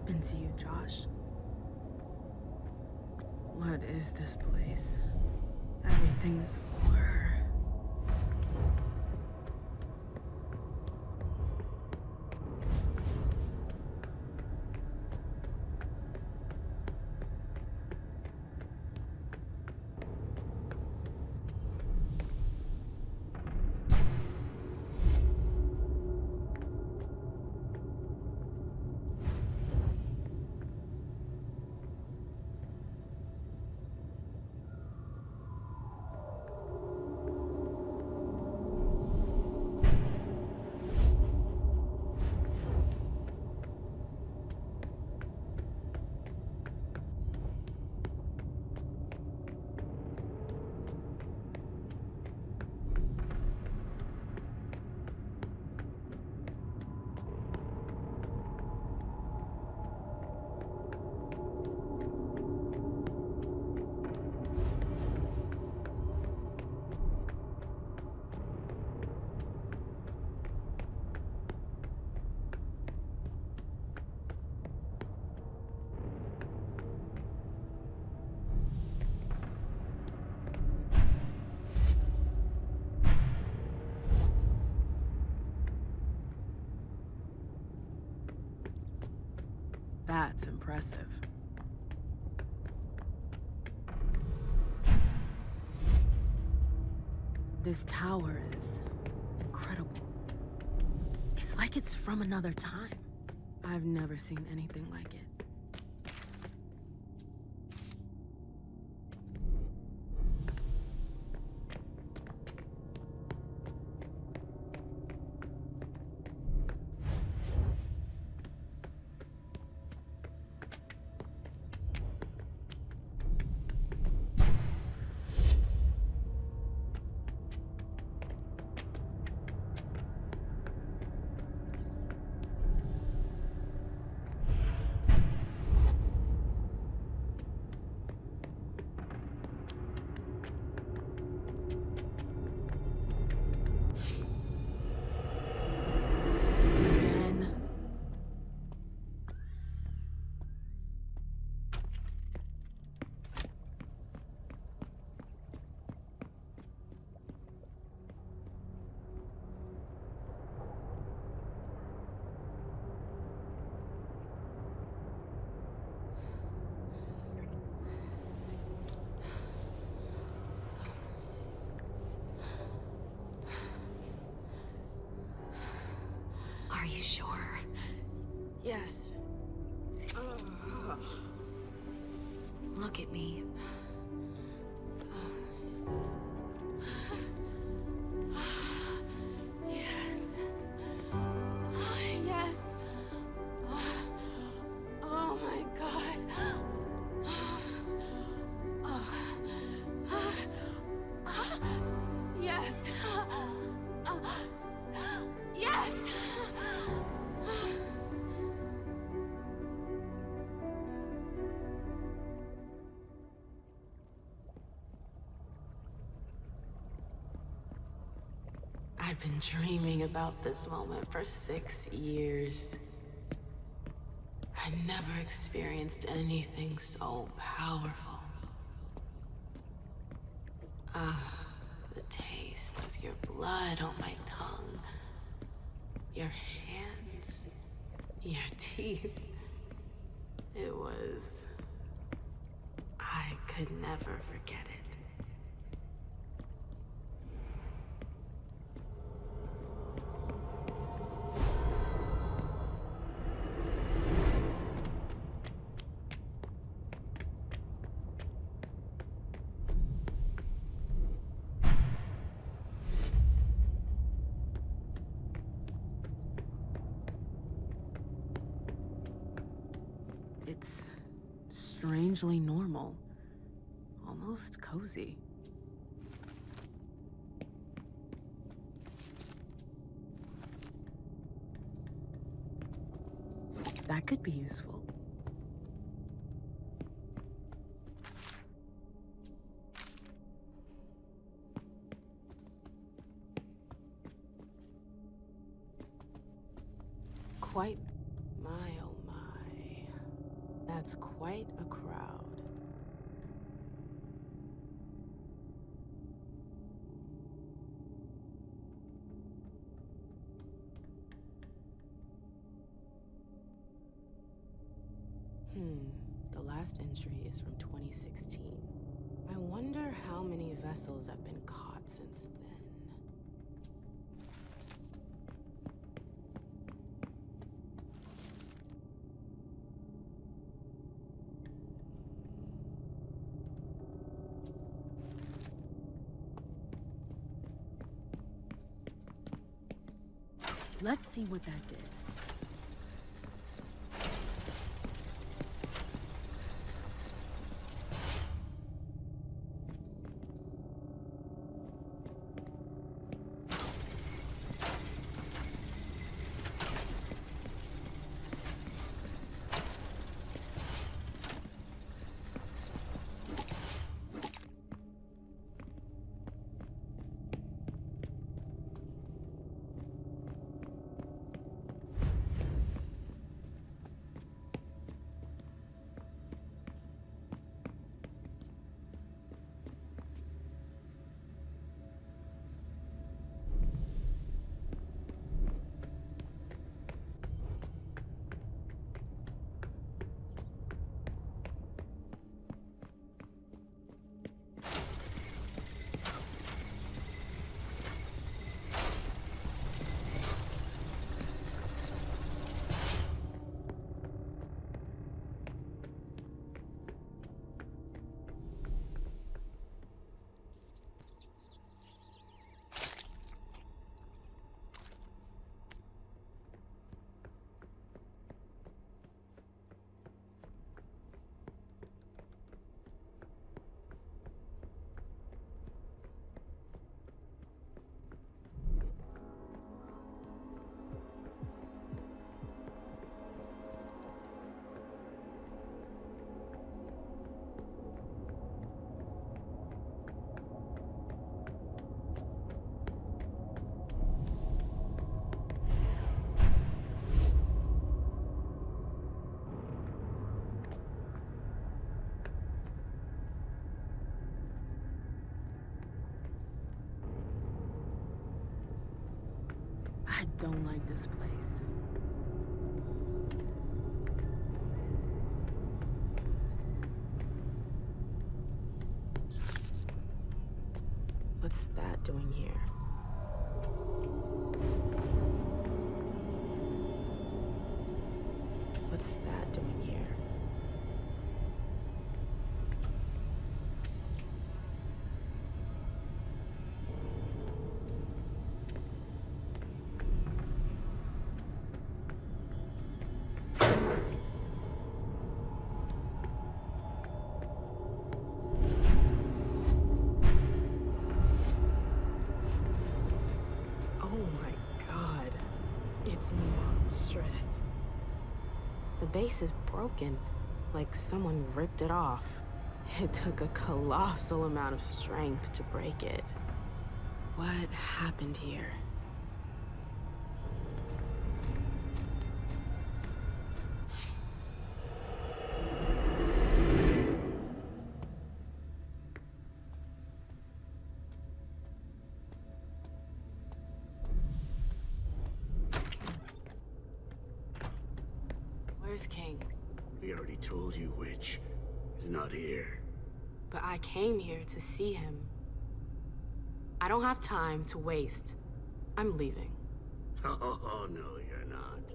[SPEAKER 7] happened to you, Josh? What is this place? Everything's a blur. That's impressive. This tower is incredible. It's like it's from another time. I've never seen anything like it.
[SPEAKER 8] Are you sure?
[SPEAKER 7] Yes.
[SPEAKER 8] Look at me. Yes. Yes. Oh my God. Yes. Yes.
[SPEAKER 7] I'd been dreaming about this moment for 6 years. I never experienced anything so powerful. Ah, the taste of your blood on my tongue. Your hands. Your teeth. It was... I could never forget it. It's strangely normal. Almost cozy. That could be useful. Quite my oh my. That's quite a crowd. The last entry is from 2016. I wonder how many vessels have been caught since then.
[SPEAKER 4] Let's see what that did. I don't like this place. What's that doing here? What's that doing here? It's monstrous. The base is broken, like someone ripped it off. It took a colossal amount of strength to break it. What happened here? Where's King?
[SPEAKER 15] We already told you, Witch. He's not here.
[SPEAKER 7] But I came here to see him. I don't have time to waste. I'm leaving.
[SPEAKER 15] Oh, no, you're not.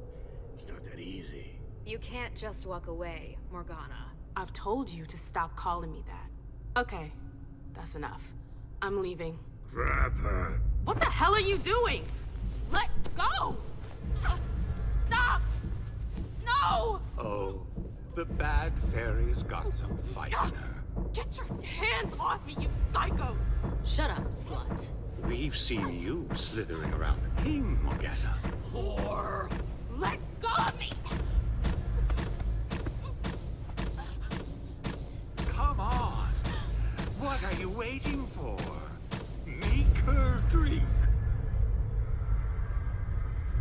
[SPEAKER 15] It's not that easy.
[SPEAKER 16] You can't just walk away, Morgana.
[SPEAKER 7] I've told you to stop calling me that. Okay, that's enough. I'm leaving.
[SPEAKER 15] Grab her.
[SPEAKER 7] What the hell are you doing? Let go! Stop! No!
[SPEAKER 19] Oh, the bad fairy's got some fight in her.
[SPEAKER 7] Get your hands off me, you psychos!
[SPEAKER 3] Shut up, slut.
[SPEAKER 19] We've seen you slithering around the king, Morgana.
[SPEAKER 7] Whore! Let go of me!
[SPEAKER 19] Come on. What are you waiting for? Make her drink.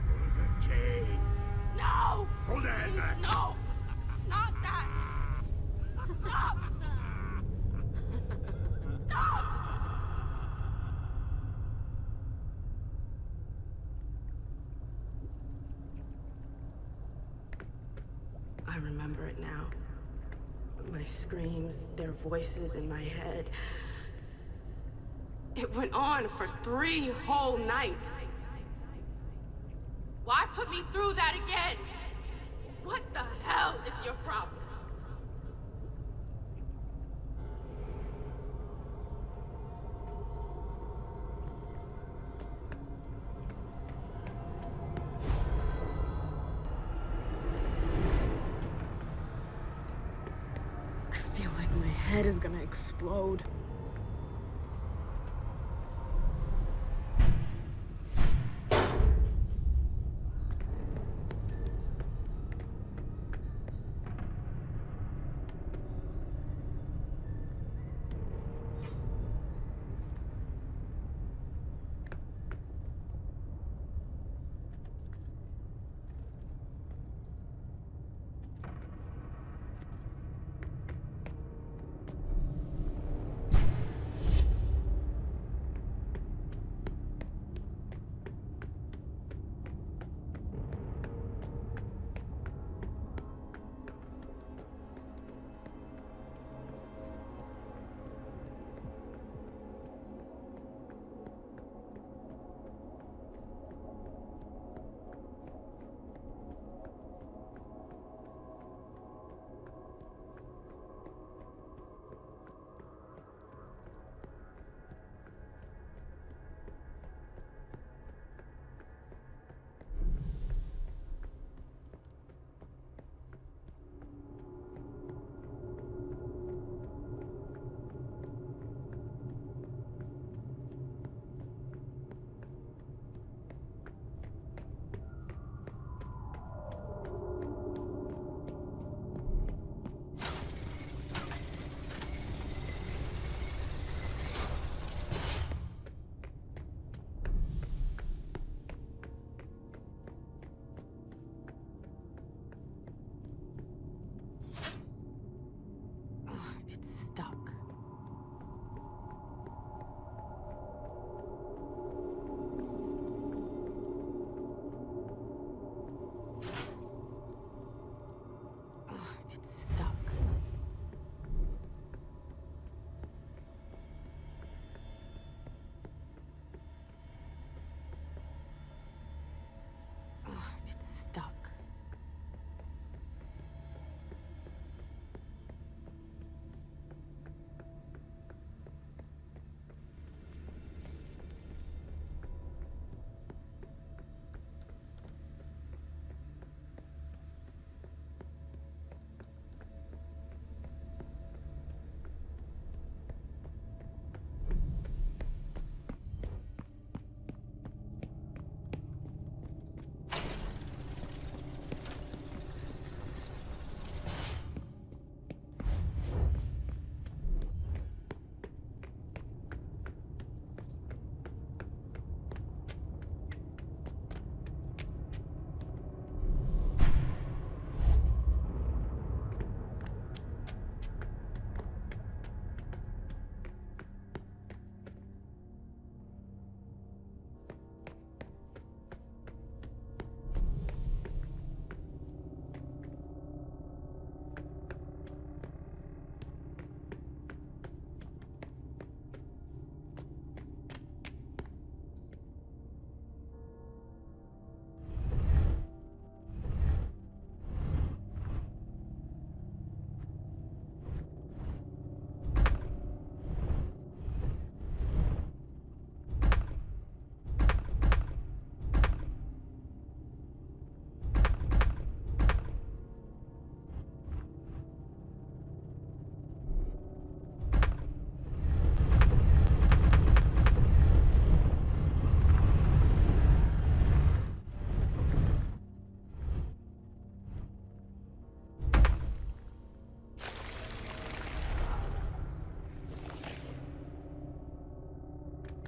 [SPEAKER 15] For the king.
[SPEAKER 7] No!
[SPEAKER 15] Hold on.
[SPEAKER 7] No! It's not that! I remember it now. My screams, their voices in my head. It went on for 3 whole nights. Why put me through that again? What the hell is your problem? I feel like my head is gonna explode.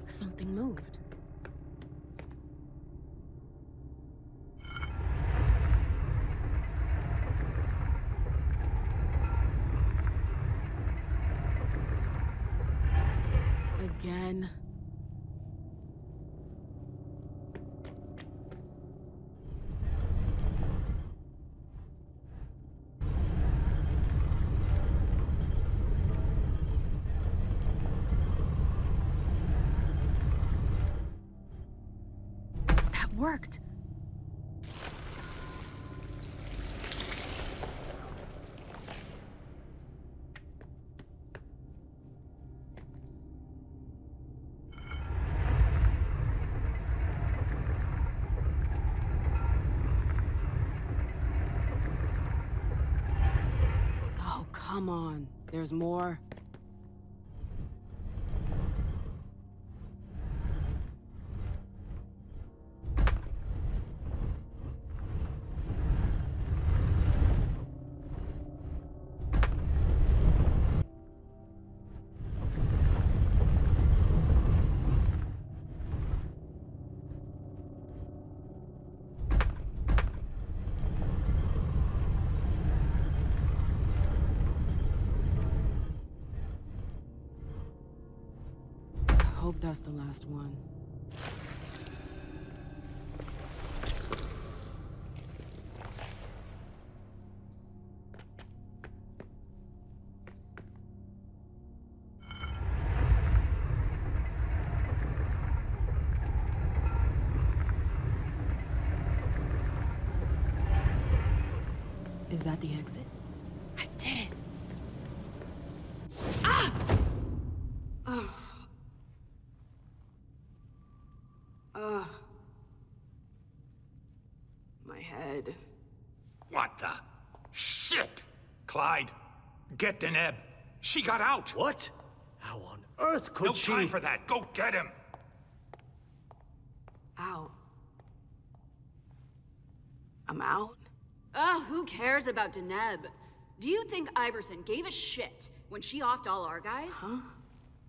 [SPEAKER 7] Something moved. Again. worked. Oh, come on. There's more. Hope that's the last one. Is that the exit? I did it! Ah! Ugh. Ugh. My head.
[SPEAKER 19] What the? Shit! Clyde, get Dunham. She got out!
[SPEAKER 18] What? How on earth could she?
[SPEAKER 19] No time for that. Go get him!
[SPEAKER 7] Out. I'm out?
[SPEAKER 16] Who cares about Dunham? Do you think Iverson gave a shit when she offed all our guys?
[SPEAKER 7] Huh?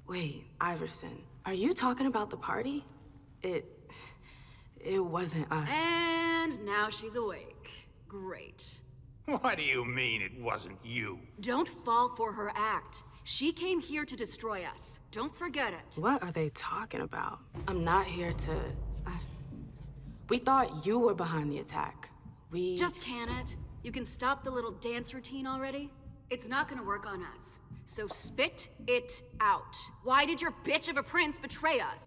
[SPEAKER 7] Wait, Iverson, are you talking about the party? It wasn't us.
[SPEAKER 16] And now she's awake. Great.
[SPEAKER 19] What do you mean it wasn't you?
[SPEAKER 16] Don't fall for her act. She came here to destroy us. Don't forget it.
[SPEAKER 7] What are they talking about? I'm not here to... We thought you were behind the attack. We...
[SPEAKER 16] Just can it? You can stop the little dance routine already? It's not gonna work on us. So spit it out. Why did your bitch of a prince betray us?